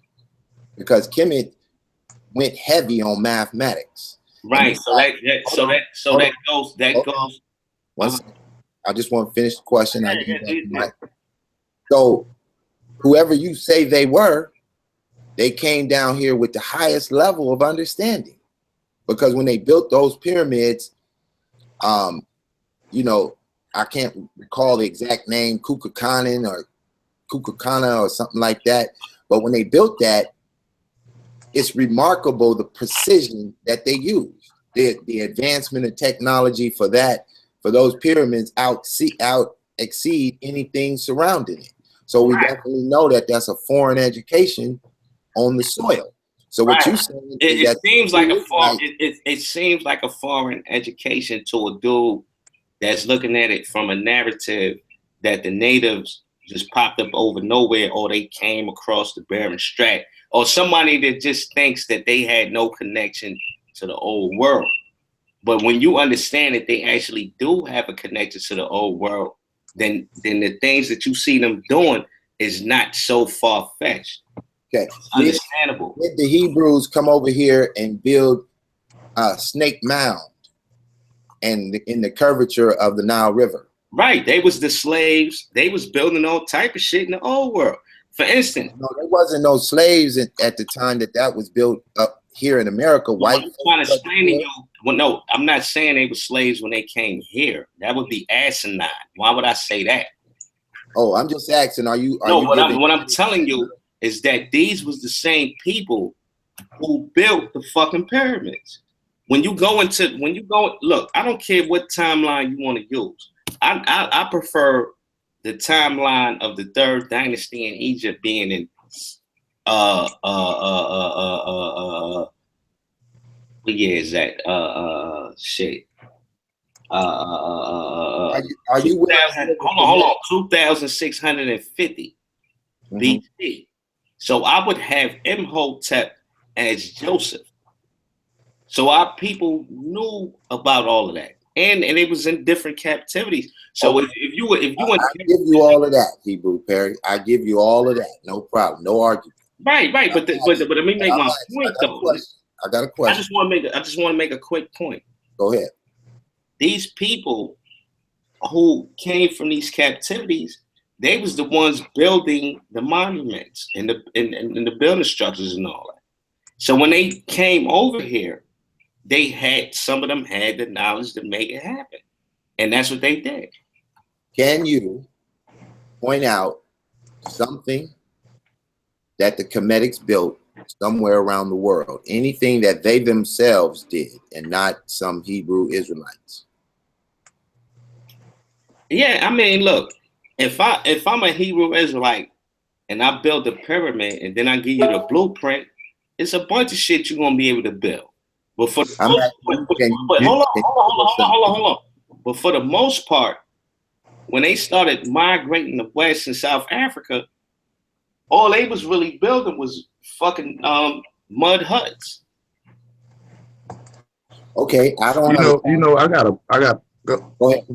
because Kemet went heavy on mathematics. Right. So that goes. One second. I just want to finish the question. Yeah. So whoever you say they were, they came down here with the highest level of understanding, because when they built those pyramids, you know, I can't recall the exact name, Kukulkan or something like that. But when they built that, it's remarkable the precision that they used. The advancement of technology for those pyramids exceed anything surrounding it. So we definitely know that that's a foreign education on the soil. So what you saying is that it seems like a foreign education to a dude that's looking at it from a narrative that the natives just popped up over nowhere, or they came across the Bering Strait, or somebody that just thinks that they had no connection to the old world. But when you understand that they actually do have a connection to the old world, then the things that you see them doing is not so far-fetched. Okay, understandable. Did the Hebrews come over here and build Snake Mound and in the curvature of the Nile River? Right, they was the slaves. They was building all type of shit in the old world. For instance, no, there wasn't no slaves at the time that was built up here in America. White. I'm trying to explain to you. Well, no, I'm not saying they were slaves when they came here. That would be asinine. Why would I say that? Oh, I'm just asking. What I'm telling you is that these was the same people who built the fucking pyramids. When you go, look, I don't care what timeline you want to use. I prefer the timeline of the third dynasty in Egypt being in what year is that? Shit. Are you hold on, 2650 BC. So I would have Imhotep as Joseph. So our people knew about all of that, and it was in different captivities. So if you I give you all of that, Hebrew Perry. I give you all of that. No problem. No argument. Right. But let me make my point though. I got a question. I just want to make a quick point. Go ahead. These people who came from these captivities, they was the ones building the monuments and the building structures and all that. So when they came over here, some of them had the knowledge to make it happen. And that's what they did. Can you point out something that the Kemetics built somewhere around the world? Anything that they themselves did and not some Hebrew Israelites? Yeah, I mean, look, if I'm a Hebrew Israelite and I build a pyramid and then I give you the blueprint, it's a bunch of shit you're gonna be able to build. But for hold on. But for the most part, when they started migrating to West and South Africa, all they was really building was fucking mud huts. Okay, I don't I got go ahead.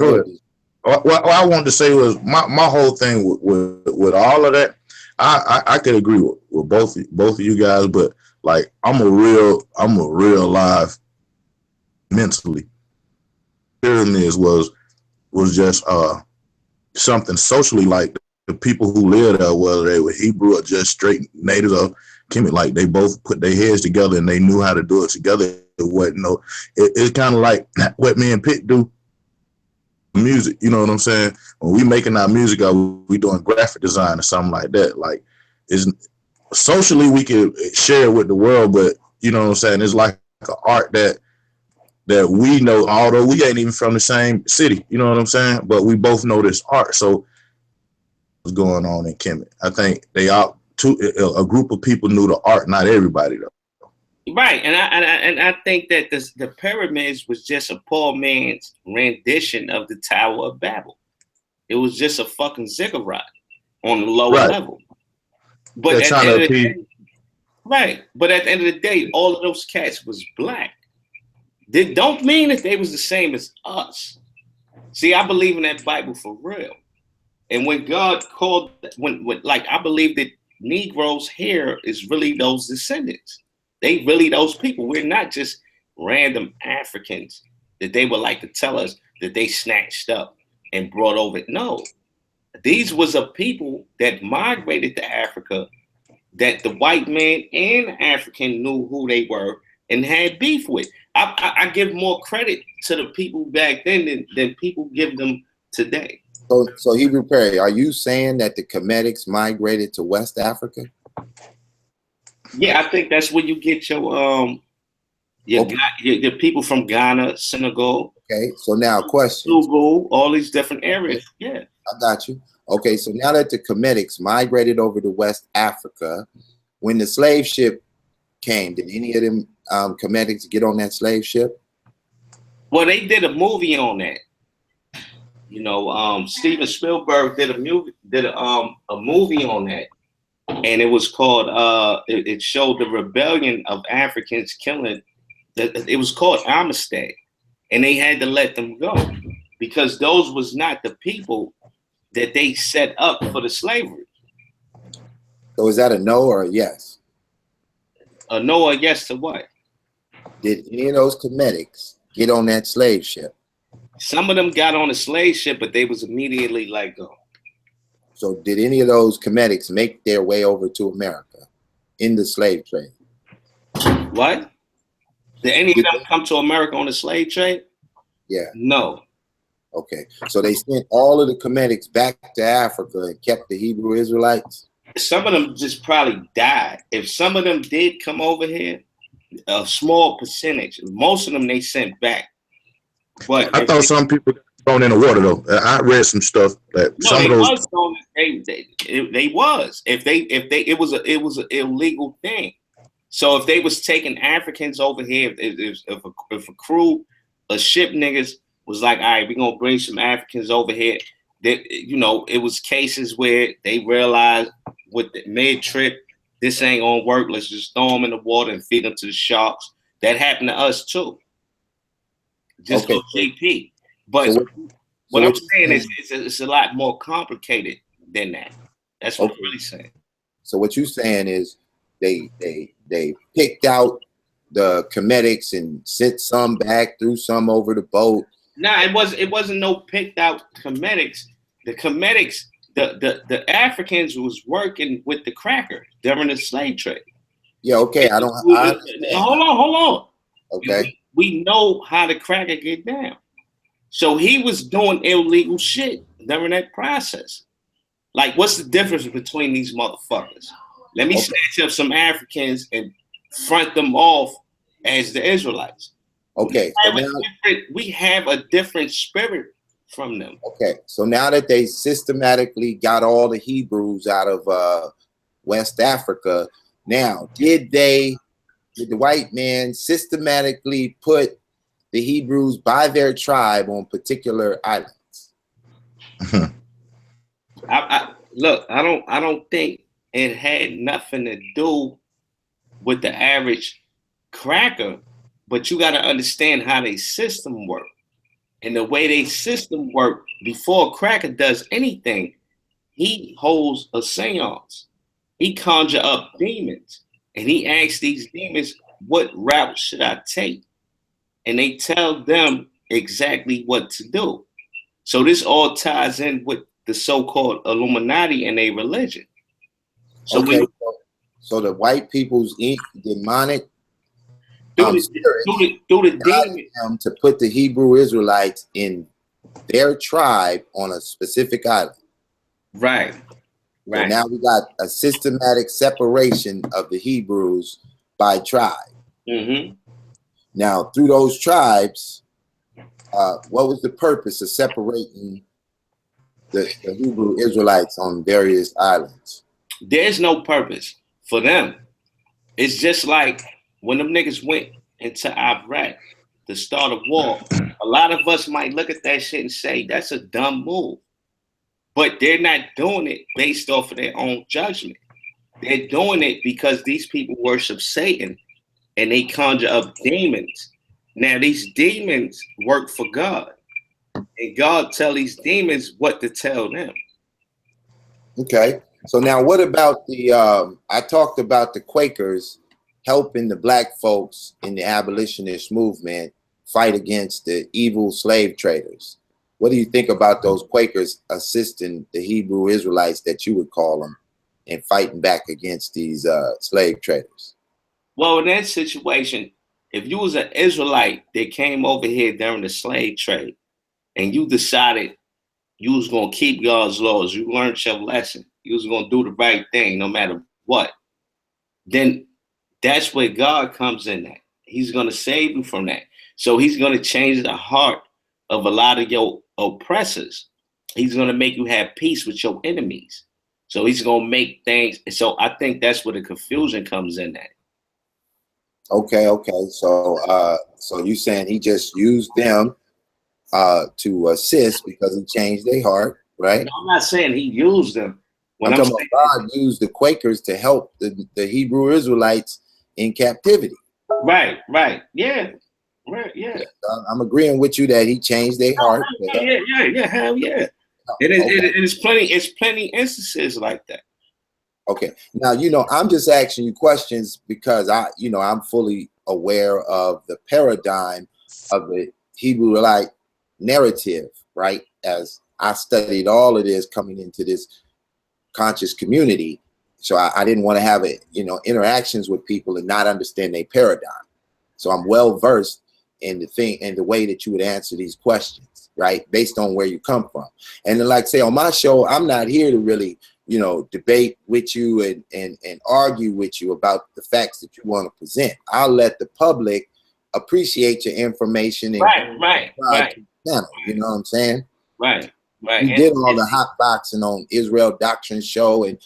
What I wanted to say was my whole thing with all of that. I could agree with both of you guys, but like I'm a real live mentally. Pyramids was just something socially, like the people who lived there, whether they were Hebrew or just straight natives of Kemet, like they both put their heads together and they knew how to do it together. It's kind of like what me and Pitt do. Music, you know what I'm saying? When we making our music, we doing graphic design or something like that. Like, it's socially we can share it with the world, but you know what I'm saying? It's like an art that that we know, although we ain't even from the same city. You know what I'm saying? But we both know this art. So what's going on in Kemet? I think they are a group of people knew the art, not everybody though. Right, and I think that the pyramids was just a poor man's rendition of the Tower of Babel. It was just a fucking ziggurat on the lower level. But they're trying to appease. Right, but at the end of the day, all of those cats was black. They don't mean that they was the same as us. See, I believe in that Bible for real. And when God called, when like I believe that Negroes here is really those descendants. They really those people. We're not just random Africans that they would like to tell us that they snatched up and brought over. No, these was a people that migrated to Africa that the white man and African knew who they were and had beef with. I give more credit to the people back then than people give them today. So Hebrew Perry, are you saying that the Kemetics migrated to West Africa? Yeah, I think that's where you get your people from Ghana, Senegal. Okay, so now question. Togo, all these different areas. Yeah. I got you. Okay, so now that the Kemetics migrated over to West Africa, when the slave ship came, did any of them Kemetics get on that slave ship? Well, they did a movie on that. You know, Steven Spielberg did a movie on that. And it was called, it showed the rebellion of Africans killing, it was called Amistad. And they had to let them go because those was not the people that they set up for the slavery. So is that a no or a yes? A no or yes to what? Did any of those Kemetics get on that slave ship? Some of them got on a slave ship, but they was immediately let go. So did any of those Kemetics make their way over to America in the slave trade? What? Did any of them come to America on the slave trade? Yeah. No. Okay. So they sent all of the Kemetics back to Africa and kept the Hebrew Israelites? Some of them just probably died. If some of them did come over here, a small percentage, most of them they sent back. But I thought some people thrown in the water though. I read some stuff that some of those they was it was an illegal thing. So if they was taking Africans over here, if a crew, a ship niggas was like, all right, we're gonna bring some Africans over here. That, you know, it was cases where they realized with the mid-trip, this ain't gonna work. Let's just throw them in the water and feed them to the sharks. That happened to us too. Just okay. go JP. But what I'm saying is it's a lot more complicated than that. That's what I'm really saying. So what you're saying is they picked out the Kemetics and sent some back, threw some over the boat. Nah, it wasn't no picked out Kemetics. The Kemetics, the Africans was working with the cracker during the slave trade. Yeah, okay. I Hold on. Okay. We know how the cracker get down. So he was doing illegal shit during that process. Like, what's the difference between these motherfuckers? Let me snatch up some Africans and front them off as the Israelites. Okay. We have a different spirit from them. Okay. So now that they systematically got all the Hebrews out of West Africa, now did the white man systematically put the Hebrews by their tribe on particular islands? Look, I don't think it had nothing to do with the average cracker, but you got to understand how their system work. And the way their system work, before a cracker does anything, he holds a seance. He conjure up demons. And he asks these demons, what route should I take? And they tell them exactly what to do. So this all ties in with the so-called Illuminati and their religion. So okay, so the white people's demonic spirits guided them to put the Hebrew Israelites in their tribe on a specific island. Right. So now we got a systematic separation of the Hebrews by tribe. Mm-hmm. Now, through those tribes, what was the purpose of separating the Hebrew Israelites on various islands? There's no purpose for them. It's just like when them niggas went into Iraq to start a war. A lot of us might look at that shit and say that's a dumb move, but they're not doing it based off of their own judgment. They're doing it because these people worship Satan and they conjure up demons. Now these demons work for God, and God tell these demons what to tell them. Okay. So now what about the, I talked about the Quakers helping the black folks in the abolitionist movement fight against the evil slave traders. What do you think about those Quakers assisting the Hebrew Israelites, that you would call them, and fighting back against these slave traders? Well, in that situation, if you was an Israelite that came over here during the slave trade and you decided you was going to keep God's laws, you learned your lesson, you was going to do the right thing no matter what, then that's where God comes in at. He's going to save you from that. So he's going to change the heart of a lot of your oppressors. He's going to make you have peace with your enemies. So he's going to make things. So I think that's where the confusion comes in at. Okay. So you saying he just used them to assist because he changed their heart, right? No, I'm not saying he used them. I'm talking about God used the Quakers to help the Hebrew Israelites in captivity. Right, yeah. Right, yeah. I'm agreeing with you that he changed their heart. Yeah, hell yeah. It's plenty instances like that. Okay. Now, I'm just asking you questions because I'm fully aware of the paradigm of the Hebrew-like narrative, right? As I studied all of this coming into this conscious community. So I didn't want to have interactions with people and not understand their paradigm. So I'm well versed in the way that you would answer these questions, right? Based on where you come from. And then, like say on my show, I'm not here to really, debate with you and argue with you about the facts that you want to present. I'll let the public appreciate your information and right. Channel, you know what I'm saying? Right. You did all the hot boxing on Israel Doctrine Show, and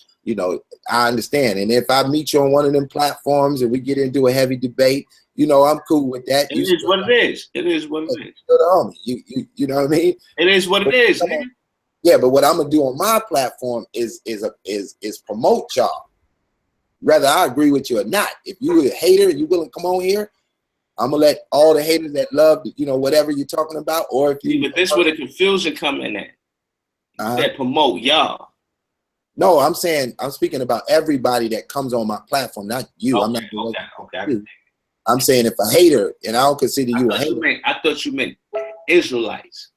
I understand. And if I meet you on one of them platforms and we get into a heavy debate, I'm cool with that. It is what it is. It is what it is. You know what I mean? It is what it is. Yeah, but what I'm gonna do on my platform is promote y'all. Whether I agree with you or not. If you're a hater and you willing to come on here, I'm gonna let all the haters that love, whatever you're talking about, or if you. But this where the confusion come in at. That promote y'all. No, I'm speaking about everybody that comes on my platform, not you. Okay, I'm not. Okay. I'm saying if a hater, and I don't consider you a hater. I thought you meant Israelites.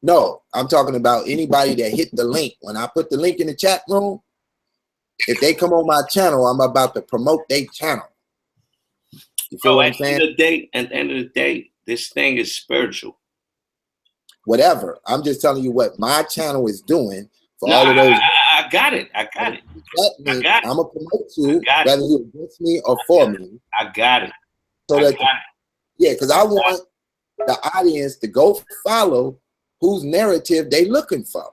No, I'm talking about anybody that hit the link. When I put the link in the chat room, if they come on my channel, I'm about to promote their channel. You feel what I'm saying? At the end of the day, this thing is spiritual. Whatever. I'm just telling you what my channel is doing for all of those. I got it. I'm gonna promote you, whether you're against me or for me. I got it. Because I want the audience to go follow whose narrative they looking for.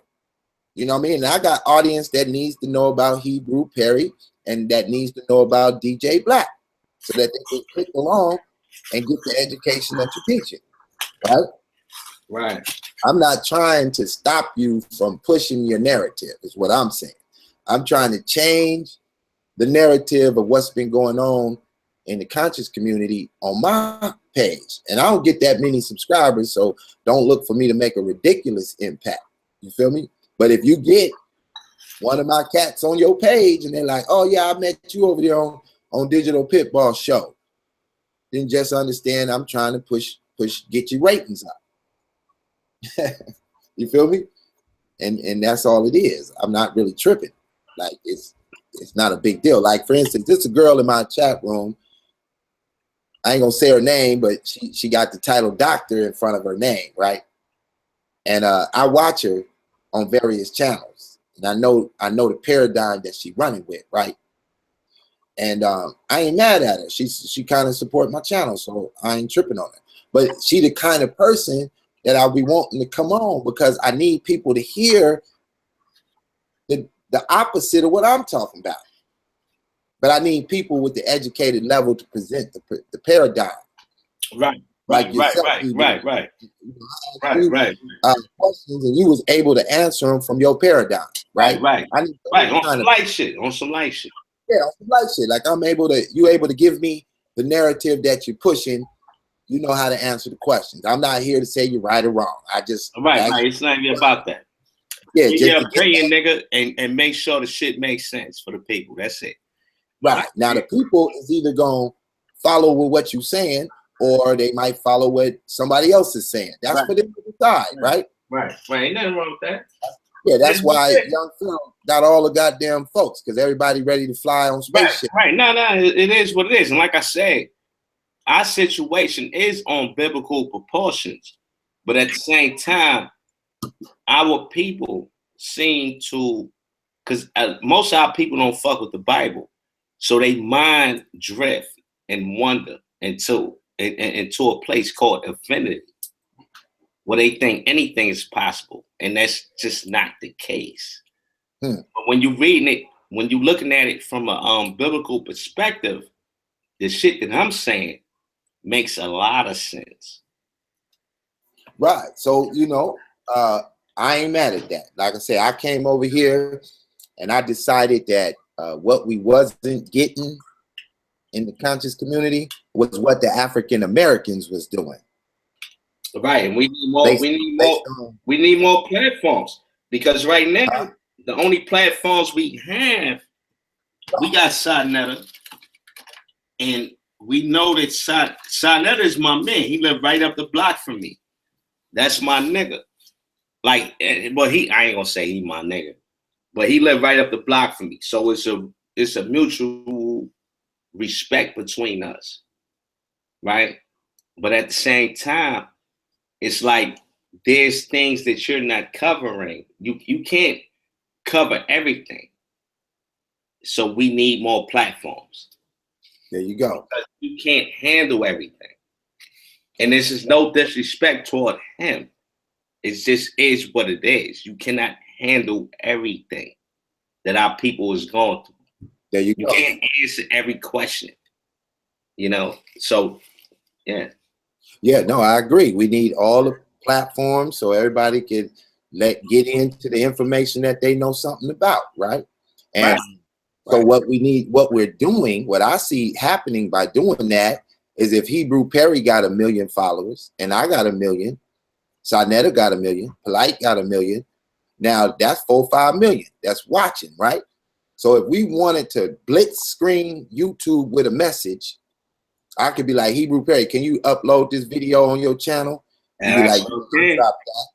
You know what I mean? And I got audience that needs to know about Hebrew Perry and that needs to know about DJ Black, so that they can click along and get the education that you're teaching. Right. I'm not trying to stop you from pushing your narrative, is what I'm saying. I'm trying to change the narrative of what's been going on in the conscious community on my page. And I don't get that many subscribers, so don't look for me to make a ridiculous impact. You feel me? But if you get one of my cats on your page and they're like, oh yeah, I met you over there on Digital Pitball Show, then just understand I'm trying to get your ratings up. You feel me? And that's all it is. I'm not really tripping. Like it's not a big deal. Like for instance, this a girl in my chat room. I ain't gonna say her name, but she got the title doctor in front of her name, right? And I watch her on various channels, and I know the paradigm that she's running with, right? And I ain't mad at her. She kind of support my channel, so I ain't tripping on it. But she the kind of person that I'll be wanting to come on because I need people to hear the opposite of what I'm talking about. But I need people with the educated level to present the paradigm. Right. Like yourself, Right. Questions, and you was able to answer them from your paradigm, right? Right. I need On some light shit. Yeah, on some light shit. Like you able to give me the narrative that you're pushing. You know how to answer the questions. I'm not here to say you're right or wrong. I just right. It's not even about that. Yeah, Give your opinion, nigga, and make sure the shit makes sense for the people. That's it. Right. Now the people is either gonna follow with what you're saying, or they might follow what somebody else is saying. That's for them to decide, right? Right. Ain't nothing wrong with that. Yeah, that's why Young Phil got all the goddamn folks, because everybody ready to fly on spaceship. Right. No, it is what it is. And like I said, our situation is on biblical proportions, but at the same time, our people seem to, because most of our people don't fuck with the Bible, so they mind drift and wander into a place called affinity, where they think anything is possible, and that's just not the case. But when you're reading it, when you're looking at it from a biblical perspective, the shit that I'm saying makes a lot of sense. Right. So, I ain't mad at that. Like I said, I came over here and I decided that what we wasn't getting in the conscious community was what the African Americans was doing. Right, and we need more. We need more platforms, because right now the only platforms we have, we got Sarnetta, and we know that Sarnetta is my man. He lived right up the block from me. That's my nigga. Like, well, I ain't gonna say he my nigga, but he lived right up the block from me. So it's a mutual respect between us, right? But at the same time, it's like there's things that you're not covering. You can't cover everything. So we need more platforms. There you go. Because you can't handle everything. And this is no disrespect toward him. It just is what it is. You cannot handle everything that our people is going through. There you go. You can't answer every question. So yeah. Yeah, no, I agree. We need all the platforms so everybody can get into the information that they know something about, right? And so what we're doing, what I see happening by doing that is if Hebrew Perry got 1 million followers and I got 1 million, Sarnetta got 1 million, Polite got 1 million. Now that's 4 or 5 million that's watching, right? So if we wanted to blitz screen YouTube with a message, I could be like, Hebrew Perry, can you upload this video on your channel? And be like, drop that,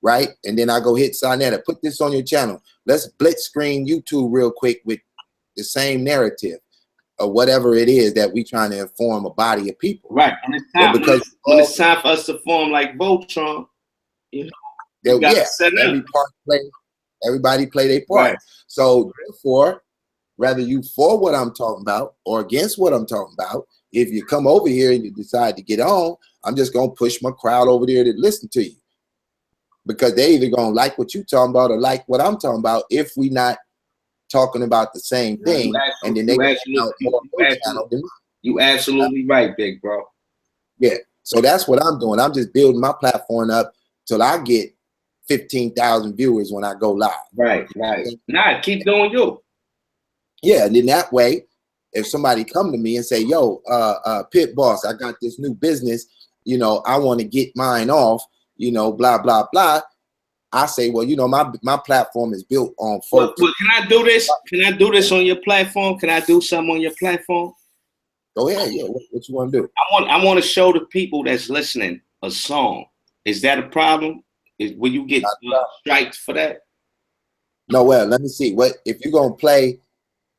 right? And then I go hit Sarnetta, put this on your channel. Let's blitz screen YouTube real quick with the same narrative or whatever it is that we trying to inform a body of people. Right. And it's time, when it's time for us to form like Voltron, everybody play their part. Right. So therefore, whether you for what I'm talking about or against what I'm talking about, if you come over here and you decide to get on, I'm just going to push my crowd over there to listen to you. Because they either going to like what you're talking about or like what I'm talking about if we not talking about the same thing. And then you absolutely right, big bro. Yeah. So that's what I'm doing. I'm just building my platform up till I get 15,000 viewers when I go live. Right. Nah, keep doing you. Yeah, and then that way, if somebody come to me and say, yo, Pit Boss, I got this new business, I want to get mine off, blah, blah, blah. I say, well, my platform is built on folks. Well, can I do this? Can I do this on your platform? Can I do something on your platform? Go ahead. Yeah, what you want to do? I want to show the people that's listening a song. Is that a problem? Will you get striked for that? No, well, let me see. What if you're gonna play?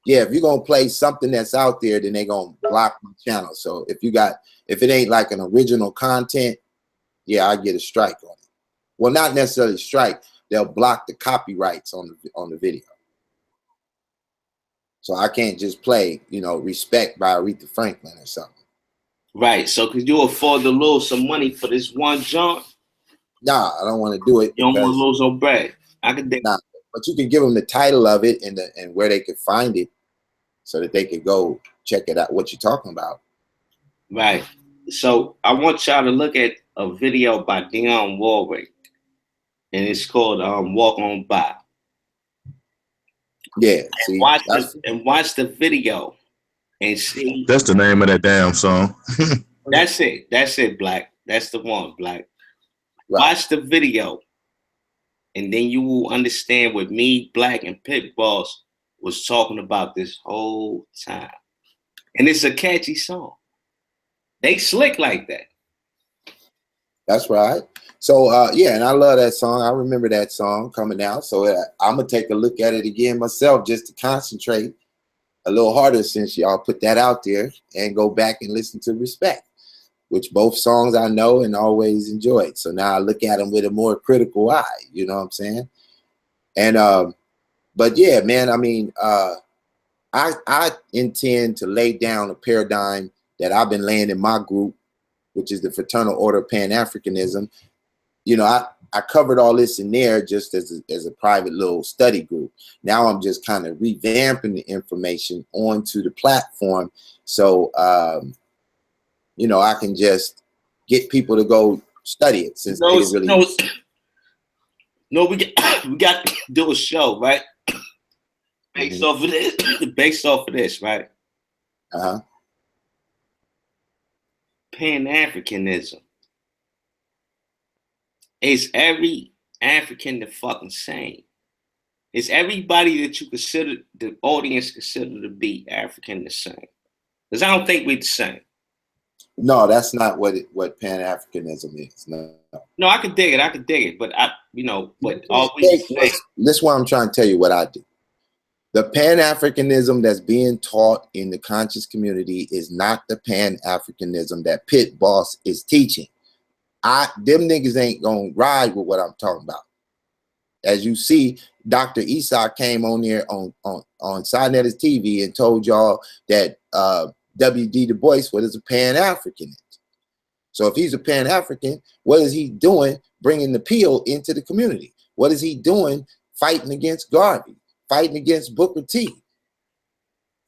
Yeah, if you're gonna play something that's out there, then they're gonna block my channel. So if it ain't like an original content, yeah, I get a strike on it. Well, not necessarily strike. They'll block the copyrights on the video. So I can't just play, you know, Respect by Aretha Franklin or something. Right. So could you afford to lose some money for this one joint? Nah, I don't want to do it. You don't want to lose no bread. I could dig. Nah, but you can give them the title of it and where they could find it, so that they could go check it out. What you're talking about? Right. So I want y'all to look at a video by Dionne Warwick, and it's called "Walk On By." Yeah. See, watch the video and see. That's the name of that damn song. That's it. That's it, Black. That's the one, Black. Right. Watch the video, and then you will understand what me, Black, and Pit Boss was talking about this whole time. And it's a catchy song. They slick like that. That's right. So yeah, and I love that song. I remember that song coming out. So I'm gonna take a look at it again myself, just to concentrate a little harder, since y'all put that out there, and go back and listen to Respect, which both songs I know and always enjoyed. So now I look at them with a more critical eye. You know what I'm saying? And but yeah, man, I mean, I intend to lay down a paradigm that I've been laying in my group, which is the Fraternal Order of Pan-Africanism. You know, I covered all this in there just as a private little study group. Now I'm just kind of revamping the information onto the platform, so you know, I can just get people to go study it, since they really. We got to do a show, right? Based off of this, right? Pan-Africanism. Is every African the fucking same? Is everybody that you consider, the audience consider to be African, the same? Because I don't think we're the same. No, that's not what Pan-Africanism is. No, I could dig it, but this is why I'm trying to tell you what I do. The Pan-Africanism that's being taught in the conscious community is not the Pan-Africanism that Pit Boss is teaching. Them niggas ain't gonna ride with what I'm talking about. As you see, Dr. Esau came on there on Sidenetters TV and told y'all that W.E.B. Du Bois was a Pan-African. So if he's a Pan-African, what is he doing bringing the peel into the community? What is he doing fighting against Garvey, fighting against Booker T?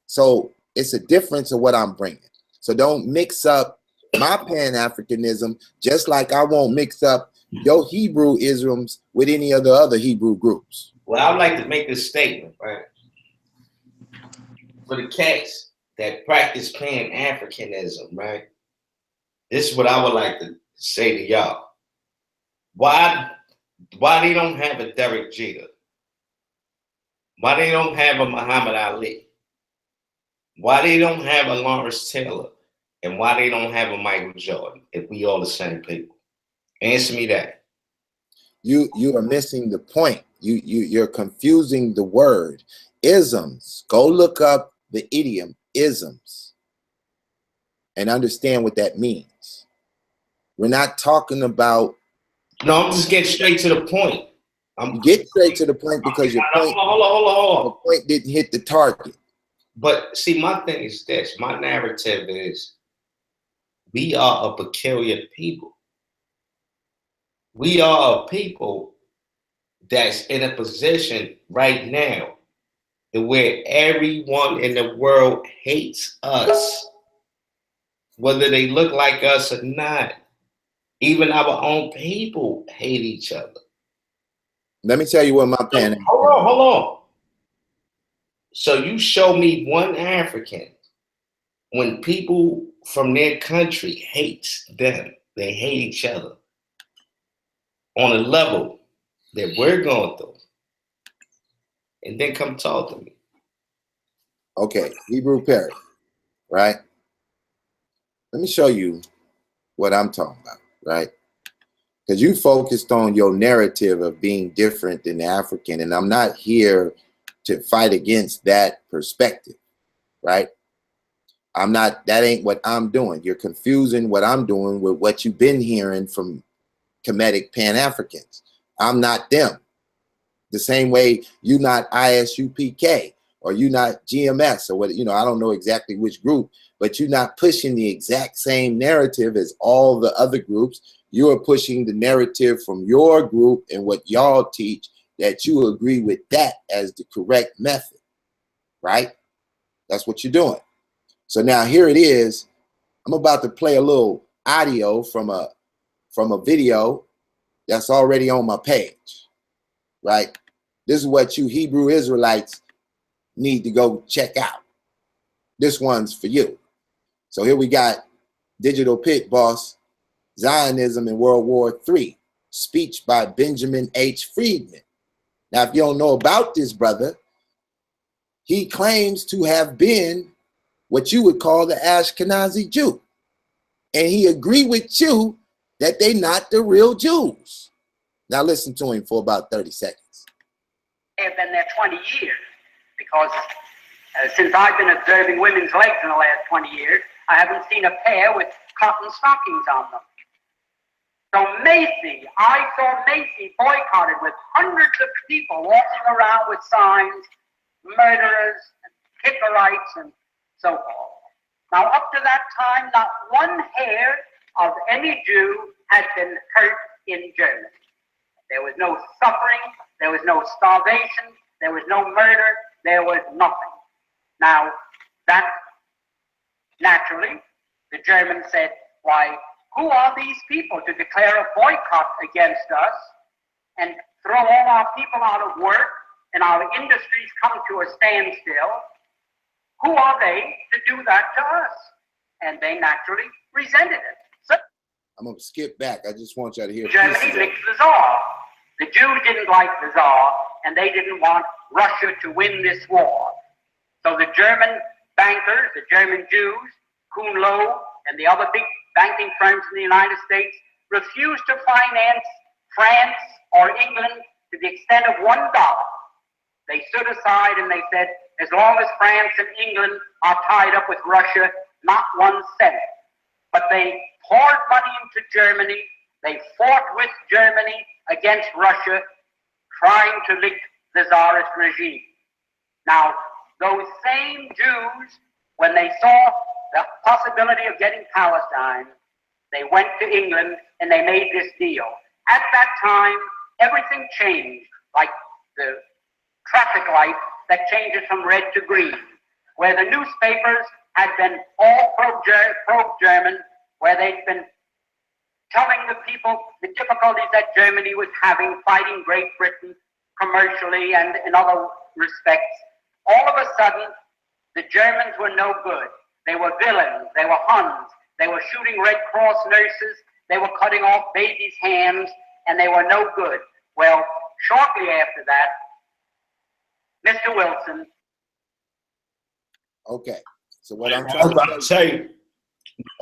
So it's a difference of what I'm bringing. So don't mix up my Pan-Africanism, just like I won't mix up your Hebrew-isms with any of the other Hebrew groups. Well, I would like to make this statement, right? For the cats that practice Pan-Africanism, right? This is what I would like to say to y'all. Why they don't have a Derek Jeter? Why they don't have a Muhammad Ali? Why they don't have a Lawrence Taylor? And why they don't have a Michael Jordan if we all the same people? Answer me that. You are missing the point. You're confusing the word. Isms. Go look up the idiom isms and understand what that means. We're not talking about. No, I'm just getting straight to the point. Get straight to the point because your point. Hold on. The point didn't hit the target. But see, my thing is this. My narrative is, we are a peculiar people. We are a people that's in a position right now where everyone in the world hates us, whether they look like us or not. Even our own people hate each other. Let me tell you what my Pan. Hold on. So you show me one African when people from their country hates them, they hate each other on a level that we're going through, and then come talk to me. Okay, Hebrew parrot, right? Let me show you what I'm talking about, right? Because you focused on your narrative of being different than the African, and I'm not here to fight against that perspective, right? That ain't what I'm doing. You're confusing what I'm doing with what you've been hearing from Kemetic Pan-Africans. I'm not them. The same way you're not ISUPK. or you're not GMS or what, I don't know exactly which group, but you're not pushing the exact same narrative as all the other groups. You are pushing the narrative from your group and what y'all teach, that you agree with that as the correct method, right? That's what you're doing. So now here it is. I'm about to play a little audio from a video that's already on my page, right? This is what you Hebrew Israelites need to go check out. This one's for you. So here we got Digital Pit Boss, Zionism in World War III, speech by Benjamin H. Friedman. Now, if you don't know about this brother, he claims to have been what you would call the Ashkenazi Jew. And he agreed with you that they're not the real Jews. Now listen to him for about 30 seconds. I've been there 20 years because since I've been observing women's legs in the last 20 years, I haven't seen a pair with cotton stockings on them. So Macy, I saw Macy boycotted with hundreds of people walking around with signs, murderers, Hitlerites, and so forth. Now, up to that time, not one hair of any Jew had been hurt in Germany. There was no suffering, there was no starvation, there was no murder, there was nothing. Now, that naturally, the Germans said, why, who are these people to declare a boycott against us and throw all our people out of work and our industries come to a standstill? Who are they to do that to us? And they naturally resented it. So I'm going to skip back. I just want you to hear. Germany licked the Tsar. The Jews didn't like the Tsar, and they didn't want Russia to win this war. So the German bankers, the German Jews, Kuhn Loeb, and the other big banking firms in the United States refused to finance France or England to the extent of $1. They stood aside and they said, as long as France and England are tied up with Russia, not 1 cent. But they poured money into Germany. They fought with Germany against Russia, trying to lick the Tsarist regime. Now, those same Jews, when they saw the possibility of getting Palestine, they went to England and they made this deal. At that time, everything changed, like the traffic light that changes from red to green, where the newspapers had been all pro-German, where they'd been telling the people the difficulties that Germany was having fighting Great Britain commercially and in other respects. All of a sudden, the Germans were no good. They were villains. They were Huns. They were shooting Red Cross nurses. They were cutting off babies' hands, and they were no good. Well, shortly after that, Mr. Wilson. Okay. So what I'm trying to say.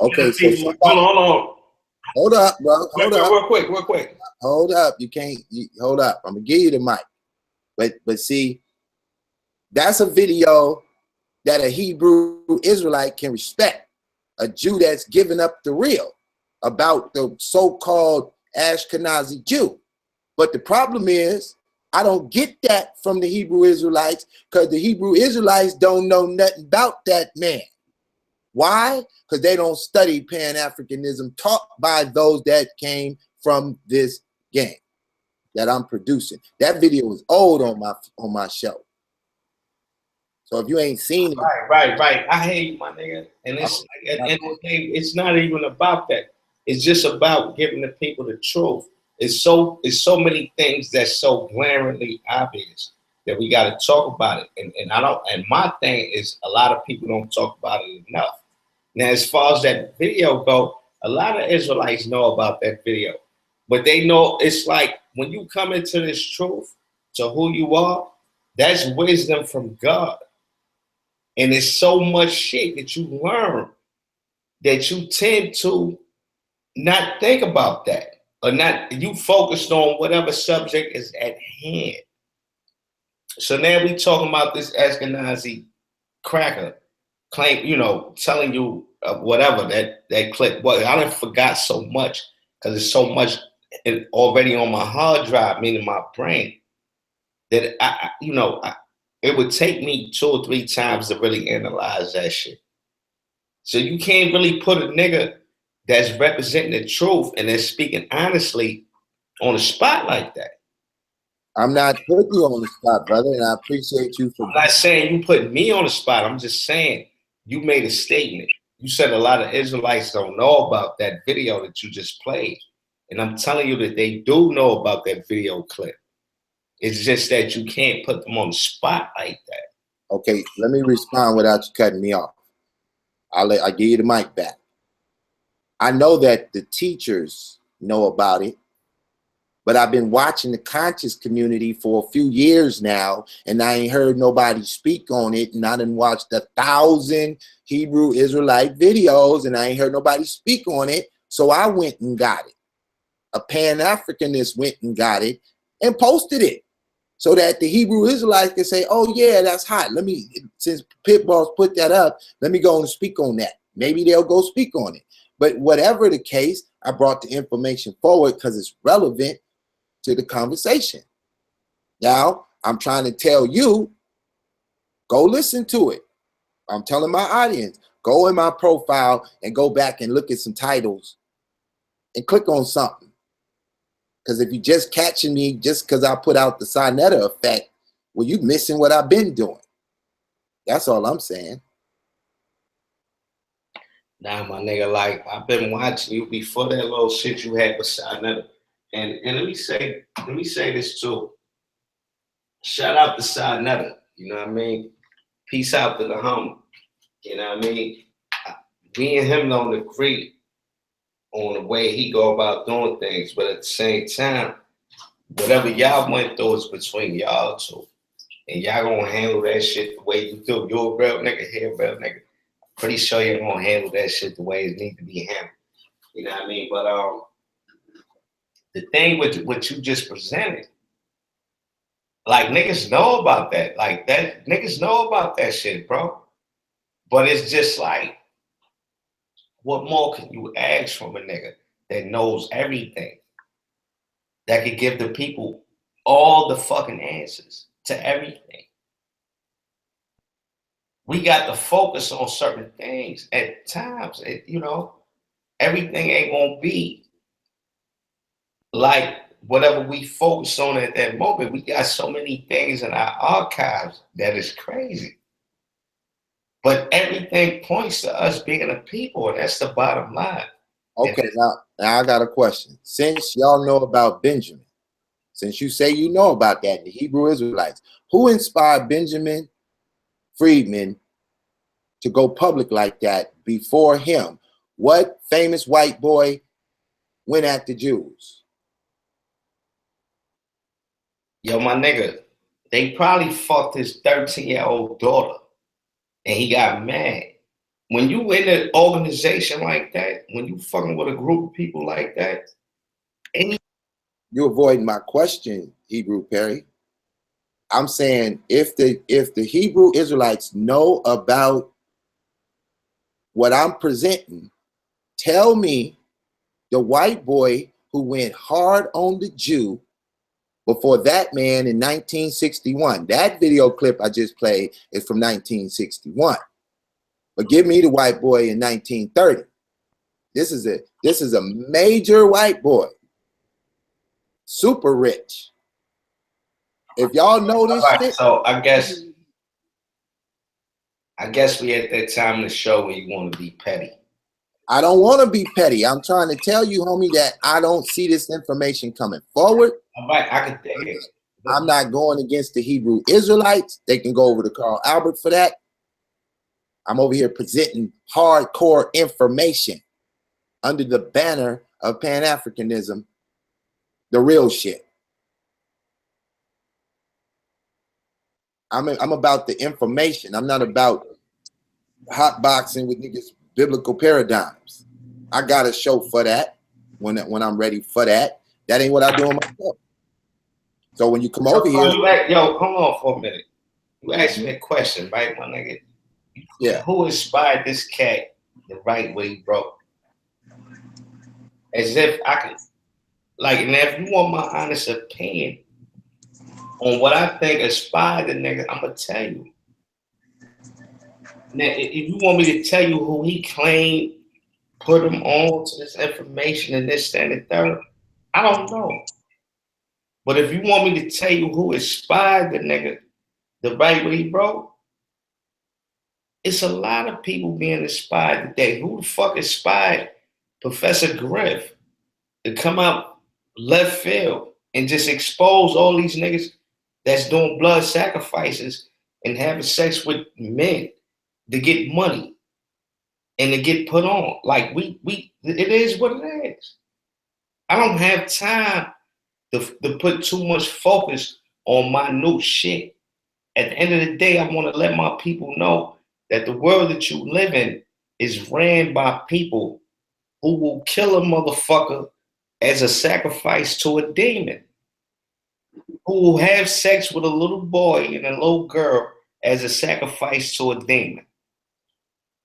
Okay. So Hold on. Hold up, bro. Hold up. Real quick. Hold up. You can't. Hold up. I'm gonna give you the mic. But see, that's a video that a Hebrew Israelite can respect. A Jew that's giving up the real about the so-called Ashkenazi Jew. But the problem is, I don't get that from the Hebrew Israelites because the Hebrew Israelites don't know nothing about that man. Why? Because they don't study Pan-Africanism taught by those that came from this game that I'm producing. That video is old on my show. So if you ain't seen it. Right. I hate you, my nigga. And it's not even about that. It's just about giving the people the truth. It's so many things that's so glaringly obvious that we got to talk about it. And my thing is a lot of people don't talk about it enough. Now, as far as that video go, a lot of Israelites know about that video, but they know it's like when you come into this truth to who you are, that's wisdom from God. And it's so much shit that you learn that you tend to not think about that. Or not, you focused on whatever subject is at hand. So now we talking about this Ashkenazi cracker claim, telling you whatever that clip. Well, I done forgot so much because it's so much already on my hard drive, meaning my brain, that it would take me 2 or 3 times to really analyze that shit. So you can't really put a nigga that's representing the truth and that's speaking honestly on the spot like that. I'm not putting you on the spot, brother, and I appreciate you for. I'm not saying you put me on the spot. I'm just saying you made a statement. You said a lot of Israelites don't know about that video that you just played. And I'm telling you that they do know about that video clip. It's just that you can't put them on the spot like that. Okay, let me respond without you cutting me off. I'll give you the mic back. I know that the teachers know about it, but I've been watching the conscious community for a few years now, and I ain't heard nobody speak on it. And I done watched 1,000 Hebrew Israelite videos, and I ain't heard nobody speak on it. So I went and got it. A Pan-Africanist went and got it and posted it so that the Hebrew Israelites can say, oh yeah, that's hot. Let me, since Pitbull's put that up, let me go and speak on that. Maybe they'll go speak on it. But whatever the case, I brought the information forward because it's relevant to the conversation. Now, I'm trying to tell you, go listen to it. I'm telling my audience, go in my profile and go back and look at some titles and click on something. Because if you're just catching me just because I put out the Sinetta effect, well, you missing what I've been doing. That's all I'm saying. Nah, my nigga, like, I've been watching you before that little shit you had with Sinetta. And let me say this too. Shout out to Sinetta, you know what I mean? Peace out to the homie, you know what I mean? Me and him don't agree on the way he go about doing things, but at the same time, whatever y'all went through is between y'all two. And y'all gonna handle that shit the way you do. You're a real nigga, he a real nigga. Pretty sure you're gonna handle that shit the way it needs to be handled. You know what I mean? But the thing with what you just presented, like niggas know about that. Like that, niggas know about that shit, bro. But it's just like, what more can you ask from a nigga that knows everything? That could give the people all the fucking answers to everything. We got to focus on certain things at times. You know, everything ain't gonna be like whatever we focus on at that moment. We got so many things in our archives that is crazy. But everything points to us being a people, and that's the bottom line. Okay, now I got a question. Since y'all know about Benjamin, since you say you know about that, the Hebrew Israelites, who inspired Benjamin Friedman to go public like that before him? What famous white boy went at the Jews? Yo, my nigga, they probably fucked his 13-year-old daughter, and he got mad. When you in an organization like that, when you fucking with a group of people like that, you avoiding my question, Hebrew Perry. I'm saying if the Hebrew Israelites know about what I'm presenting, tell me the white boy who went hard on the Jew before that man in 1961. That video clip I just played is from 1961. But give me the white boy in 1930. This is a major white boy. Super rich. If y'all know this shit. So I guess we at that time in the show where you want to be petty. I don't want to be petty. I'm trying to tell you, homie, that I don't see this information coming forward. All right, I can dig it. I'm not going against the Hebrew Israelites. They can go over to Carl Albert for that. I'm over here presenting hardcore information under the banner of Pan-Africanism, the real shit. I'm about the information. I'm not about hot boxing with niggas' biblical paradigms. I got a show for that when I'm ready for that. That ain't what I do on myself. So when you come over here, yo, hold on for a minute. You asked me a question, right, my nigga? Yeah. Who inspired this cat to write what he wrote? As if I could, like, and if you want my honest opinion, on what I think inspired the nigga, I'm gonna tell you. Now, if you want me to tell you who he claimed put him on to this information and this, that, and the third, I don't know. But if you want me to tell you who inspired the nigga to write what he wrote, it's a lot of people being inspired today. Who the fuck inspired Professor Griff to come out left field and just expose all these niggas that's doing blood sacrifices and having sex with men to get money and to get put on? Like it is what it is. I don't have time to put too much focus on my new shit. At the end of the day, I want to let my people know that the world that you live in is ran by people who will kill a motherfucker as a sacrifice to a demon, who will have sex with a little boy and a little girl as a sacrifice to a demon.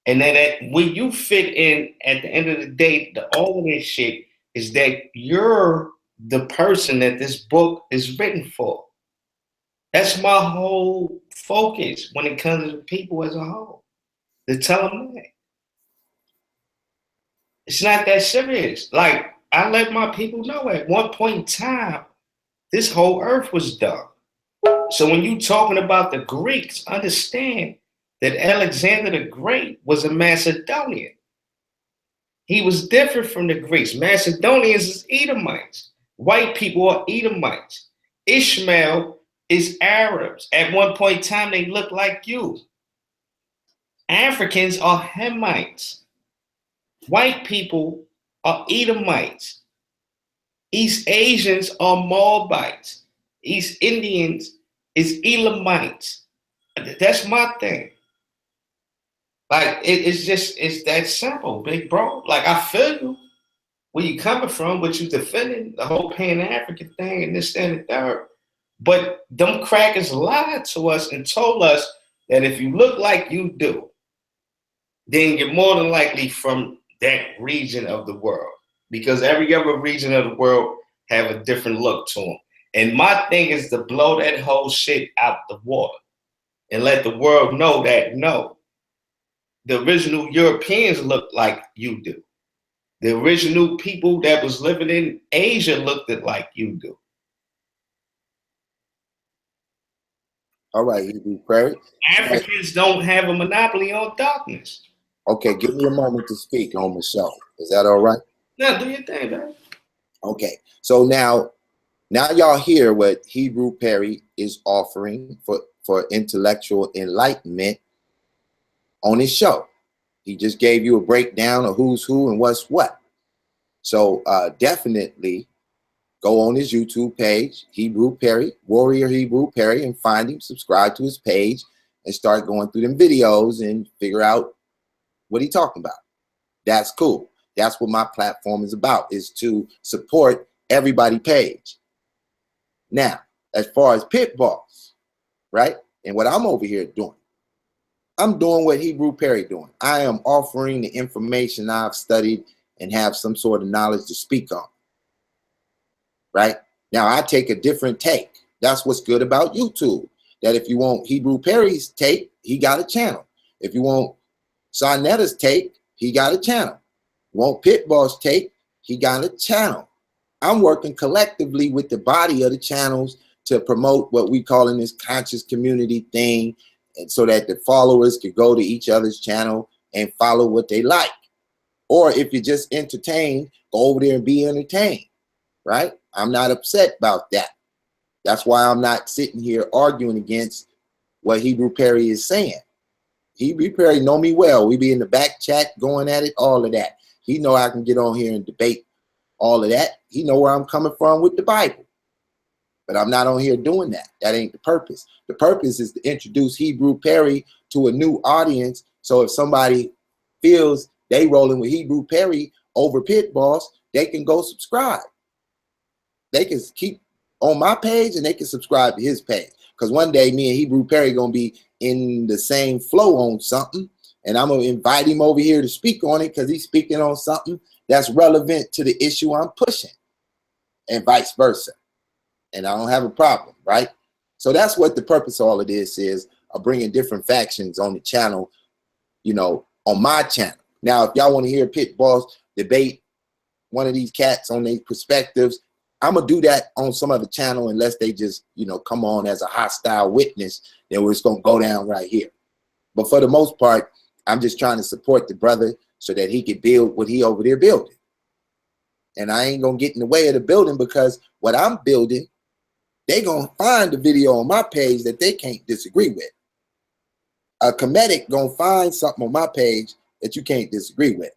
And then when you fit in, at the end of the day, all of this shit is that you're the person that this book is written for. That's my whole focus when it comes to the people as a whole. To tell them that. It's not that serious. Like, I let my people know at one point in time, this whole earth was dark. So when you talking about the Greeks, understand that Alexander the Great was a Macedonian. He was different from the Greeks. Macedonians is Edomites. White people are Edomites. Ishmael is Arabs. At one point in time, they look like you. Africans are Hamites. White people are Edomites. East Asians are Moabites. East Indians is Elamites. That's my thing. Like, it's that simple, big bro. Like, I feel you where you coming from, but you defending the whole Pan-African thing and this, that, and the third. But them crackers lied to us and told us that if you look like you do, then you're more than likely from that region of the world, because every other region of the world have a different look to them. And my thing is to blow that whole shit out the water and let the world know that, no, the original Europeans look like you do. The original people that was living in Asia looked like you do. All right, Hebrew Prairie. Africans don't have a monopoly on darkness. Okay, give me a moment to speak on Michelle. Is that all right? No, do your thing, man. Okay, so now y'all hear what Hebrew Perry is offering for intellectual enlightenment on his show. He just gave you a breakdown of who's who and what's what. So definitely go on his YouTube page, Hebrew Perry, Warrior Hebrew Perry, and find him, subscribe to his page, and start going through them videos and figure out what he's talking about. That's cool. That's what my platform is about, is to support everybody's page. Now, as far as pit balls, right? And what I'm over here doing, I'm doing what Hebrew Perry doing. I am offering the information I've studied and have some sort of knowledge to speak on. Right? Now, I take a different take. That's what's good about YouTube. That if you want Hebrew Perry's take, he got a channel. If you want Sarnetta's take, he got a channel. Want Pitbull's take, he got a channel. I'm working collectively with the body of the channels to promote what we call in this conscious community thing, and so that the followers could go to each other's channel and follow what they like. Or if you're just entertained, go over there and be entertained, right? I'm not upset about that. That's why I'm not sitting here arguing against what Hebrew Perry is saying. Hebrew Perry know me well. We be in the back chat going at it, all of that. He know I can get on here and debate all of that. He know where I'm coming from with the Bible. But I'm not on here doing that. That ain't the purpose. The purpose is to introduce Hebrew Perry to a new audience. So if somebody feels they rolling with Hebrew Perry over Pit Boss, they can go subscribe. They can keep on my page and they can subscribe to his page. Because one day me and Hebrew Perry gonna be in the same flow on something, and I'm gonna invite him over here to speak on it because he's speaking on something that's relevant to the issue I'm pushing, and vice versa. And I don't have a problem, right? So that's what the purpose of all of this is, of bringing different factions on the channel, you know, on my channel. Now, if y'all want to hear Pit Boss debate one of these cats on their perspectives, I'm going to do that on some other channel unless they just, you know, come on as a hostile witness. Then we're just going to go down right here. But for the most part, I'm just trying to support the brother so that he could build what he over there building. And I ain't going to get in the way of the building, because what I'm building, they going to find the video on my page that they can't disagree with. A comedic going to find something on my page that you can't disagree with,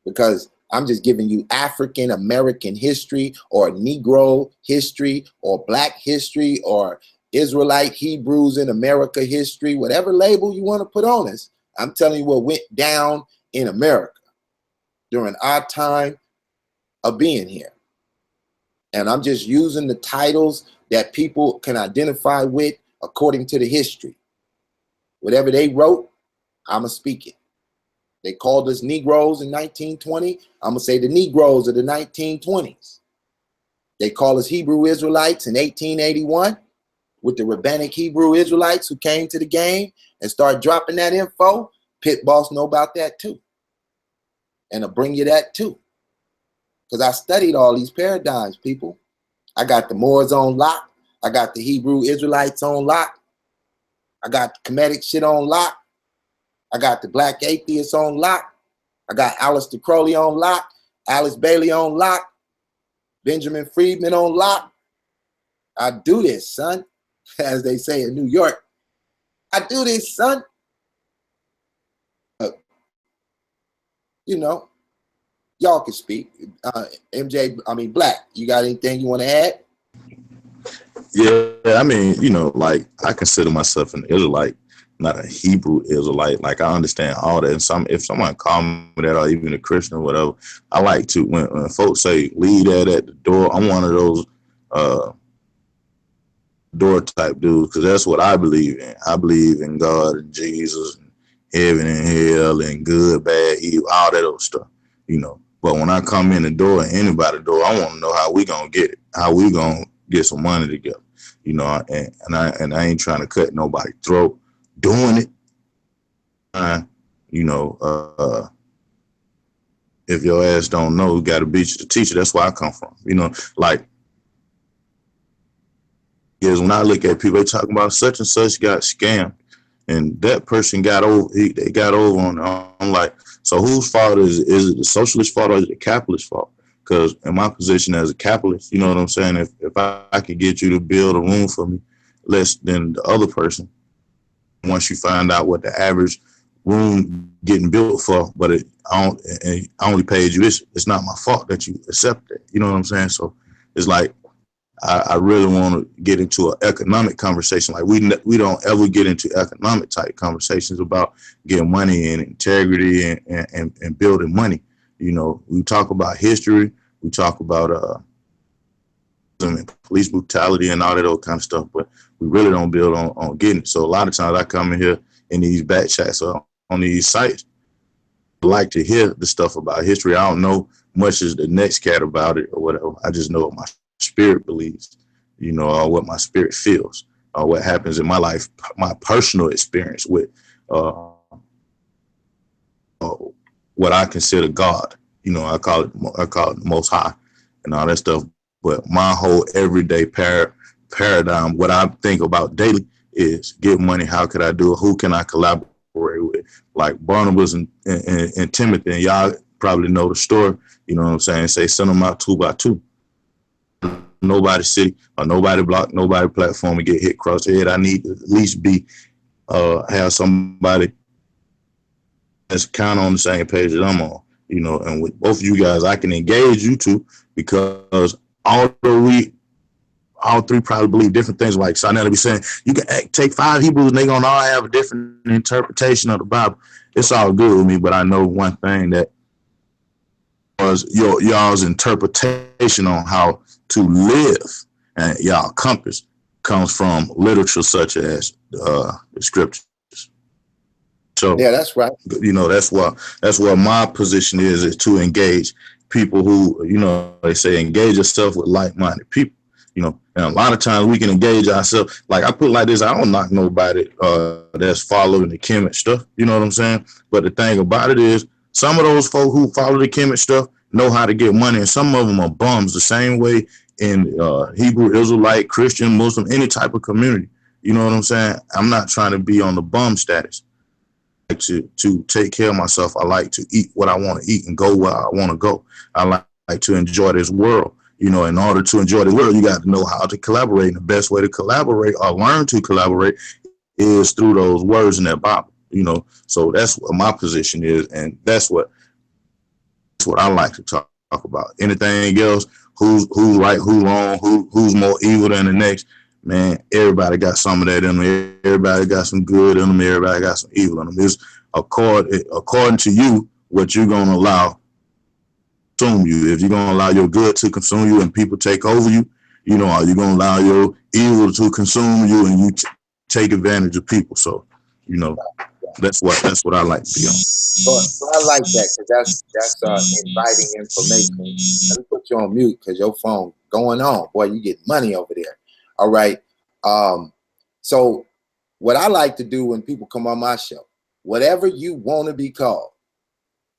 because I'm just giving you African American history, or Negro history, or Black history, or Israelite Hebrews in America history, whatever label you want to put on us. I'm telling you what went down in America during our time of being here. And I'm just using the titles that people can identify with according to the history. Whatever they wrote, I'm going to speak it. They called us Negroes in 1920. I'm going to say the Negroes of the 1920s. They call us Hebrew Israelites in 1881 with the Rabbinic Hebrew Israelites who came to the game and started dropping that info. Pit Boss know about that too. And I'll bring you that too. Because I studied all these paradigms, people. I got the Moors on lock. I got the Hebrew Israelites on lock. I got the Kemetic shit on lock. I got the Black Atheists on lock. I got Aleister Crowley on lock. Alice Bailey on lock. Benjamin Friedman on lock. I do this, son, as they say in New York. I do this, son. You know, y'all can speak. MJ, I mean, Black, you got anything you want to add? Yeah, I mean, you know, like, I consider myself an Israelite, not a Hebrew Israelite. Like, I understand all that. And if someone call me that, or even a Christian or whatever, I like to, when folks say, leave that at the door, I'm one of those door type dudes, because that's what I believe in. I believe in God and Jesus and heaven and hell and good, bad, evil, all that old stuff, you know. But when I come in the door, anybody's door, I want to know how we gonna get it, how we gonna get some money together, you know. And I ain't trying to cut nobody's throat doing it. You know, if your ass don't know, you got to beat you to teach you. That's where I come from, you know. Like, is when I look at people, they talking about such and such got scammed, and that person got over. They got over on. I'm like, so whose fault is it? Is it the socialist fault, or is it the capitalist fault? Because in my position as a capitalist, you know what I'm saying. If I could get you to build a room for me less than the other person, once you find out what the average room getting built for, but I only paid you, it's not my fault that you accept it. You know what I'm saying? So it's like, I really want to get into an economic conversation. Like, we don't ever get into economic type conversations about getting money and integrity and building money. You know, we talk about history, we talk about police brutality and all that old kind of stuff, but we really don't build on getting it. So a lot of times I come in here in these back chats on these sites, I like to hear the stuff about history. I don't know much as the next cat about it or whatever. I just know what my spirit believes, you know, or what my spirit feels, or what happens in my life, my personal experience with what I consider God. You know, I call it the Most High and all that stuff. But my whole everyday paradigm, what I think about daily, is get money. How could I do it? Who can I collaborate with? Like Barnabas and Timothy, and y'all probably know the story. You know what I'm saying? Say send them out 2 by 2. Nobody city or nobody block, nobody platform, and get hit across the head. I need to at least have somebody that's kind of on the same page that I'm on, you know. And with both of you guys, I can engage you two, because although we all three probably believe different things. Like Sonetta be saying, you can take 5 Hebrews and they gonna all have a different interpretation of the Bible. It's all good with me, but I know one thing, that was y'all's interpretation on how to live and y'all compass comes from literature such as the scriptures. So yeah, that's right. You know, that's what my position is to engage people who, you know, they say engage yourself with like-minded people. You know, and a lot of times we can engage ourselves. Like I put it like this, I don't knock nobody that's following the Kemet stuff. You know what I'm saying? But the thing about it is, some of those folk who follow the Kemet stuff know how to get money, and some of them are bums the same way in Hebrew, Israelite, Christian, Muslim, any type of community. You know what I'm saying? I'm not trying to be on the bum status. I like to take care of myself. I like to eat what I want to eat and go where I want to go. I like to enjoy this world. You know, in order to enjoy the world, you got to know how to collaborate. And the best way to collaborate or learn to collaborate is through those words in that Bible. You know, so that's what my position is, and that's what I like to talk about. Anything else? Who's right? Who's wrong? Who's more evil than the next? Man, everybody got some of that in them. Everybody got some good in them. Everybody got some evil in them. It's according to you what you're gonna allow consume you. If you're gonna allow your good to consume you and people take over you, you know, are you gonna allow your evil to consume you and you take advantage of people? So, you know, that's what I like to be on. So I like that because that's inviting information. Let me put you on mute because your phone going on. Boy, you get money over there. All right. So what I like to do when people come on my show, whatever you want to be called,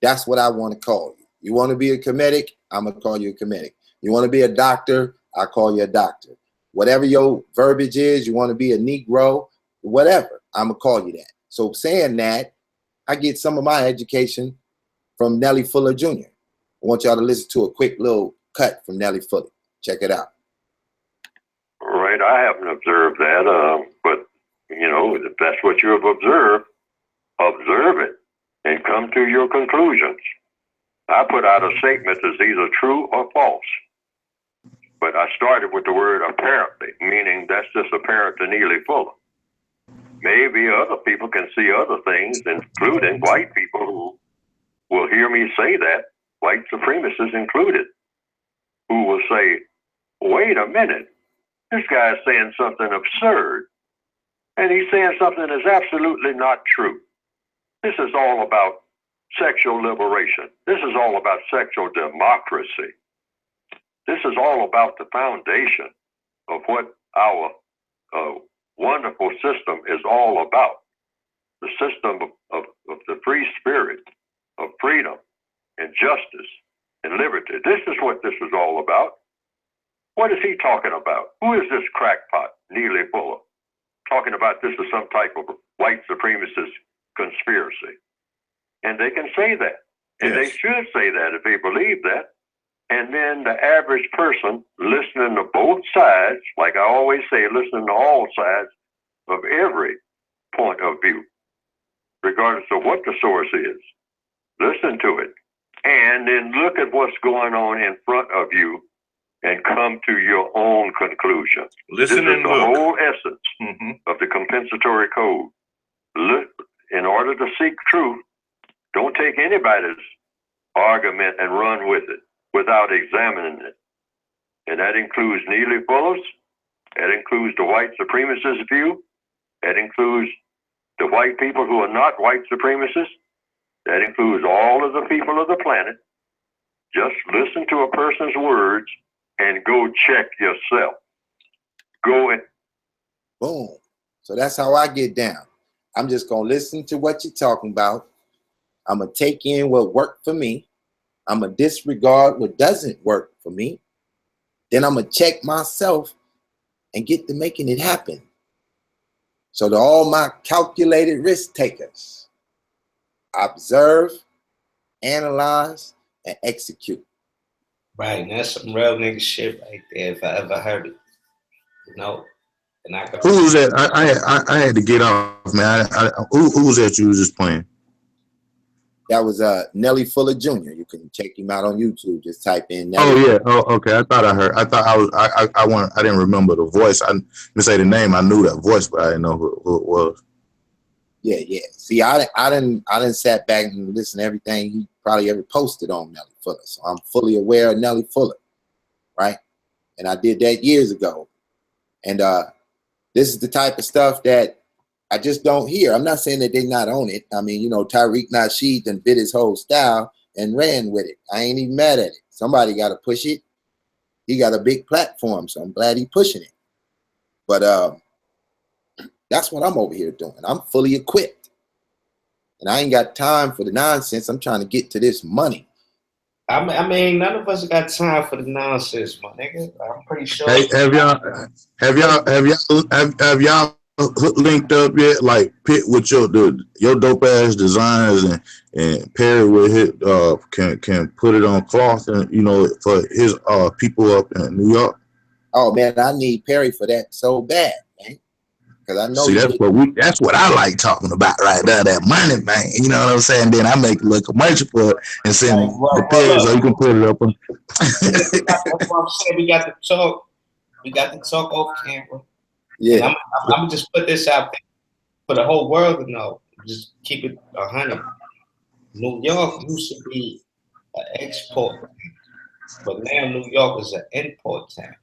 that's what I want to call you. You want to be a comedic, I'm going to call you a comedic. You want to be a doctor, I call you a doctor. Whatever your verbiage is, you want to be a Negro, whatever, I'm going to call you that. So saying that, I get some of my education from Nellie Fuller Jr. I want y'all to listen to a quick little cut from Nellie Fuller. Check it out. Right, I haven't observed that, but, you know, if that's what you have observed, observe it and come to your conclusions. I put out a statement that's either true or false. But I started with the word apparently, meaning that's just apparent to Neely Fuller. Maybe other people can see other things, including white people who will hear me say that, white supremacists included, who will say, wait a minute, this guy is saying something absurd. And he's saying something that's absolutely not true. This is all about sexual liberation. This is all about sexual democracy. This is all about the foundation of what our wonderful system is all about. The system of the free spirit, of freedom and justice and liberty. This is what this is all about. What is he talking about? Who is this crackpot, Neely Fuller, talking about this is some type of white supremacist conspiracy? And they can say that. And they should say that if they believe that. And then the average person listening to both sides, like I always say, listening to all sides of every point of view, regardless of what the source is, listen to it. And then look at what's going on in front of you and come to your own conclusion. Listen this and is the look. whole essence of the compensatory code. Look, in order to seek truth, don't take anybody's argument and run with it without examining it. And that includes Neely Fuller's, that includes the white supremacist view, that includes the white people who are not white supremacists, that includes all of the people of the planet. Just listen to a person's words and go check yourself. Go and boom. So that's how I get down. I'm just going to listen to what you're talking about. I'm going to take in what worked for me. I'm going to disregard what doesn't work for me. Then I'm going to check myself and get to making it happen. So to all my calculated risk takers, observe, analyze, and execute. Right, and that's some real nigga shit right there if I ever heard it. You know? And I could Who was that? I had to get off, man. Who was that you was just playing? That was Nellie Fuller Jr. You can check him out on YouTube. Just type in Nellie. Oh yeah. Oh okay. I thought I heard. I thought I was. I didn't remember the voice. I didn't say the name. I knew that voice, but I didn't know who it was. Yeah. See, I didn't sat back and listen to everything he probably ever posted on Nellie Fuller. So I'm fully aware of Nellie Fuller, right? And I did that years ago. And this is the type of stuff that I just don't hear. I'm not saying that they're not on it. I mean, you know, Tariq Nasheed done bit his whole style and ran with it. I ain't even mad at it. Somebody got to push it. he got a big platform, so I'm glad he pushing it. But that's what I'm over here doing. I'm fully equipped, and I ain't got time for the nonsense. I'm trying to get to this money. I mean, none of us got time for the nonsense, my nigga. I'm pretty sure. Hey, have y'all linked up yet? Like Pitt with your dope ass designs, and Perry with his can put it on cloth, and for his people up in New York. Oh man, I need Perry for that so bad, man. Because I know. See, that's what I like talking about right there, that money, man. You know what I'm saying? Then I make a little commercial for it and send the Perry so you can put it up on. That's what I'm saying. We got to talk. We got to talk off camera. Yeah. I'm gonna just put this out there for the whole world to know. Just keep it 100. New York used to be an export town, but now New York is an import town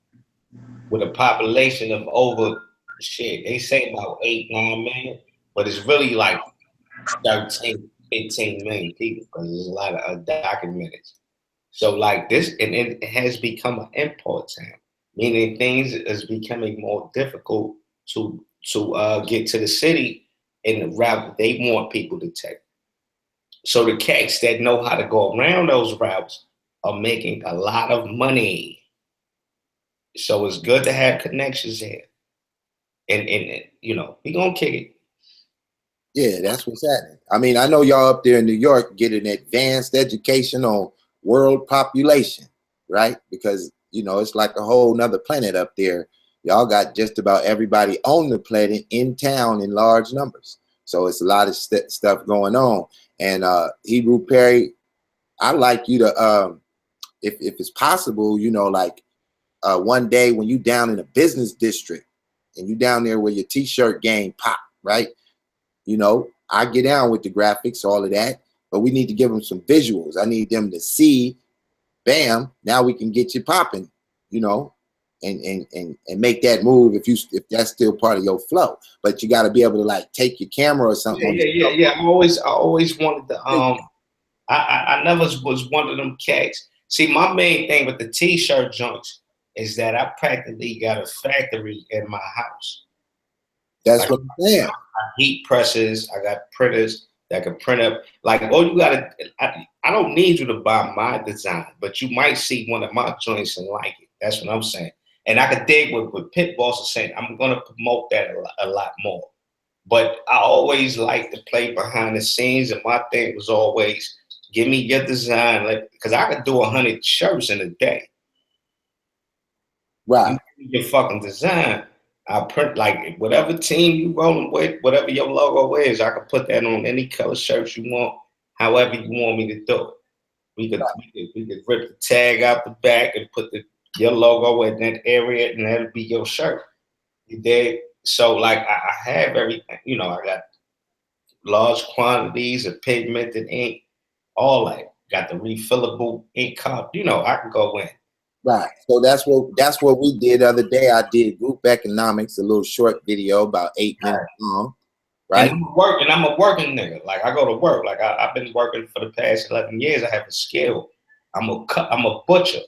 with a population of over they say about 8-9 million, but it's really like 13, 15 million people because there's a lot of undocumented. So like this, and it has become an import town, meaning things is becoming more difficult to get to the city in the route that they want people to take. So the cats that know how to go around those routes are making a lot of money. So it's good to have connections here. And we gonna kick it. Yeah, that's what's happening. I mean, I know y'all up there in New York get an advanced education on world population, right? Because it's like a whole nother planet up there. Y'all got just about everybody on the planet in town in large numbers. So it's a lot of stuff going on. And Hebrew Perry, I'd like you to, if it's possible, one day when you down in a business district and you down there where your t-shirt game pop, right? I get down with the graphics, all of that, but we need to give them some visuals. I need them to see, bam, now we can get you popping, and make that move if that's still part of your flow. But you got to be able to like take your camera or something. Yeah. I always wanted to. I never was one of them cats. See, my main thing with the t-shirt joints is that I practically got a factory in my house. That's what I'm saying. Heat presses. I got printers that can print up. Like, you gotta. I don't need you to buy my design, but you might see one of my joints and like it. That's what I'm saying. And I could dig with Pit Boss is saying. I'm gonna promote that a lot more. But I always like to play behind the scenes, and my thing was always give me your design, because I could do 100 shirts in a day. Right. Your fucking design. I print like whatever team you rolling with, whatever your logo is, I can put that on any color shirts you want, however you want me to do it. We could rip the tag out the back and put your logo in that area, and that'll be your shirt. You dig? So like I have everything, I got large quantities of pigmented ink, all that. Got the refillable ink cup, I can go in. Right. So that's what we did the other day. I did group economics, a little short video about 8 minutes long. Right. And I'm a working nigga. Like I go to work. Like I've been working for the past 11 years. I have a skill. I'm a butcher.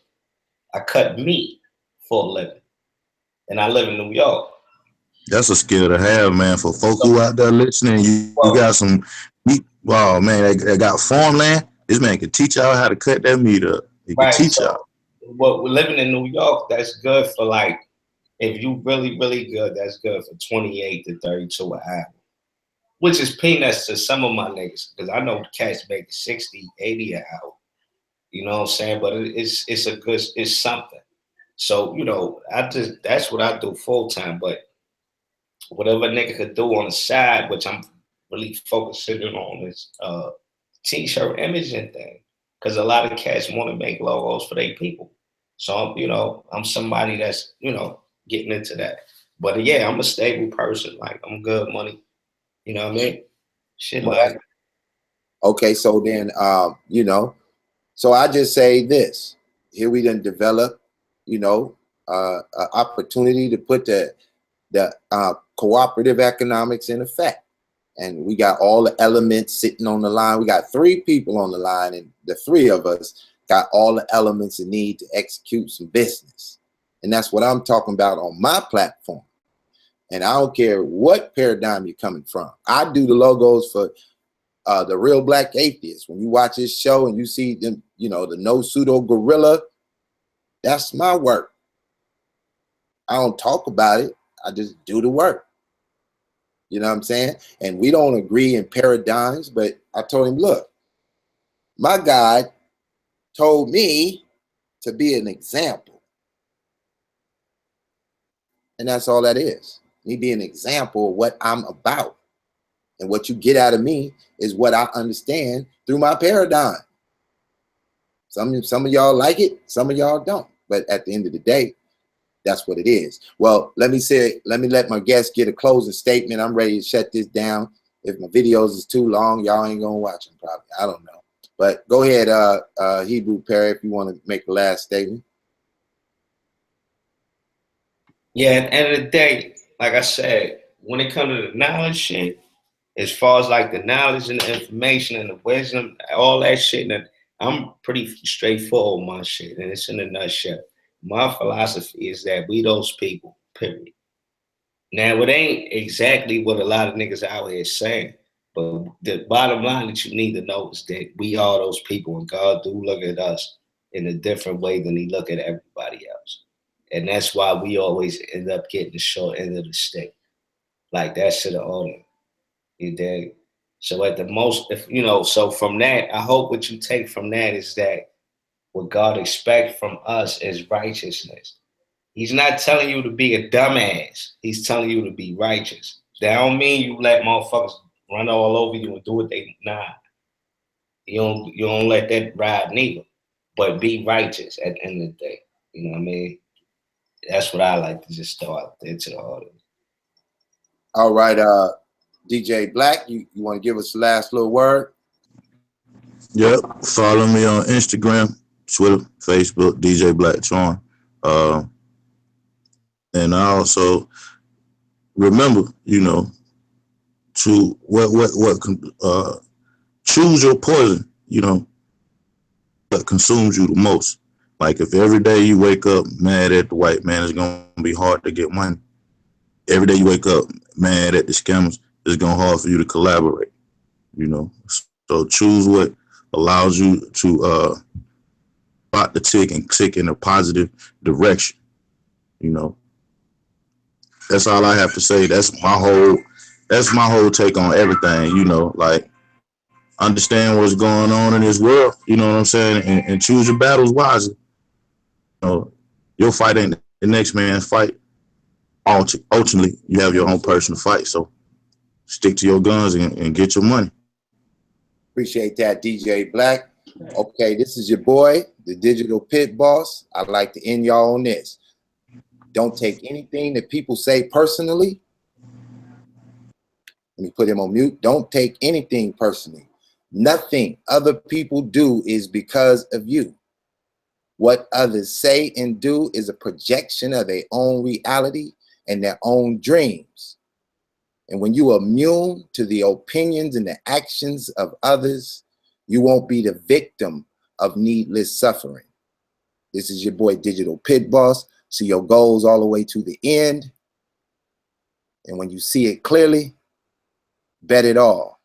I cut meat for a living. And I live in New York. That's a skill to have, man. For folk who out there listening, you got some meat. Wow, man, they got farmland. This man can teach y'all how to cut that meat up. He can teach y'all. But we're living in New York. That's good for like, if you really, really good, that's good for 28 to 32 an hour. Which is peanuts to some of my niggas. Because I know cats make 60, 80 an hour. You know what I'm saying? But it's something. So, that's what I do full time. But whatever a nigga could do on the side, which I'm really focusing on, is t-shirt imaging thing. Because a lot of cats want to make logos for their people. So, I'm somebody that's, getting into that. But yeah, I'm a stable person. Like, I'm good money. You know what I mean? Shit like. Okay, so then, so I just say this. Here we done develop, opportunity to put the cooperative economics in effect. And we got all the elements sitting on the line. We got 3 people on the line, and the 3 of us got all the elements it need to execute some business. And that's what I'm talking about on my platform. And I don't care what paradigm you're coming from. I do the logos for the Real Black Atheists. When you watch this show and you see them, you know, the No Pseudo Gorilla, that's my work. I don't talk about it. I just do the work. You know what I'm saying? And we don't agree in paradigms, but I told him, look, my God told me to be an example. And that's all that is. Me be an example of what I'm about. And what you get out of me is what I understand through my paradigm. Some of y'all like it, some of y'all don't. But at the end of the day, that's what it is. Well, let me let my guest get a closing statement. I'm ready to shut this down. If my videos is too long, y'all ain't gonna watch them probably. I don't know. But go ahead, Hebrew Perry, if you want to make the last statement. Yeah, at the end of the day, like I said, when it comes to the knowledge shit, as far as like the knowledge and the information and the wisdom, all that shit, and I'm pretty straightforward with my shit, and it's in a nutshell. My philosophy is that we those people, period. Now, it ain't exactly what a lot of niggas out here saying, but the bottom line that you need to know is that we are those people, and God do look at us in a different way than he look at everybody else. And that's why we always end up getting the short end of the stick. Like that's to the owner. You dig? So at the most, if you know, so from that, I hope what you take from that is that what God expects from us is righteousness. He's not telling you to be a dumbass. He's telling you to be righteous. That don't mean you let motherfuckers run all over you and do what they nah. You don't let that ride neither. But be righteous at the end of the day. You know what I mean? That's what I like to just throw out there to the audience. All right, DJ Black, you want to give us the last little word? Yep. Follow me on Instagram, Twitter, Facebook, DJ Black Tron. And I also remember, you know, to choose your poison, you know, what consumes you the most. Like if every day you wake up mad at the white man, it's gonna be hard to get money. Every day you wake up mad at the scammers, it's gonna be hard for you to collaborate, you know. So choose what allows you to spot the tick and tick in a positive direction, you know. That's all I have to say. That's my whole take on everything, you know, like understand what's going on in this world, you know what I'm saying, and choose your battles wisely. You know, your fight ain't the next man's fight. Ultimately, you have your own personal fight, so stick to your guns and get your money. Appreciate that, DJ Black. Okay, this is your boy, the Digital Pit Boss. I'd like to end y'all on this. Don't take anything that people say personally. Let me put him on mute. Don't take anything personally. Nothing other people do is because of you. What others say and do is a projection of their own reality and their own dreams. And when you are immune to the opinions and the actions of others, you won't be the victim of needless suffering. This is your boy, Digital Pit Boss. See your goals all the way to the end. And when you see it clearly, bet it all.